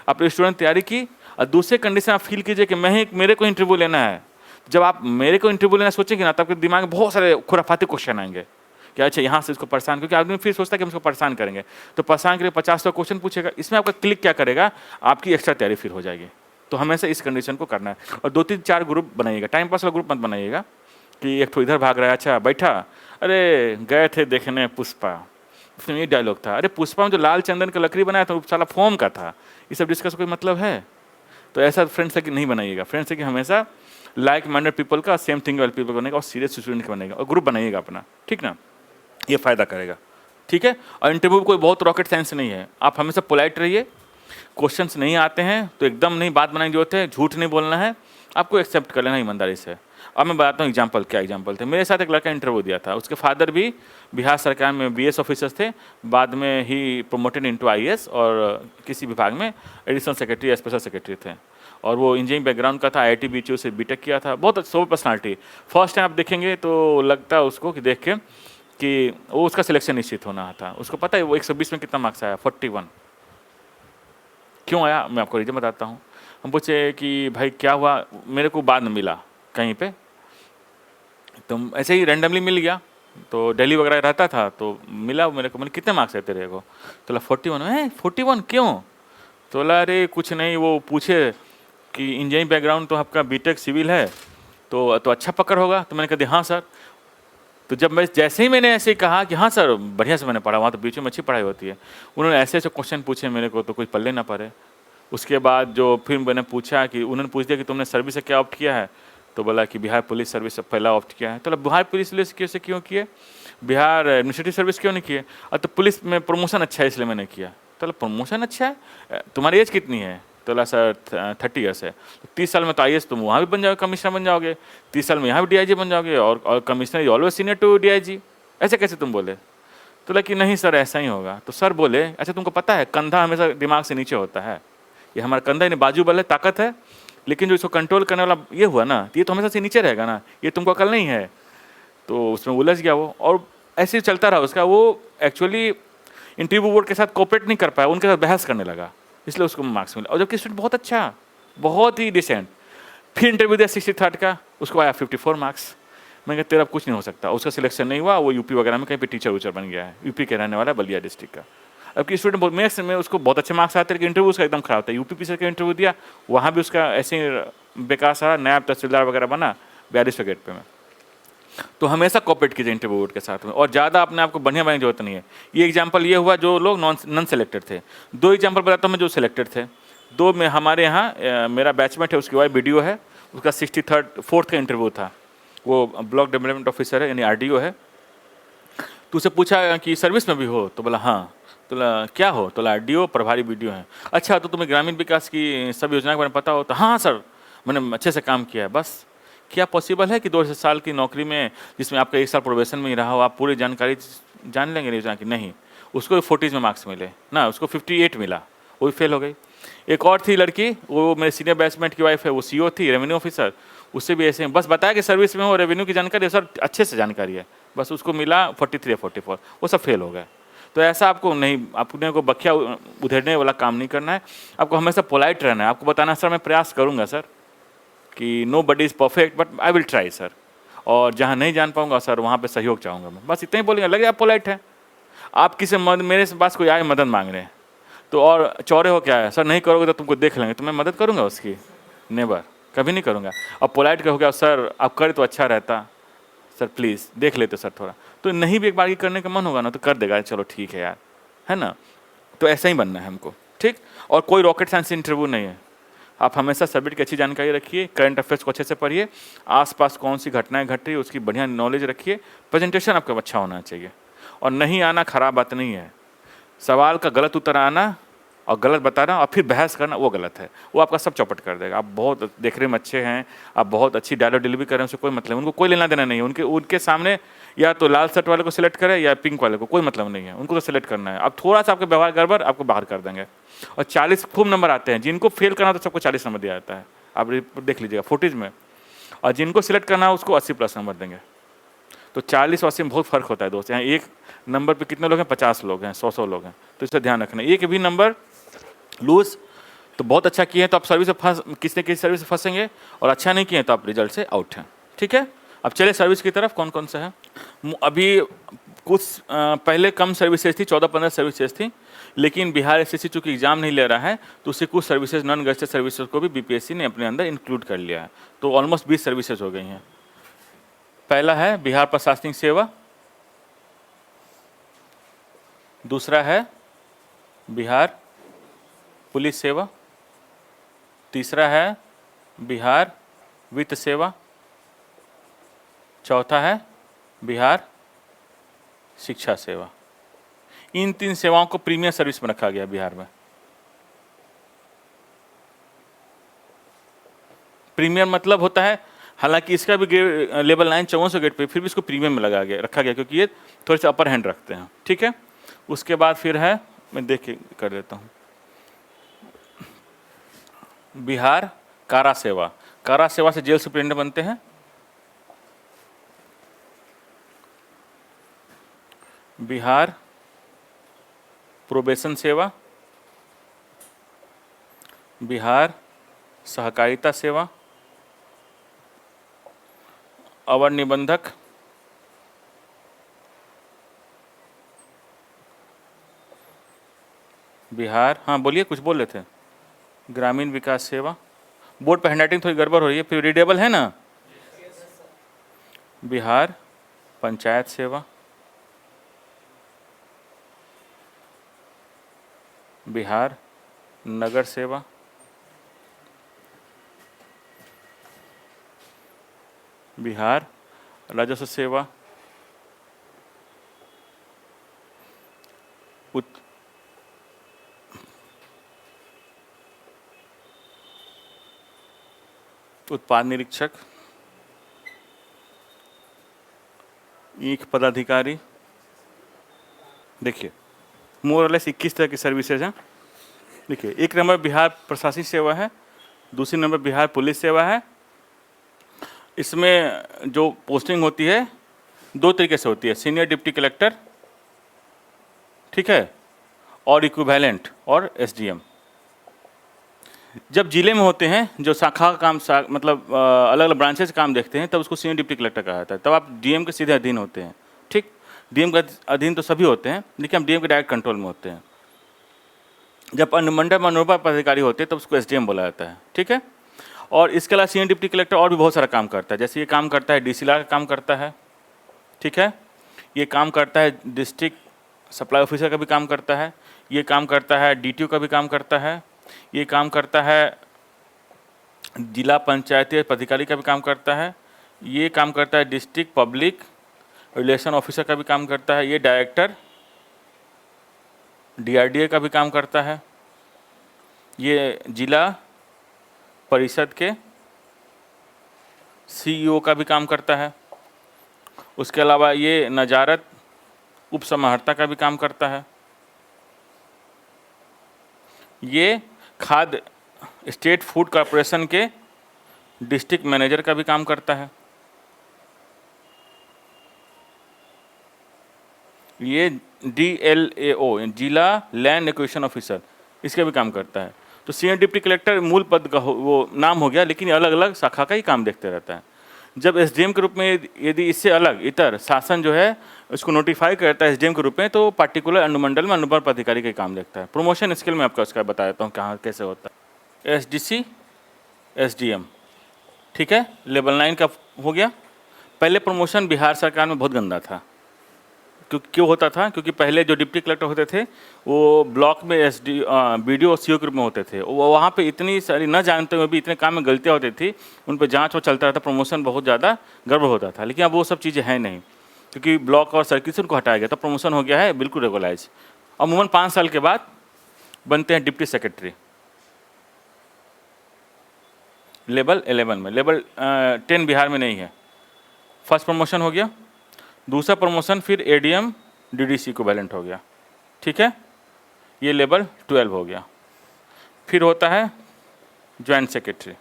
आपने स्टूडेंट तैयारी की, और दूसरे कंडीशन आप फील कीजिए कि मेरे को इंटरव्यू लेना है। जब आप मेरे को इंटरव्यू लेना सोचेंगे ना, तब आपके दिमाग में बहुत सारे खुराफाती क्वेश्चन आएंगे कि अच्छा यहाँ से इसको परेशान, क्योंकि आदमी फिर सोचता है कि हम इसको परेशान करेंगे, तो परेशान के लिए 50 क्वेश्चन पूछेगा। इसमें आपका क्लिक क्या करेगा, आपकी एक्स्ट्रा तैयारी फिर हो जाएगी। तो हमेशा इस कंडीशन को करना है। और 2-3-4 ग्रुप बनाइएगा, टाइम पास वाला ग्रुप मत बनाइएगा कि एक तो इधर भाग रहा है, अच्छा बैठा, अरे गए थे देखने पुष्पा, उसमें ये डायलॉग था, अरे पुष्पा में जो लाल चंदन का लकड़ी बनाया था वो साला फोम का था, ये सब डिस्कस कोई मतलब है? तो ऐसा फ्रेंड सर्किल नहीं बनाइएगा। फ्रेंड सर्किल हमेशा लाइक माइंडेड पीपल का, सेम थिंग वाले पीपल बनेगा, और सीरियस स्टूडेंट का बनेगा, और ग्रुप बनाइएगा अपना, ठीक ना, ये फायदा करेगा, ठीक है। और इंटरव्यू कोई बहुत रॉकेट साइंस नहीं है, आप हमेशा पोलाइट रहिए। क्वेश्चंस नहीं आते हैं तो एकदम नहीं बात बनाने की जरूरत है, झूठ नहीं बोलना है, आपको एक्सेप्ट कर लेना ईमानदारी से। अब मैं बताता हूँ एग्जाम्पल, क्या एग्जाम्पल थे। मेरे साथ एक लड़का इंटरव्यू दिया था, उसके फादर भी बिहार सरकार में BS ऑफिसर्स थे, बाद में ही प्रोमोटेड इनटू IAS, और किसी विभाग में एडिशनल सेक्रेटरी या स्पेशल सेक्रेटरी थे, और वो इंजीनियरिंग बैकग्राउंड का था, IIT BHU से B.Tech किया था, बहुत सोबर पर्सनालिटी। फर्स्ट टाइम आप देखेंगे तो लगता है उसको कि देख के कि वो उसका सिलेक्शन निश्चित होना था। उसको पता है वो 120 में कितना मार्क्स आया, 41। क्यों आया मैं आपको रीजन बताता हूँ। हम पूछे कि भाई क्या हुआ, मेरे को बाद में मिला कहीं पे, तो ऐसे ही रैंडमली मिल गया, तो दिल्ली वगैरह रहता था तो मिला मेरे को। मैंने कितने मार्क्स है तेरे को? तो 41 है। 41 क्यों? तो बोला अरे कुछ नहीं, वो पूछे कि इंजीनियरिंग बैकग्राउंड तो आपका B.Tech सिविल है तो अच्छा पकड़ होगा। तो मैंने कहा हाँ सर। तो जब मैं जैसे ही मैंने ऐसे ही कहा कि हाँ सर बढ़िया से मैंने पढ़ा, वहाँ तो बीच में अच्छी पढ़ाई होती है, उन्होंने ऐसे ऐसे क्वेश्चन पूछे मेरे को तो कोई पल्ले ना पड़े। उसके बाद जो फिर मैंने पूछा कि उन्होंने पूछ दिया कि तुमने सर्विस से क्या ऑप्ट किया है, तो बोला कि बिहार पुलिस सर्विस से पहला ऑप्ट किया है। तो बिहार पुलिस से क्यों किए, बिहार एडमिनिस्ट्रेटिव सर्विस क्यों नहीं किए? और तो पुलिस में प्रमोशन अच्छा है इसलिए मैंने किया। तो प्रमोशन अच्छा है, तुम्हारी एज कितनी है? तो सर 30 ईयर्स है। 30 साल में तो IAS तुम वहाँ भी बन जाओगे, कमिश्नर बन जाओगे, 30 साल में यहाँ भी DIG बन जाओगे, और commissioner always senior to DIG। ऐसे कैसे तुम बोले? तो लगा कि नहीं सर ऐसा ही होगा। तो सर बोले अच्छा तुमको पता है कंधा हमेशा दिमाग से नीचे होता है, ये हमारा कंधा यानी बाजू बल है, ताकत है, लेकिन जो इसको कंट्रोल करने वाला ये हुआ ना, ये तो हमेशा से नीचे रहेगा ना, ये तुमको अकल नहीं है। तो उसमें उलझ गया वो, और ऐसे ही चलता रहा उसका। वो एक्चुअली इंटरव्यू बोर्ड के साथ कोऑपरेट नहीं कर पाया, उनके साथ बहस करने लगा, इसलिए उसको मार्क्स मिला। और जबकि स्टूडेंट बहुत अच्छा, बहुत ही डिसेंट। फिर इंटरव्यू दिया 63rd का, उसको आया 54 मार्क्स। मैंने कहा तेरा कुछ नहीं हो सकता, उसका सिलेक्शन नहीं हुआ, वो यूपी वगैरह में कहीं पे टीचर बन गया है, यूपी के रहने वाला, बलिया डिस्ट्रिक्ट का। अब की स्टूडेंट बहुत मैथ्स में उसको बहुत अच्छे मार्क्स आते हैं, लेकिन इंटरव्यू उसका एकदम खराब था। यूपी PCL का इंटरव्यू दिया, वहाँ भी उसका ऐसे ही बेकार सा नायब तहसीलदार वगैरह बना 42 गेट पे में। तो हमेशा कॉपरेट कीजिए इंटरव्यू बोर्ड के साथ में, और ज़्यादा अपने आप को बढ़िया बनाने की जरूरत नहीं है। ये एग्जाम्पल ये हुआ जो लोग नॉन सेलेक्टेड थे। 2 एग्जाम्पल बताता हूँ मैं जो सिलेक्टेड थे। 2 में हमारे यहाँ मेरा बैचमेट है, उसकी वाइफ BDO है, उसका 4th का इंटरव्यू था। वो ब्लॉक डेवलपमेंट ऑफिसर है यानी RDO है। तो उसे पूछा कि सर्विस में भी हो? तो बोला हाँ। तो क्या हो? तो RDO प्रभारी BDO है। अच्छा तो तुम्हें ग्रामीण विकास की सब योजना के बारे में पता हो? तो हाँ सर मैंने अच्छे से काम किया है। बस क्या पॉसिबल है कि 2 साल की नौकरी में, जिसमें आपका 1 साल प्रोबेशन में ही रहा हो, आप पूरी जानकारी जान लेंगे योजना की? नहीं। उसको 40 में मार्क्स मिले ना, उसको 58 मिला, वो भी फेल हो गई। एक और थी लड़की, वो मेरे सीनियर बैचमेट की वाइफ है, वो CO थी, रेवेन्यू ऑफिसर, उससे भी ऐसे बस बताया कि सर्विस में हो, रेवेन्यू की जानकारी सर अच्छे से जानकारी है, बस उसको मिला 43 44, वो सब फेल हो गए। तो ऐसा आपको नहीं, अपने को बखिया उधेड़ने वाला काम नहीं करना है, आपको हमेशा पोलाइट रहना है। आपको बताना सर मैं प्रयास करूँगा सर कि nobody is perfect but I will try sir, और जहाँ नहीं जान पाऊँगा सर वहाँ पे सहयोग चाहूँगा मैं, बस इतना ही बोलेंगे। लगे आप पोलाइट हैं। आप किसी मेरे पास कोई आए मदद मांगने, तो और चौड़े हो क्या है, सर नहीं करोगे तो तुमको देख लेंगे, तो मैं मदद करूँगा उसकी? नेवर, कभी नहीं करूँगा। और पोलाइट कहोगे सर आप करे तो अच्छा रहता, सर प्लीज़ देख लेते सर थोड़ा, तो नहीं भी एक बार करने का मन होगा ना तो कर देगा, चलो ठीक है यार, है ना। तो ऐसा ही बनना है हमको, ठीक। और कोई रॉकेट साइंस इंटरव्यू नहीं है। आप हमेशा सब्जेक्ट की अच्छी जानकारी रखिए, करंट अफेयर्स को अच्छे से पढ़िए, आसपास कौन सी घटनाएं घट रही है उसकी बढ़िया नॉलेज रखिए, प्रेजेंटेशन आपका अच्छा होना चाहिए। और नहीं आना खराब बात नहीं है, सवाल का गलत उत्तर आना और गलत बताना और फिर बहस करना वो गलत है, वो आपका सब चौपट कर देगा। आप बहुत देखने में अच्छे हैं, आप बहुत अच्छी डायलॉग डिलीवरी कर रहे हैं, उससे कोई मतलब, उनको कोई लेना देना नहीं है। उनके सामने या तो लाल शर्ट वाले को सिलेक्ट करें या पिंक वाले को, कोई मतलब नहीं है, उनको तो सिलेक्ट करना है। अब थोड़ा सा आपका व्यवहार गड़बड़ आपको बाहर कर देंगे। और 40 खूब नंबर आते हैं, जिनको फेल करना तो सबको 40 नंबर दिया जाता है, आप देख लीजिएगा फुटेज में। और जिनको सिलेक्ट करना है उसको 80+ नंबर देंगे। तो 40 और 80 में बहुत फर्क होता है दोस्त। यहाँ एक नंबर पे कितने लोग हैं, 50 लोग हैं, 100 लोग हैं, तो इसे ध्यान रखना। एक भी नंबर लूज तो बहुत अच्छा किए हैं तो आप सर्विस से किसी न किसी सर्विस से फंसेंगे, और अच्छा नहीं किए तो आप रिजल्ट से आउट हैं, ठीक है। अब चले सर्विस की तरफ, कौन कौन सा है। अभी कुछ पहले कम सर्विसेज थी, 14-15 सर्विसेज थी, लेकिन बिहार एसएससी चूँकि एग्जाम नहीं ले रहा है तो उससे कुछ सर्विसेज, नॉन गजटेड सर्विसेज को भी बीपीएससी ने अपने अंदर इंक्लूड कर लिया है। तो ऑलमोस्ट 20 सर्विसेज हो गई हैं। पहला है बिहार प्रशासनिक सेवा, दूसरा है बिहार पुलिस सेवा, तीसरा है बिहार वित्त सेवा, चौथा है बिहार शिक्षा सेवा। इन 3 सेवाओं को प्रीमियर सर्विस में रखा गया बिहार में। प्रीमियर मतलब होता है, हालांकि इसका भी लेवल 9 5400 गेट पे, फिर भी इसको प्रीमियम में रखा गया क्योंकि ये थोड़े से अपर हैंड रखते हैं, ठीक है। उसके बाद फिर है, मैं देख के कर देता हूँ, बिहार कारा सेवा। कारा सेवा से जेल सुप्रिटेंडेंट बनते हैं। बिहार प्रोबेशन सेवा, बिहार सहकारिता सेवा, अवर निबंधक, बिहार, हाँ बोलिए कुछ बोल रहे थे, ग्रामीण विकास सेवा। बोर्ड पर हैंडराइटिंग थोड़ी गड़बड़ हो रही है, फिर रीडेबल है ना। बिहार पंचायत सेवा, बिहार नगर सेवा, बिहार राजस्व सेवा, उत्पाद निरीक्षक, ईख पदाधिकारी। देखिए मोरलेस 21 तरह की सर्विसेज हैं। देखिए, एक नंबर बिहार प्रशासनिक सेवा है, दूसरी नंबर बिहार पुलिस सेवा है। इसमें जो पोस्टिंग होती है 2 तरीके से होती है, सीनियर डिप्टी कलेक्टर, ठीक है, और इक्विवेलेंट और एसडीएम। जब जिले में होते हैं, जो शाखा का काम मतलब अलग अलग ब्रांचेस काम देखते हैं, तब उसको सीनियर डिप्टी कलेक्टर कहा जाता है। तब आप डीएम के सीधे अधीन होते हैं, ठीक। डीएम का अधीन तो सभी होते हैं, लेकिन हम डीएम के डायरेक्ट कंट्रोल में होते हैं। जब अनुमंडल में अनुरूप पदाधिकारी होते हैं तब उसको एसडीएम बोला जाता है, ठीक है। और इसके अलावा सीनियर डिप्टी कलेक्टर और भी बहुत सारा काम करता है, जैसे ये काम करता है डीसीएलआर का काम करता है, ठीक है। ये काम करता है डिस्ट्रिक्ट सप्लाई ऑफिसर का भी काम करता है, ये काम करता है डीटीओ का भी काम करता है, ये काम करता है जिला पंचायती पदाधिकारी का भी काम करता है, ये काम करता है डिस्ट्रिक्ट पब्लिक रिलेशन ऑफिसर का भी काम करता है, ये डायरेक्टर डीआरडीए का भी काम करता है, ये जिला परिषद के सीईओ का भी काम करता है। उसके अलावा ये नजारत उप समाहर्ता का भी काम करता है, ये खाद्य स्टेट फूड कॉरपोरेशन के डिस्ट्रिक्ट मैनेजर का भी काम करता है, ये डीएलएओ जिला लैंड एक्विजिशन ऑफिसर इसका भी काम करता है। तो सीनियर डिप्टी कलेक्टर मूल पद का वो नाम हो गया, लेकिन अलग अलग शाखा का ही काम देखते रहता है। जब एसडीएम के रूप में यदि इससे अलग इतर शासन जो है उसको नोटिफाई करता है एसडीएम के रूप में, तो पार्टिकुलर अनुमंडल में अनुप्रस्थ अधिकारी का काम देखता है। प्रमोशन स्केल में आपका उसका बता देता हूँ कहाँ कैसे होता है। एसडीसी, एसडीएम, ठीक है, लेवल 9 का हो गया। पहले प्रमोशन बिहार सरकार में बहुत गंदा था। क्यों होता था? क्योंकि पहले जो डिप्टी कलेक्टर होते थे वो ब्लॉक में बीडीओ और सीओ के रूप में होते थे। वो वहाँ पे इतनी सारी न जानते हुए भी इतने काम में गलतियाँ होती थी, उन पर जांच वो चलता रहता, प्रमोशन बहुत ज़्यादा गड़बड़ होता था। लेकिन अब वो सब चीज़ें हैं नहीं, क्योंकि ब्लॉक और सर्किल से उनको हटाया गया, तो प्रमोशन हो गया है बिल्कुल रेगुलाइज। अमूमन 5 साल के बाद बनते हैं डिप्टी सेक्रेटरी लेवल 11 में। लेवल 10 बिहार में नहीं है। फर्स्ट प्रमोशन हो गया। दूसरा प्रमोशन फिर एडीएम डीडीसी को बैलेंट हो गया, ठीक है, ये लेवल 12 हो गया। फिर होता है ज्वाइंट सेक्रेटरी।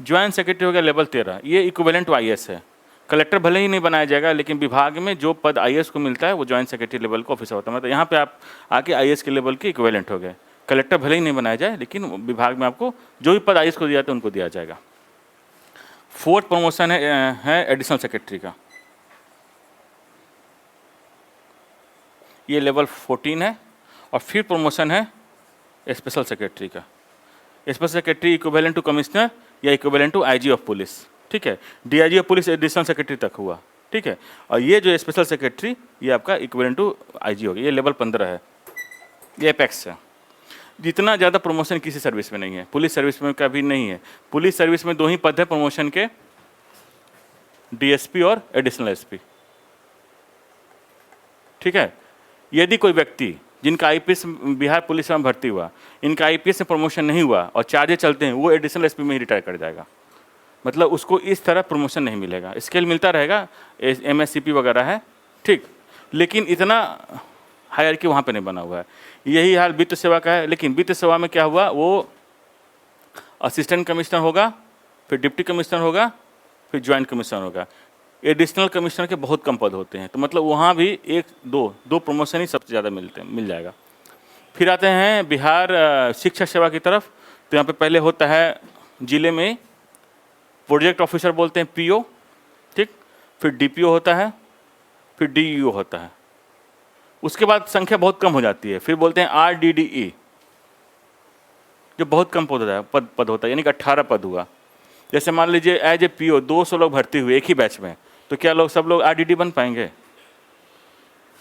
ज्वाइंट सेक्रेटरी हो गया लेवल 13। ये इक्विवेलेंट टू आईएएस है। कलेक्टर भले ही नहीं बनाया जाएगा, लेकिन विभाग में जो पद आईएएस को मिलता है वो ज्वाइंट सेक्रेटरी लेवल का ऑफिसर होता है। मतलब यहाँ पे आप आके आईएएस के लेवल के इक्विवेलेंट हो गए। कलेक्टर भले ही नहीं बनाया जाए, लेकिन विभाग में आपको जो भी पद आईएएस को दिया जाता है उनको दिया जाएगा। फोर्थ प्रमोशन है एडिशनल सेक्रेटरी का। ये लेवल 14 है। और फिर प्रमोशन है स्पेशल सेक्रेटरी का। Special secretary equivalent to commissioner या equivalent to IG of police, ठीक है। DIG of police additional secretary तक हुआ, ठीक है। और ये जो स्पेशल सेक्रेटरी ये आपका इक्विवेलेंट टू आईजी हो गया। ये लेवल 15 है, ये एपेक्स है। जितना ज़्यादा प्रमोशन किसी सर्विस में नहीं है, पुलिस सर्विस में कभी नहीं है। पुलिस सर्विस में 2 ही पद है प्रमोशन के, डीएसपी और एडिशनल एसपी, ठीक है। यदि कोई व्यक्ति जिनका आईपीएस बिहार पुलिस में भर्ती हुआ, इनका आईपीएस से प्रमोशन नहीं हुआ और चार्जेस चलते हैं, वो एडिशनल एसपी में ही रिटायर कर जाएगा। मतलब उसको इस तरह प्रमोशन नहीं मिलेगा। स्केल मिलता रहेगा, एमएससीपी वगैरह है, ठीक, लेकिन इतना हायरार्की वहाँ पे नहीं बना हुआ है। यही हाल वित्त सेवा का है। लेकिन वित्त सेवा में क्या हुआ, वो असिस्टेंट कमिश्नर होगा, फिर डिप्टी कमिश्नर होगा, फिर ज्वाइंट कमिश्नर होगा। एडिशनल कमिश्नर के बहुत कम पद होते हैं, तो मतलब वहाँ भी 1-2 प्रमोशन ही सबसे ज़्यादा मिल जाएगा। फिर आते हैं बिहार शिक्षा सेवा की तरफ। तो यहाँ पे पहले होता है जिले में प्रोजेक्ट ऑफिसर बोलते हैं, पीओ, ठीक, फिर डीपीओ होता है, फिर डीईओ होता है। उसके बाद संख्या बहुत कम हो जाती है, फिर बोलते हैं आरडीडीई, जो बहुत कम पद होता है, यानी कि 18 पद हुआ। जैसे मान लीजिए एज ए पीओ 200 लोग भर्ती हुए एक ही बैच में, तो क्या सब लोग आरडीडी बन पाएंगे?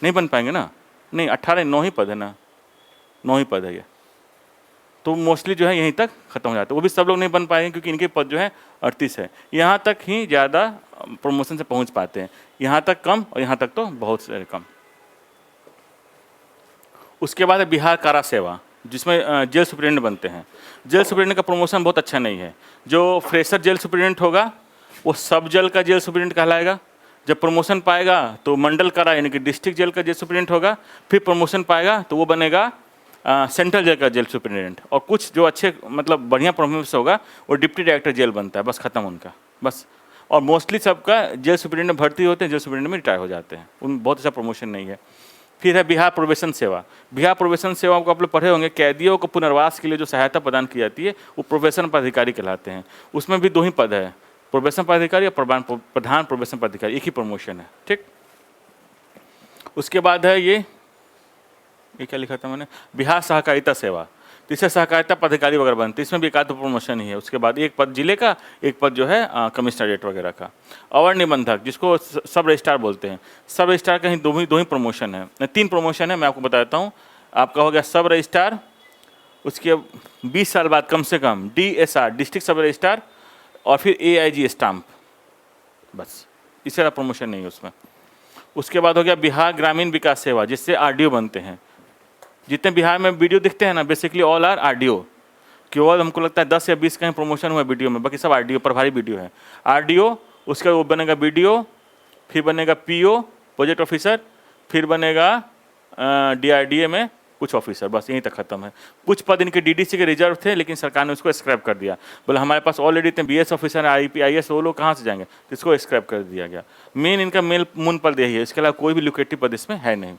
नहीं बन पाएंगे ना। नहीं, 18 9 ही पद है ना, 9 ही पद है ये। तो मोस्टली जो है यहीं तक खत्म हो जाता है। वो भी सब लोग नहीं बन पाएंगे, क्योंकि इनके पद जो है 38 है। यहाँ तक ही ज़्यादा प्रमोशन से पहुँच पाते हैं, यहाँ तक कम और यहाँ तक तो बहुत सारे कम। उसके बाद है बिहार कारा सेवा, जिसमें जेल सुप्रिटेंडेंट बनते हैं। जेल सुप्रिटेंडेंट का प्रमोशन बहुत अच्छा नहीं है। जो फ्रेशर जेल सुप्रिटेंडेंट होगा वो सब जेल का जेल सुप्रिटेंडेंट कहलाएगा। जब प्रमोशन पाएगा तो मंडल कारा यानी कि डिस्ट्रिक्ट जेल का जेल सुप्रिटेंडेंट होगा। फिर प्रमोशन पाएगा तो वो बनेगा सेंट्रल जेल का जेल सुप्रिटेंडेंट। और कुछ जो अच्छे मतलब बढ़िया प्रमोशन होगा वो डिप्टी डायरेक्टर जेल बनता है, बस खत्म उनका, बस। और मोस्टली सबका जेल सुप्रिटेंडेंट भर्ती होते हैं, जेल सुप्रिटेंडेंट में रिटायर हो जाते हैं, उन बहुत अच्छा प्रमोशन नहीं है। फिर है बिहार प्रोबेशन सेवा। बिहार प्रोबेशन सेवा को आप लोग पढ़े होंगे, कैदियों को पुनर्वास के लिए जो सहायता प्रदान की जाती है वो प्रोबेशन पदाधिकारी कहलाते हैं। उसमें भी 2 ही पद है, प्रोबेशन पदाधिकारी और प्रधान प्रोबेशन पदाधिकारी, एक ही प्रमोशन है, ठीक। उसके बाद है ये क्या लिखा था मैंने, बिहार सहकारिता सेवा। तो इससे सहकारिता पदाधिकारी वगैरह बनते हैं, इसमें भी 1 प्रमोशन ही है। उसके बाद 1 पद जिले का, 1 पद जो है कमिश्नरेट वगैरह का। अवर निबंधक, जिसको सब रजिस्ट्रार बोलते हैं, सब रजिस्ट्रार का ही 2 ही प्रमोशन है, 3 प्रमोशन है, मैं आपको बताता हूँ। आपका हो गया सब रजिस्ट्रार, उसके 20 साल बाद कम से कम DSR डिस्ट्रिक्ट सब रजिस्ट्रार, और फिर AIG स्टाम्प, बस। इससे ज़्यादा प्रमोशन नहीं है उसमें। उसके बाद हो गया बिहार ग्रामीण विकास सेवा, जिससे RDO बनते हैं। जितने बिहार में वीडियो दिखते हैं ना, बेसिकली ऑल आर RDO। केवल हमको लगता है 10 या 20 का ही प्रमोशन हुआ वीडियो में, बाकी सब RDO प्रभारी वीडियो है। RDO, उसका वो बनेगा BDO, फिर बनेगा PO प्रोजेक्ट ऑफिसर, फिर बनेगा DRDA में कुछ ऑफिसर, बस यहीं तक खत्म है। कुछ पद इनके DDC के रिजर्व थे, लेकिन सरकार ने उसको स्क्रैप कर दिया। बोले हमारे पास ऑलरेडी इतने BS ऑफिसर, IP IS, वो लोग कहाँ से जाएंगे, तो इसको स्क्रैप कर दिया गया। मेन इनका मूल पद यही है, इसके अलावा कोई भी लुक्रेटिव पद इसमें है नहीं।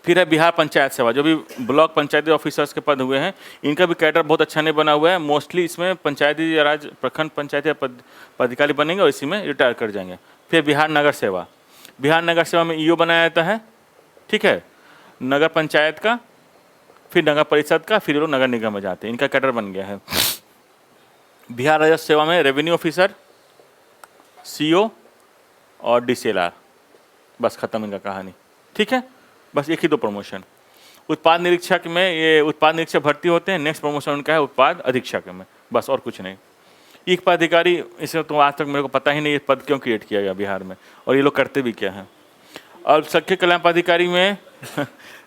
फिर है बिहार पंचायत सेवा, जो भी ब्लॉक पंचायती ऑफिसर्स के पद हुए हैं, इनका भी कैडर बहुत अच्छा नहीं बना हुआ है। मोस्टली इसमें पंचायती राज प्रखंड पंचायती पदाधिकारी बनेंगे और इसी में रिटायर कर जाएंगे। फिर बिहार नगर सेवा, बिहार नगर सेवा में ईओ बनाया जाता है, ठीक है, नगर पंचायत का, फिर नगर परिषद का, फिर वो नगर निगम में जाते हैं, इनका कैडर बन गया है। बिहार राजस्व सेवा में रेवेन्यू ऑफिसर, सीओ और डीसीएलआर, बस खत्म इनका कहानी, ठीक है, बस एक ही 2 प्रमोशन। उत्पाद निरीक्षक में ये उत्पाद निरीक्षक भर्ती होते हैं, नेक्स्ट प्रमोशन उनका है उत्पाद अधीक्षक में, बस और कुछ नहीं। एक पदाधिकारी, इसे तो आज तक मेरे को पता ही नहीं ये पद क्यों क्रिएट किया गया बिहार में और ये लोग करते भी क्या हैं। अल्पसंख्यक कल्याण पदाधिकारी में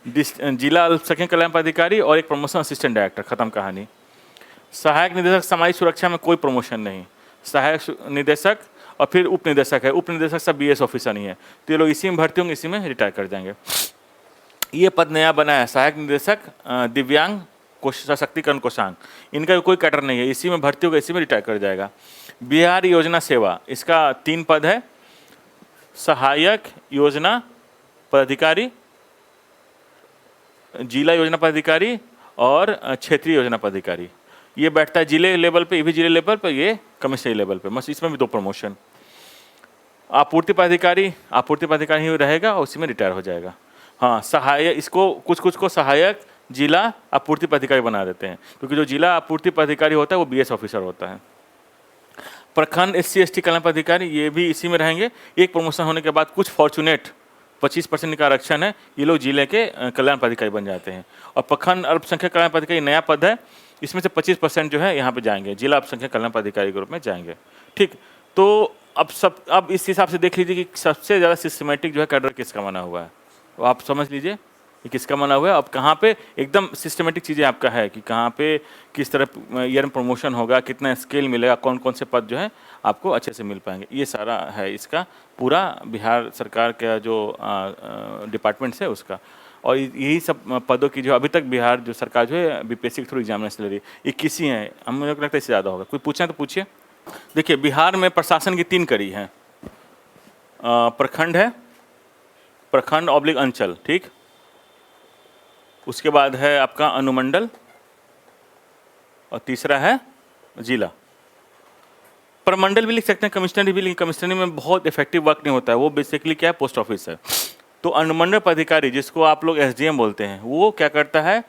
जिला अल्पसंख्यक कल्याण पदाधिकारी और एक प्रमोशन असिस्टेंट डायरेक्टर, खत्म कहानी। सहायक निदेशक सामाजिक सुरक्षा में कोई प्रमोशन नहीं, सहायक निदेशक और फिर उप निदेशक है, उप निदेशक सब बीएस ऑफिसर नहीं है, तो ये लोग इसी में भर्ती होंगे, इसी में रिटायर कर जाएंगे। ये पद नया बना है सहायक निदेशक दिव्यांग सशक्तिकरण कोषांग, इनका कोई कैडर नहीं है, इसी में भर्ती होगा, इसी में रिटायर कर जाएगा। बिहार योजना सेवा, इसका 3 पद है, सहायक योजना पदाधिकारी, जिला योजना पदाधिकारी और क्षेत्रीय योजना पदाधिकारी। ये बैठता है जिले लेवल पे, ये भी जिले लेवल पे, ये कमिश्नरी लेवल पे, बस इसमें भी 2 प्रमोशन। आपूर्ति पदाधिकारी ही रहेगा और उसी में रिटायर हो जाएगा। हाँ, सहायक, इसको कुछ को सहायक जिला आपूर्ति पदाधिकारी बना देते हैं, क्योंकि जो जिला आपूर्ति पदाधिकारी होता है वो बीएस ऑफिसर होता है। प्रखंड SC/ST कल्याण पदाधिकारी, ये भी इसी में रहेंगे। एक प्रमोशन होने के बाद कुछ फॉर्चुनेट 25% का आरक्षण है, ये लोग जिले के कल्याण पदाधिकारी बन जाते हैं। और प्रखंड अल्पसंख्यक कल्याण पदाधिकारी नया पद है, इसमें से 25% जो है यहाँ पे जाएंगे, जिला अल्पसंख्यक कल्याण पदाधिकारी के रूप में जाएंगे, ठीक। तो अब इस हिसाब से देख लीजिए कि सबसे ज़्यादा सिस्टमेटिक जो है कैडर किसका बना हुआ है, तो आप समझ लीजिए कि किसका बना हुआ है। अब कहाँ पे एकदम सिस्टमेटिक चीज़ें आपका है कि कहाँ पे किस तरह ईयर में प्रमोशन होगा, कितना स्केल मिलेगा, कौन कौन से पद जो है आपको अच्छे से मिल पाएंगे, ये सारा है इसका पूरा बिहार सरकार का जो डिपार्टमेंट्स है उसका। और यही सब पदों की जो अभी तक बिहार जो सरकार जो है बीपीएससी के थ्रू एग्जामिनेशन ले रही है, 21 ही हैं, हम मुझे लगता है इससे ज़्यादा होगा। कोई पूछना तो पूछिए। देखिए, बिहार में प्रशासन की 3 कड़ी हैं, प्रखंड है, प्रखंड ऑब्लिक अंचल, ठीक, उसके बाद है आपका अनुमंडल और तीसरा है जिला। प्रमंडल भी लिख सकते हैं, कमिश्नरी भी, लेकिन कमिश्नरी में बहुत इफेक्टिव वर्क नहीं होता है, वो बेसिकली क्या है, पोस्ट ऑफिस है। तो अनुमंडल पदाधिकारी, जिसको आप लोग SDM बोलते हैं, वो क्या करता है,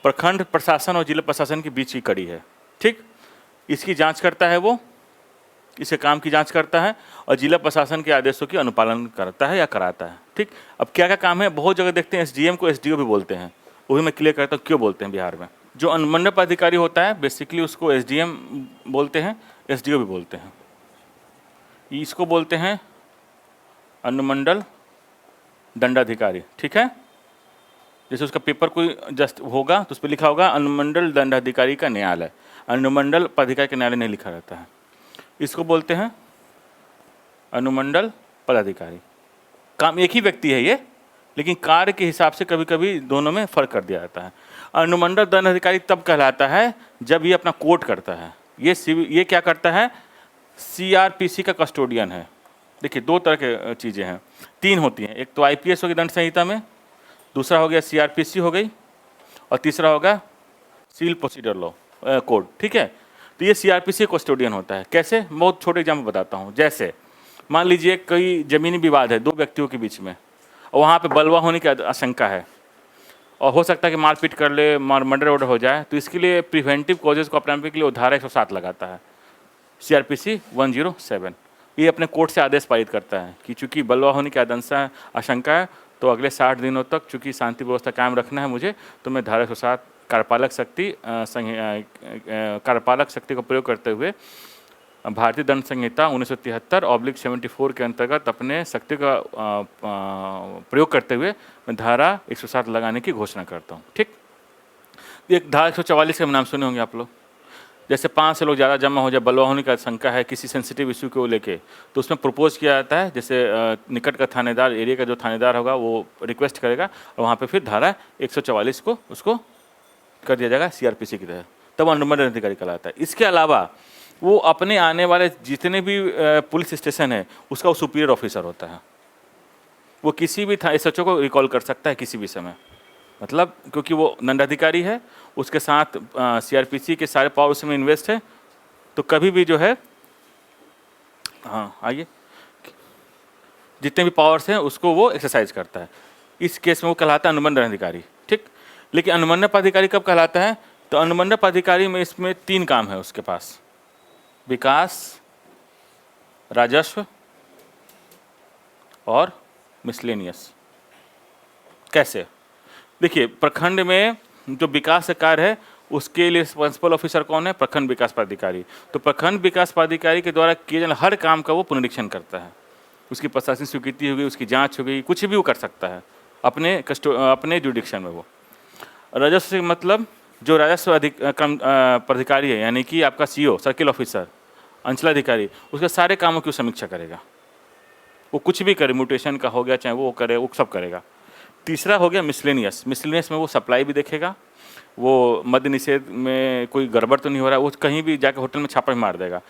प्रखंड प्रशासन और जिला प्रशासन के बीच की कड़ी है, ठीक, इसकी जांच करता है, वो इसके काम की जांच करता है और जिला प्रशासन के आदेशों की अनुपालन करता है या कराता है, ठीक। अब क्या क्या काम है, बहुत जगह देखते हैं SDM को SDO भी बोलते हैं, वो भी मैं क्लियर करता हूँ क्यों बोलते हैं बिहार में। जो अनुमंडल पदाधिकारी होता है बेसिकली उसको SDM बोलते हैं, SDO भी बोलते हैं, इसको बोलते हैं अनुमंडल दंडाधिकारी, ठीक है। जैसे उसका पेपर कोई जस्ट होगा तो उस पर लिखा होगा अनुमंडल दंडाधिकारी का न्यायालय, अनुमंडल पदाधिकारी का न्यायालय नहीं लिखा रहता है, इसको बोलते हैं अनुमंडल पदाधिकारी। काम एक ही व्यक्ति है ये, लेकिन कार्य के हिसाब से कभी कभी दोनों में फ़र्क कर दिया जाता है। अनुमंडल दंडाधिकारी तब कहलाता है जब ये अपना कोर्ट करता है, ये क्या करता है, CRPC का कस्टोडियन है। देखिए, 2 तरह के चीज़ें हैं, 3 होती हैं, एक तो IPS होगी दंड संहिता में, दूसरा हो गया CRPC हो गई और तीसरा होगा सिविल प्रोसीजर लॉ कोड, ठीक है। तो ये CRPC कस्टोडियन होता है। कैसे, बहुत छोटे एग्जाम्पल बताता हूँ। जैसे मान लीजिए कोई ज़मीनी विवाद है 2 व्यक्तियों के बीच में और वहाँ पे बलवा होने की आशंका है और हो सकता है कि मारपीट कर ले, मर्डर वर्डर हो जाए, तो इसके लिए प्रिवेंटिव कॉजेज़ को अपनाने के लिए वो धारा 107 लगाता है, CRPC 107। ये अपने कोर्ट से आदेश पारित करता है कि चूंकि बलवा होने की आशंका है तो अगले 60 दिनों तक चूंकि शांति व्यवस्था कायम रखना है मुझे, तो मैं धारा 107 कार्यपालक शक्ति का प्रयोग करते हुए भारतीय दंड संहिता 1973/74 के अंतर्गत अपने शक्ति का प्रयोग करते हुए मैं धारा 107 लगाने की घोषणा करता हूँ, ठीक। एक धारा 144 का नाम सुने होंगे आप लोग। जैसे 5 से लोग ज़्यादा जमा हो जाए, बलवा होने की आशंका है किसी सेंसिटिव इशू को लेके, तो उसमें प्रपोज किया जाता है, जैसे निकट का थानेदार, एरिया का जो थानेदार होगा वो रिक्वेस्ट करेगा और वहाँ पे फिर धारा 144 को उसको कर दिया जाएगा CRPC की तरह, तब अनुमंडल अधिकारी कहलाता है। इसके अलावा वो अपने आने वाले जितने भी पुलिस स्टेशन है उसका वो सुपीरियर ऑफिसर होता है, वो किसी भी SHO को रिकॉल कर सकता है किसी भी समय, मतलब क्योंकि वो दंडाधिकारी है, उसके साथ CRPC के सारे पावर उसमें इन्वेस्ट है, तो कभी भी जो है, हाँ आइए, जितने भी पावर्स हैं उसको वो एक्सरसाइज करता है। इस केस में वो कहलाता है अनुमंडल अधिकारी, ठीक। लेकिन अनुमंडल पदाधिकारी कब कहलाता है? तो अनुमंडल पदाधिकारी में इसमें 3 काम है उसके पास: विकास, राजस्व और मिसलेनियस। कैसे? देखिए, प्रखंड में जो विकास का कार्य है उसके लिए प्रिंसिपल ऑफिसर कौन है? प्रखंड विकास पदाधिकारी। तो प्रखंड विकास पदाधिकारी के द्वारा किए जाने हर काम का वो पुनरीक्षण करता है। उसकी प्रशासनिक स्वीकृति हो गई, उसकी जांच हो गई, कुछ भी वो कर सकता है अपने जुडिक्शन में वो। राजस्व से मतलब जो राजस्व पदाधिकारी है, यानी कि आपका सीओ, सर्किल ऑफिसर, अंचलाधिकारी, उसके सारे कामों की समीक्षा करेगा। वो कुछ भी करे, म्यूटेशन का हो गया चाहे वो करे, वो सब करेगा। तीसरा हो गया मिसलेनियस। मिसलेनियस में वो सप्लाई भी देखेगा, वो मद्य निषेध में कोई गड़बड़ तो नहीं हो रहा है, वो कहीं भी जाकर होटल में छापा मार देगा।